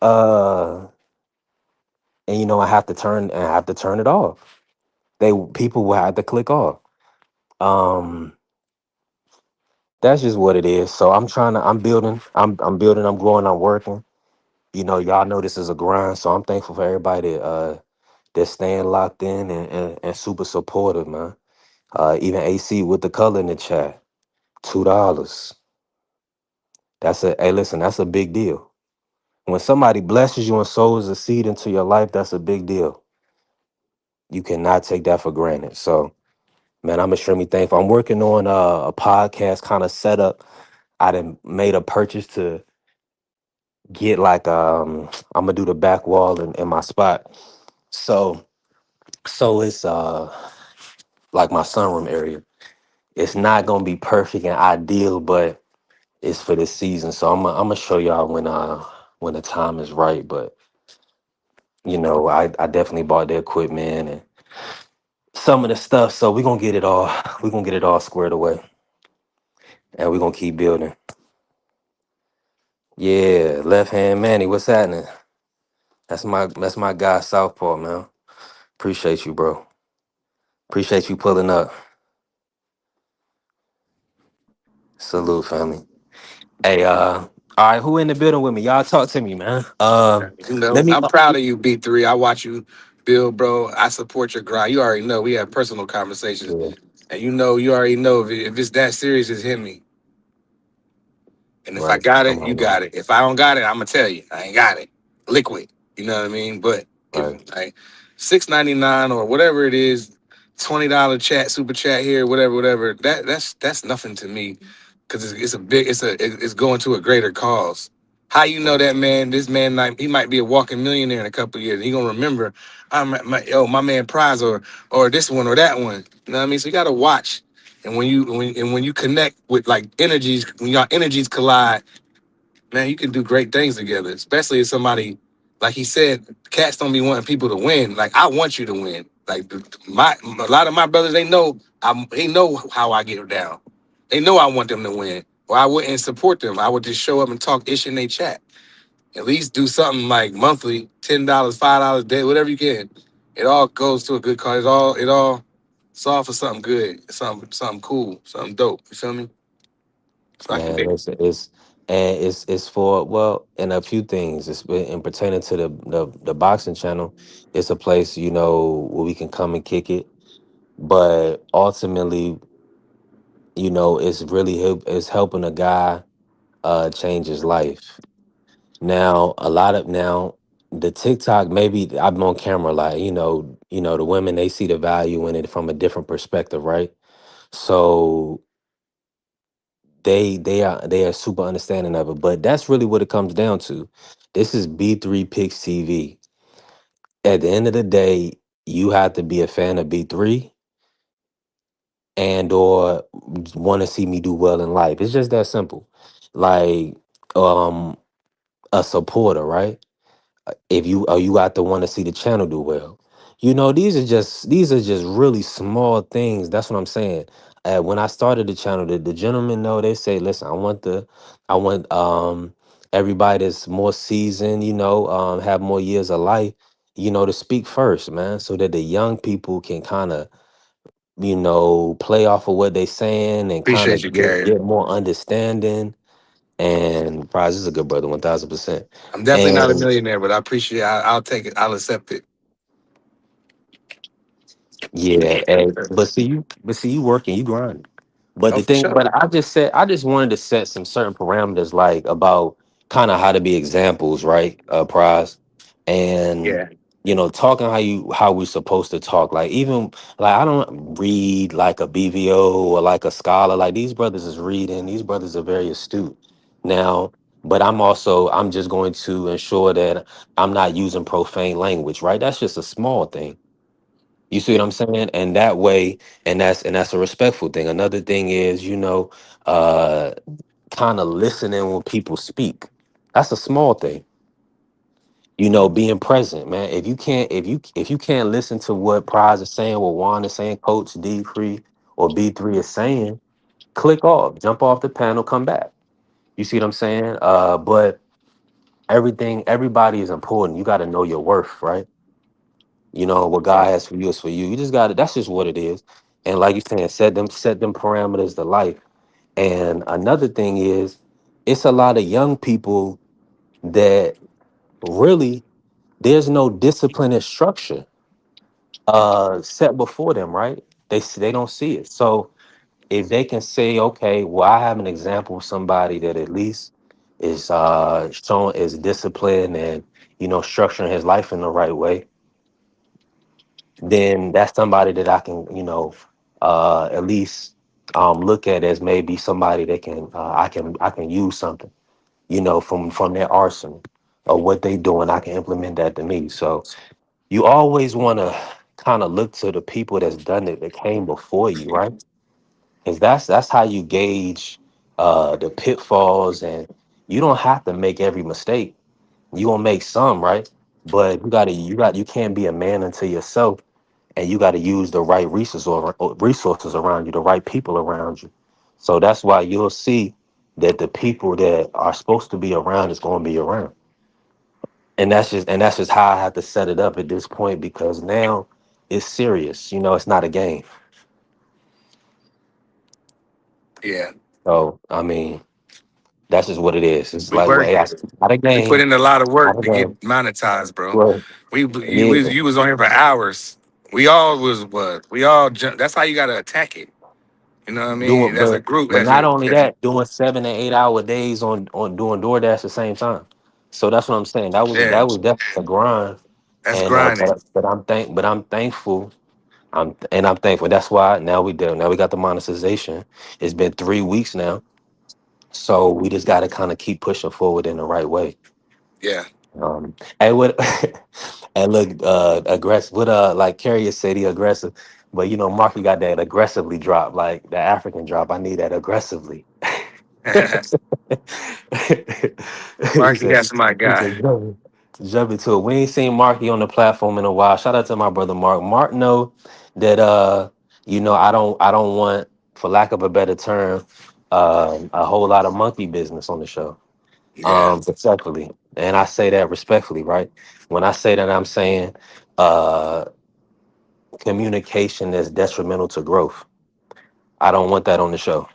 uh and I have to turn it off. People will have to click off. um that's just what it is. So I'm building, I'm growing, I'm working. Y'all know this is a grind, so I'm thankful for everybody that's staying locked in and super supportive, man. Even AC with the color in the chat, $2. Hey, listen, that's a big deal. When somebody blesses you and sows a seed into your life, that's a big deal. You cannot take that for granted. So, man, I'm extremely thankful. I'm working on a podcast kind of setup. I done made a purchase to get like I'm gonna do the back wall in my spot. So it's like my sunroom area. It's not gonna be perfect and ideal, but it's for this season. So I'm gonna show y'all when the time is right. But I definitely bought the equipment and some of the stuff. So we're gonna get it all squared away, and we're gonna keep building. Yeah, left hand Manny, what's happening? That's my guy Southpaw, man. Appreciate you, bro. Appreciate you pulling up. Salute, family. Hey, all right, who in the building with me? Y'all talk to me, man. You know, Let me. I'm proud of you, B3. I watch you build, bro. I support your grind. You already know we have personal conversations, Yeah, and you already know if it's that serious, it's hit me. And if I right. got I'm it, you on. got it. If I don't got it, I'm gonna tell you I ain't got it. Liquid. You know what I mean? But if Right. like $6.99 or whatever it is, $20 chat, super chat here, whatever. That's nothing to me because it's a big it's going to a greater cause. How you know Right. that man? This man he might be a walking millionaire in a couple of years. He gonna remember, my man Prize or this one or that one. You know what I mean? So you gotta watch. And when you connect with like energies, when y'all energies collide, man, you can do great things together. Especially if somebody, like he said, cats don't be wanting people to win. Like I want you to win. Like a lot of my brothers, they know how I get down. They know I want them to win. Or I wouldn't support them. I would just show up and talk ish in their chat. At least do something like monthly, $10, $5 a day, whatever you can. It all goes to a good cause. It's all for something good, something cool, something dope. You feel me? So I can Man, dig it. it's for, well, and a few things. It's in pertaining to the boxing channel. It's a place where we can come and kick it, but ultimately, it's helping a guy change his life. Now, the TikTok, maybe I'm on camera, like the women, they see the value in it from a different perspective, right? So they are super understanding of it, but that's really what it comes down to. This is B3 Picks TV. At the end of the day, you have to be a fan of B3 and or want to see me do well in life. It's just that simple. Like, um a supporter, right? If you got to want to see the channel do well. These are just really small things. That's what I'm saying. When I started the channel, the gentlemen know, they say, listen, I want everybody that's more seasoned, have more years of life, to speak first, man, so that the young people can kind of play off of what they saying and kind Appreciate of you, get, Carrie. get more understanding. And Prize is a good brother, 1,000%. I'm definitely not a And millionaire, but I appreciate. I'll take it. I'll accept it. yeah, but see, you working, you grinding. But Oh, the for thing, sure. but I just wanted to set some certain parameters, like about kind of how to be examples, right? Prize, and Yeah. talking how we're supposed to talk. Like even like I don't read like a BVO or like a scholar. Like these brothers is reading. These brothers are very astute. Now, but I'm just going to ensure that I'm not using profane language, right? That's just a small thing. You see what I'm saying? And that way, and that's a respectful thing. Another thing is, uh kind of listening when people speak. That's a small thing. Being present, man. If you can't listen to what Prize is saying, what Juan is saying, Coach D Free or B3 is saying, click off, jump off the panel, come back. You see what I'm saying? But everybody is important. You got to know your worth, right? What God has for you is for you. You just got to. That's just what it is. And like you saying, set them parameters to life. And another thing is, it's a lot of young people that really there's no discipline and structure set before them, right? They don't see it. So if they can say, okay, well, I have an example of somebody that at least is showing is disciplined and structuring his life in the right way, then that's somebody that I can, at least look at as maybe somebody that can I can use something, from their arsenal or what they doing. I can implement that to me. So you always want to kind of look to the people that's done it that came before you, right? Because that's how you gauge the pitfalls, and you don't have to make every mistake. You gonna make some, right? But you can't be a man unto yourself, and you got to use the right resources around you, the right people around you. So that's why you'll see that the people that are supposed to be around is going to be around, and that's just how I have to set it up at this point because now it's serious. It's not a game. Yeah. So I mean, that's just what it is. It's We like, well, hey, working. it's not a We put game. in a lot of Not work a to get game. monetized, bro. Well, yeah, You was on here for hours. We all was what we all. That's how you got to attack it. You know what I mean? doing, As a but group, but not only that, doing 7 and 8 hour days on doing DoorDash at the same time. So that's what I'm saying. That was yeah, that was definitely a grind, that's and grinding. but I'm thankful. I'm thankful. That's why now we got the monetization. It's been 3 weeks now, so we just got to kind of keep pushing forward in the right way. Yeah. And what and look, aggressive. What like Carrier said, he aggressive, but Marky got that aggressively drop, like the African drop. I need that aggressively. he Marky, said, that's my he guy. said, jump into it. We ain't seen Marky on the platform in a while. Shout out to my brother Mark. Mark know that I don't want, for lack of a better term, a whole lot of monkey business on the show. Yeah. Respectfully. And I say that respectfully, right? When I say that, I'm saying uh communication is detrimental to growth. I don't want that on the show.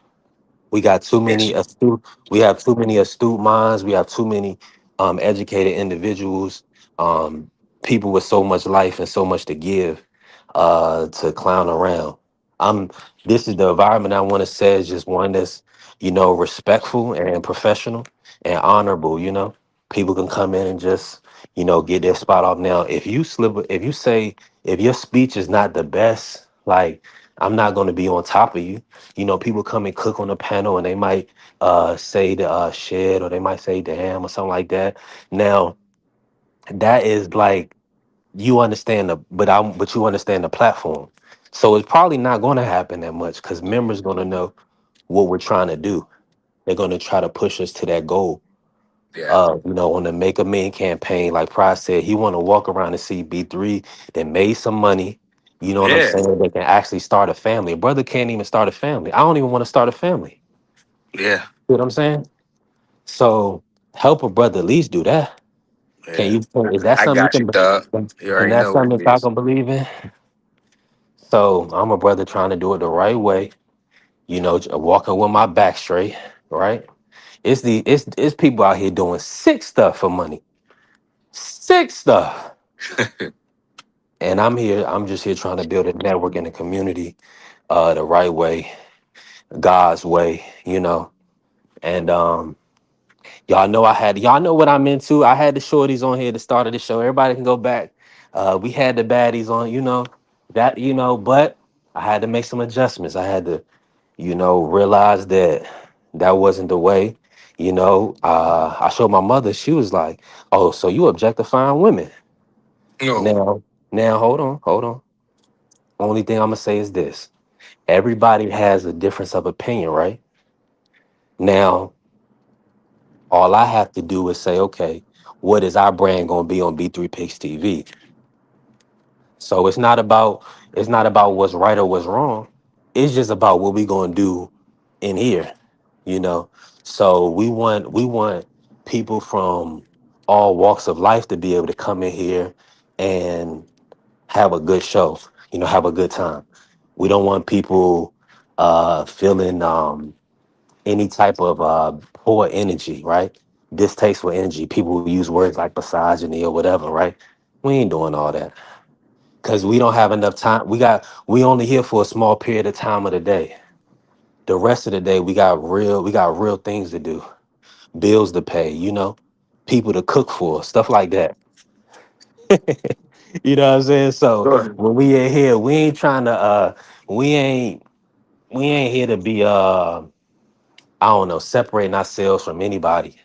We got too many Yes. astute. We have too many astute minds. We have too many educated individuals, um, people with so much life and so much to give, to clown around. I'm. This is the environment I want to say is just one that's respectful and professional and honorable. People can come in and just get their spot off. Now, if your speech is not the best, like I'm not going to be on top of you. People come and cook on the panel and they might say the shit, or they might say damn or something like that. Now, that is like you understand but you understand the platform. So it's probably not going to happen that much because members going to know what we're trying to do. They're going to try to push us to that goal. Yeah. On the Make a Man campaign, like Price said, he want to walk around and see B3 that made some money. You know what I'm Yeah. saying? They can actually start a family. A brother can't even start a family. I don't even want to start a family. Yeah. You know what I'm saying? So help a brother at least do that. Can Yeah. you? Is that I something got you, you Doug. can? You And already that's know what something it that y'all is. can believe in. So I'm a brother trying to do it the right way, walking with my back straight, right? It's people out here doing sick stuff for money. Sick stuff. And I'm just here trying to build a network in the community the right way, God's way, And y'all know what I'm into. I had the shorties on here at the start of the show. Everybody can go back. We had the baddies on, but I had to make some adjustments. I had to, realize that that wasn't the way. I showed my mother, she was like, "Oh, so you objectifying women." No. Now hold on. Only thing I'm gonna say is this. Everybody has a difference of opinion, right? Now, all I have to do is say, okay, what is our brand gonna be on B3 Picks TV? So it's not about what's right or what's wrong. It's just about what we gonna do in here, you know. So we want people from all walks of life to be able to come in here and have a good show, have a good time. We don't want people feeling any type of poor energy, right? Distasteful energy. People who use words like misogyny or whatever, right? We ain't doing all that because we don't have enough time. We only here for a small period of time of the day. The rest of the day we got real things to do, bills to pay, people to cook for, stuff like that. You know what I'm saying? So Sure. when we in here, we ain't trying to we ain't we ain't here to be I don't know, separating ourselves from anybody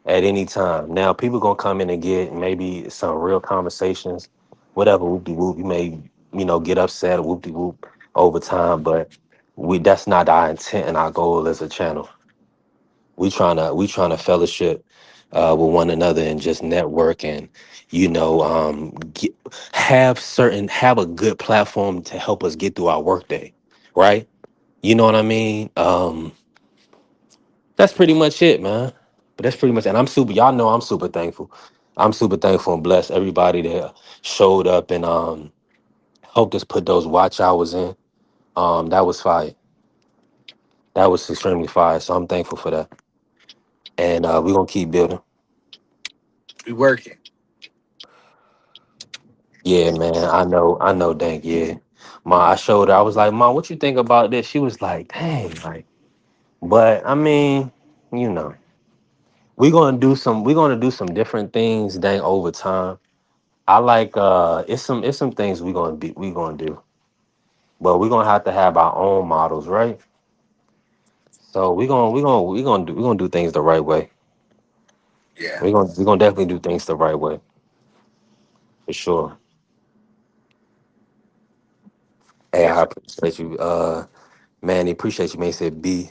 at any time. Now people gonna come in and get maybe some real conversations, whatever, whoop de whoop. You may, get upset or whoop de whoop over time, but that's not our intent and our goal as a channel. We trying to fellowship with one another and just network and have a good platform to help us get through our workday, right? You know what I mean? That's pretty much it, man. But that's pretty much, and y'all know I'm super thankful. I'm super thankful and blessed everybody that showed up and helped us put those watch hours in. That was fire. That was extremely fire. So I'm thankful for that. And we're gonna keep building. We working. Yeah, man. I know, Dank. Yeah. I showed her, I was like, "Mom, what you think about this?" She was like, "Dang, like," but I mean, you know, we're gonna do some different things, dang, over time. I like it's some things we gonna do, but we're gonna have to have our own models, right? So we're gonna do things the right way. Yeah. We're gonna definitely do things the right way for sure. Hey, I Yes. appreciate you, Manny. Appreciate you, man. He said be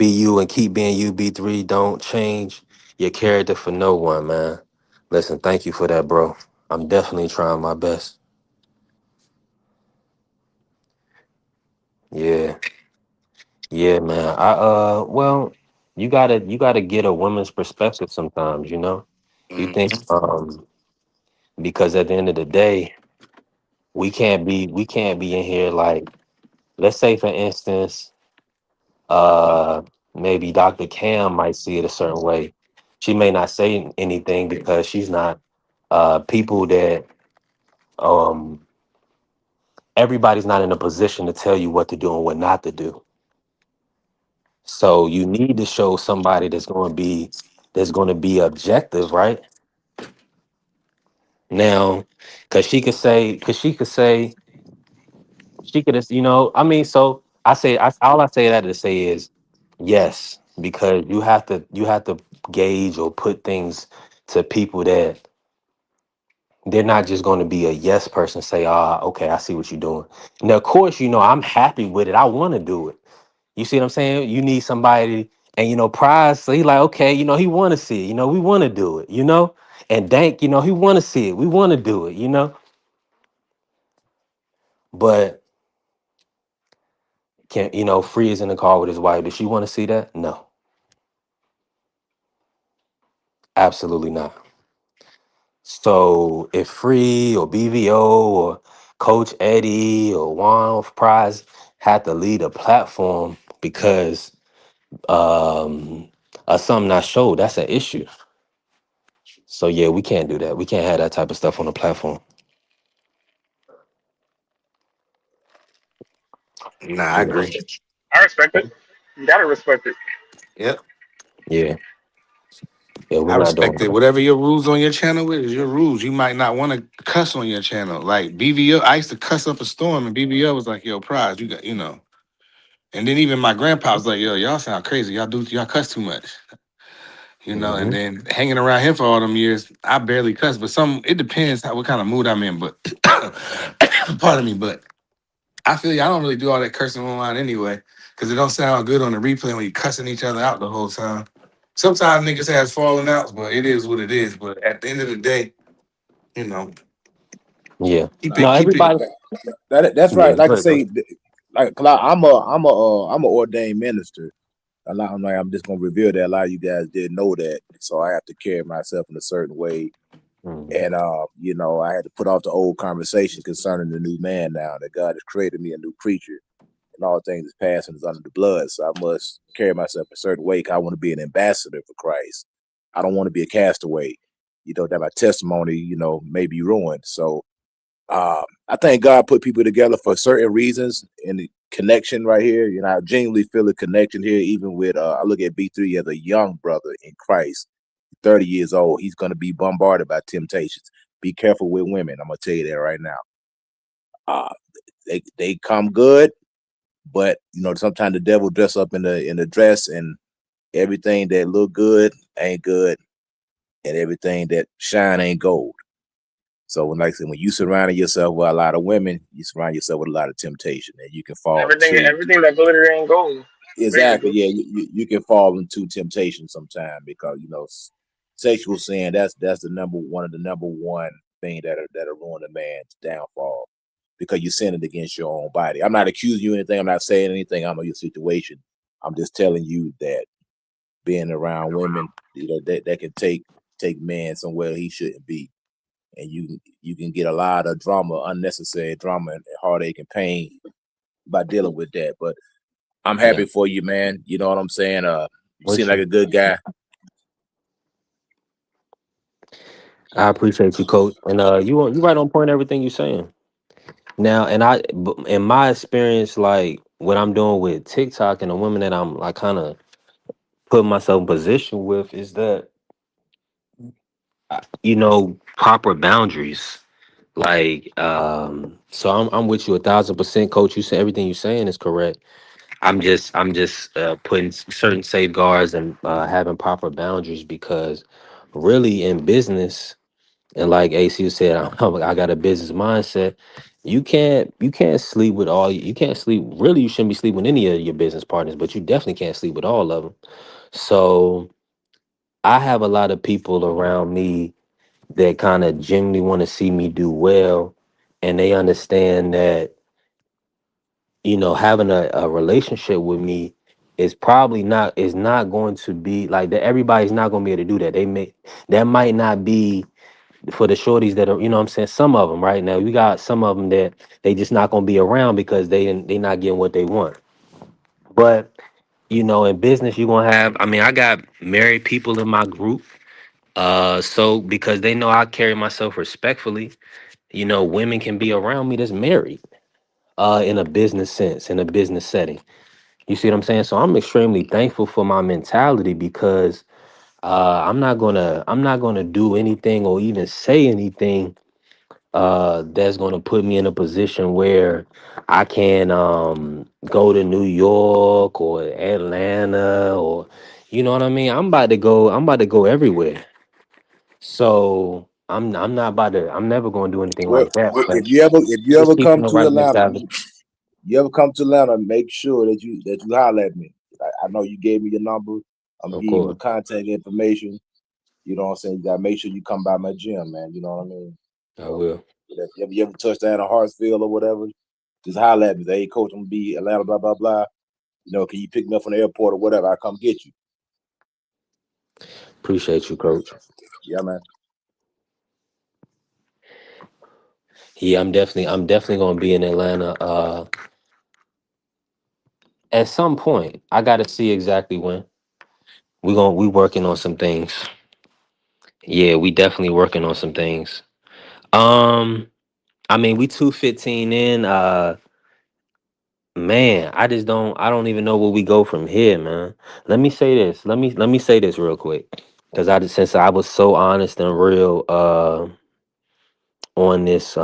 you and keep being you. B3. Don't change your character for no one, man. Listen, thank you for that, bro. I'm definitely trying my best. Yeah, yeah, man. Well, you gotta get a woman's perspective sometimes. You think Mhm. because at the end of the day, we can't be in here like, let's say for instance, uh maybe Dr. Cam might see it a certain way. She may not say anything because she's not people that um everybody's not in a position to tell you what to do and what not to do. So you need to show somebody that's going to be objective, right? Now, because she could, I mean, so all I say that to say is yes, because you have to gauge or put things to people that they're not just going to be a yes person, say, okay, I see what you're doing. Now, of course, I'm happy with it. I want to do it. You see what I'm saying? You need somebody, and Prize, so he like, okay, he want to see it. We want to do it. And Dank, he want to see it. We want to do it. But can Free is in the car with his wife. Does she want to see that? No, absolutely not. So if Free or BVO or Coach Eddie or Juan Prize had to lead a platform because of something not showed. That's an issue. So yeah, we can't do that. We can't have that type of stuff on the platform. Nah, I Yeah. agree. I respect it. You gotta respect it. Yep. Yeah. Yeah, we're I not doing respect it. that. Whatever your rules on your channel is your rules. You might not want to cuss on your channel. Like BBL, I used to cuss up a storm, and BBL was like, "Yo, Prize, you got, you know." And then even my grandpa was like, "Yo, y'all sound crazy. Y'all cuss too much." You know, and Hmm. then hanging around him for all them years, I barely cuss. But it depends what kind of mood I'm in. But pardon me, but I feel you. I don't really do all that cursing online anyway, because it don't sound good on the replay when you cussing each other out the whole time. Sometimes niggas has falling outs, but it is what it is. But at the end of the day, you know, Yeah. keep No, it, keep it. everybody. That's Yeah. right. Like I Good, say, bro. like I'm a ordained minister. I'm like I'm just gonna reveal that a lot of you guys didn't know that, so I have to carry myself in a certain way. Mhm. And I had to put off the old conversation concerning the new man now that God has created me a new creature, and all things is past and is under the blood. So I must carry myself a certain way. 'Cause I want to be an ambassador for Christ. I don't want to be a castaway. That my testimony, may be ruined. So I think God put people together for certain reasons, and the connection right here. I genuinely feel a connection here, even with I look at B3 as a young brother in Christ, 30 years old. He's going to be bombarded by temptations. Be careful with women. I'm going to tell you that right now. Uh, they come good, but sometimes the devil dress up in the dress, and everything that look good ain't good, and everything that shine ain't gold. So like I said, when you surround yourself with a lot of women, you surround yourself with a lot of temptation, and you can fall into Everything that glitter ain't gold. exactly, Basically. yeah, you can fall into temptation sometime because sexual sin, that's the number one thing that'll ruin a man's downfall, because you're sinning against your own body. I'm not accusing you of anything. I'm not saying anything. I know your situation. I'm just telling you that being around women, that can take man somewhere he shouldn't be, and you can get a lot of drama, unnecessary drama, and heartache and pain by dealing with that. But I'm Yeah. happy for you, man. You know what I'm saying? You seem With like you. a good guy. I appreciate you, Coach. And you right on point. Everything you're saying. Now, in my experience, like what I'm doing with TikTok and the women that I'm like kind of putting myself in position with is that proper boundaries. Like, so I'm with you 1,000%, Coach. You said everything you're saying is correct. I'm just putting certain safeguards and having proper boundaries because really in business, and like AC said, I got a business mindset. You can't sleep with you can't sleep. Really, you shouldn't be sleeping with any of your business partners, but you definitely can't sleep with all of them. So I have a lot of people around me that kind of genuinely want to see me do well, and they understand that having a relationship with me is not going to be like that. Everybody's not going to be able to do that. That might not be for the shorties that are, what I'm saying, some of them right now. We got some of them that they just not going to be around because they not getting what they want. But in business, you're going to have, I mean, I got married people in my group. So because they know I carry myself respectfully, women can be around me that's married in a business sense, in a business setting. You see what I'm saying? So I'm extremely thankful for my mentality because I'm not gonna do anything or even say anything that's gonna put me in a position where I can go to New York or Atlanta, or you know what I mean? I'm about to go everywhere. So I'm never gonna do anything Well, like that. But if you ever just keeping come the to right Atlanta, mentality, make sure that you holler at me. I know you gave me your number. I'm of giving you my course. contact information. You know what I'm saying? You gotta make sure you come by my gym, man. You know what I mean? I So will. if you ever touch down in Hartsfield or whatever, just holler at me. Say, hey, coach, I'm gonna be Atlanta, blah blah blah. Can you pick me up from the airport or whatever? I come get you. Appreciate you, Coach. Yeah, man. Yeah, I'm definitely gonna be in Atlanta. At some point. I gotta see exactly when. We working on some things. Yeah, we definitely working on some things. Um, I mean, we 215 in. Man, I don't even know where we go from here, man. Let me say this. Let me say this real quick. Because since I was so honest and real on this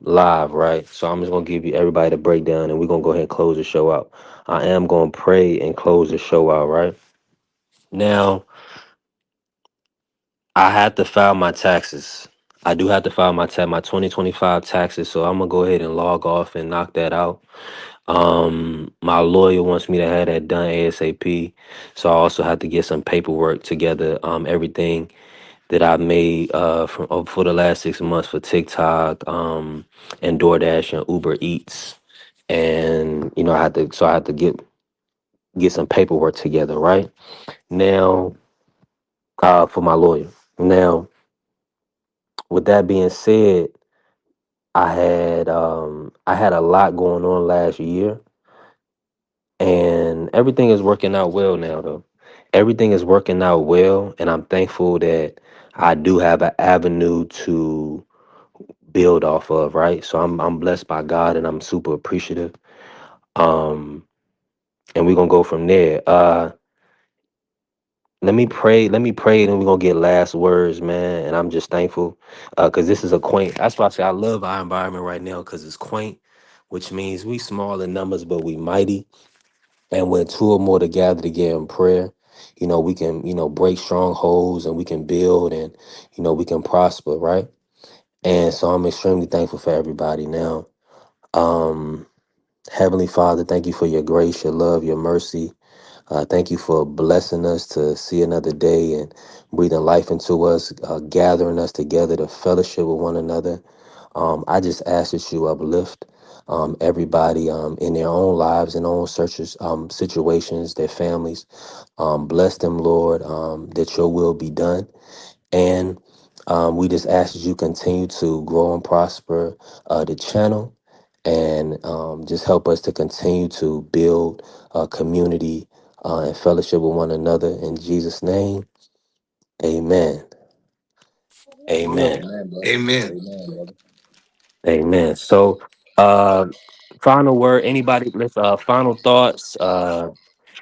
live, right? So I'm just gonna give you everybody the breakdown and we're gonna go ahead and close the show out. I am gonna pray and close the show out, right? Now, I have to file my taxes. I do have to file my 2025 taxes, so I'm gonna go ahead and log off and knock that out. My lawyer wants me to have that done ASAP, so I also have to get some paperwork together. Everything that I made for the last 6 months for TikTok, and DoorDash and Uber Eats, and I had to get some paperwork together right now for my lawyer. Now, with that being said, I had a lot going on last year, and everything is working out well now. Though everything is working out well, and I'm thankful that I do have an avenue to build off of. Right, so I'm blessed by God, and I'm super appreciative. Um, and we're gonna go from there. Let me pray, and we're gonna get last words, man. And I'm just thankful because this is a quaint. That's why I say I love our environment right now because it's quaint, which means we small in numbers, but we mighty. And when two or more together together in prayer, we can break strongholds and we can build and we can prosper, right? And so I'm extremely thankful for everybody now. Um, Heavenly Father, thank you for your grace, your love, your mercy. Thank you for blessing us to see another day and breathing life into us, gathering us together to fellowship with one another. I just ask that you uplift everybody in their own lives and own searches, situations, their families. Bless them, Lord, that your will be done. And we just ask that you continue to grow and prosper the channel and just help us to continue to build a community and fellowship with one another. In Jesus' name, amen. Amen. Amen, brother. Amen. Amen, brother. Amen. So, uh, final word, anybody, final thoughts.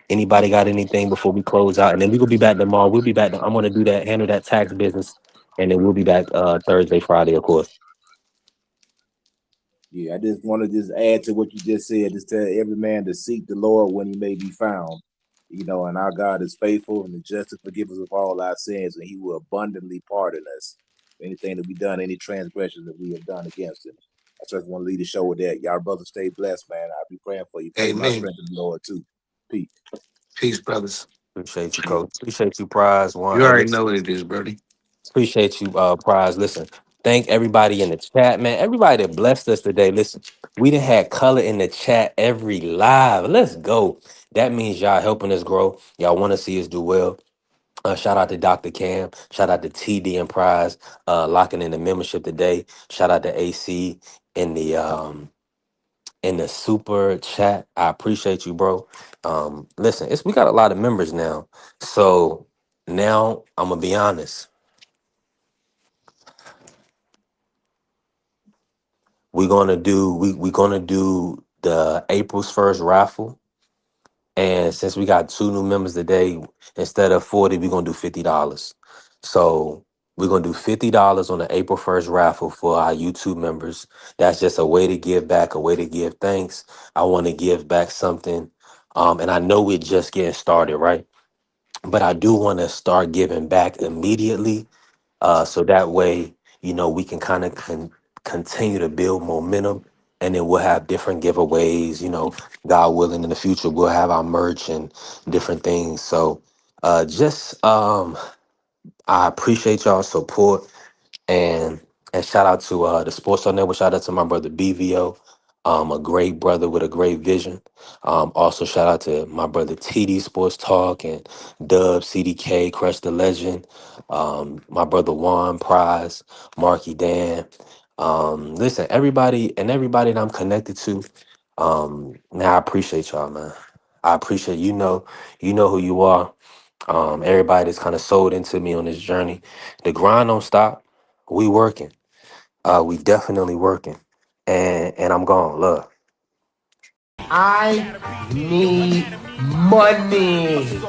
Anybody got anything before we close out? And then we will be back tomorrow. We'll be back. I'm going to do that, handle that tax business. And then we'll be back Thursday, Friday, of course. Yeah, I just want to just add to what you just said. Just tell every man to seek the Lord when he may be found. And our God is faithful and just to forgive us of all our sins, and he will abundantly pardon us. Anything that we done, any transgressions that we have done against him. I just want to lead the show with that. Y'all brothers stay blessed, man. I'll be praying for you. Pray my Amen. strength in the Lord too. Peace. Peace, brothers. Appreciate you, Coach. Appreciate you, Prize. One, You already listen, know what it is, Brody. appreciate you, Prize. Listen, thank everybody in the chat, man. Everybody that blessed us today. Listen, we done had color in the chat every live. Let's go. That means y'all helping us grow. Y'all want to see us do well. Shout out to Dr. Cam. Shout out to TD and Prize locking in the membership today. Shout out to AC in the super chat. I appreciate you, bro. Listen, we got a lot of members now. So now I'm gonna be honest. We're gonna do the April's first raffle. And since we got two new members today, instead of 40, we're gonna do $50. So we're gonna do $50 on the April 1st raffle for our YouTube members. That's just a way to give back, a way to give thanks. I want to give back something. And I know we're just getting started, right? But I do want to start giving back immediately. So that way, we can kind of continue to build momentum, and then we'll have different giveaways. God willing, in the future, we'll have our merch and different things. So, just I appreciate y'all support. And shout out to the Sports on Network. Shout out to my brother BVO, a great brother with a great vision. Also shout out to my brother TD Sports Talk and Dub CDK, Crush the Legend. My brother Juan Prize, Marky Dan. Listen, everybody that I'm connected to, man, I appreciate y'all, man. I appreciate you know who you are. Everybody that's kind of sold into me on this journey. The grind don't stop. We working. We definitely working. And I'm gone. Love. I need money.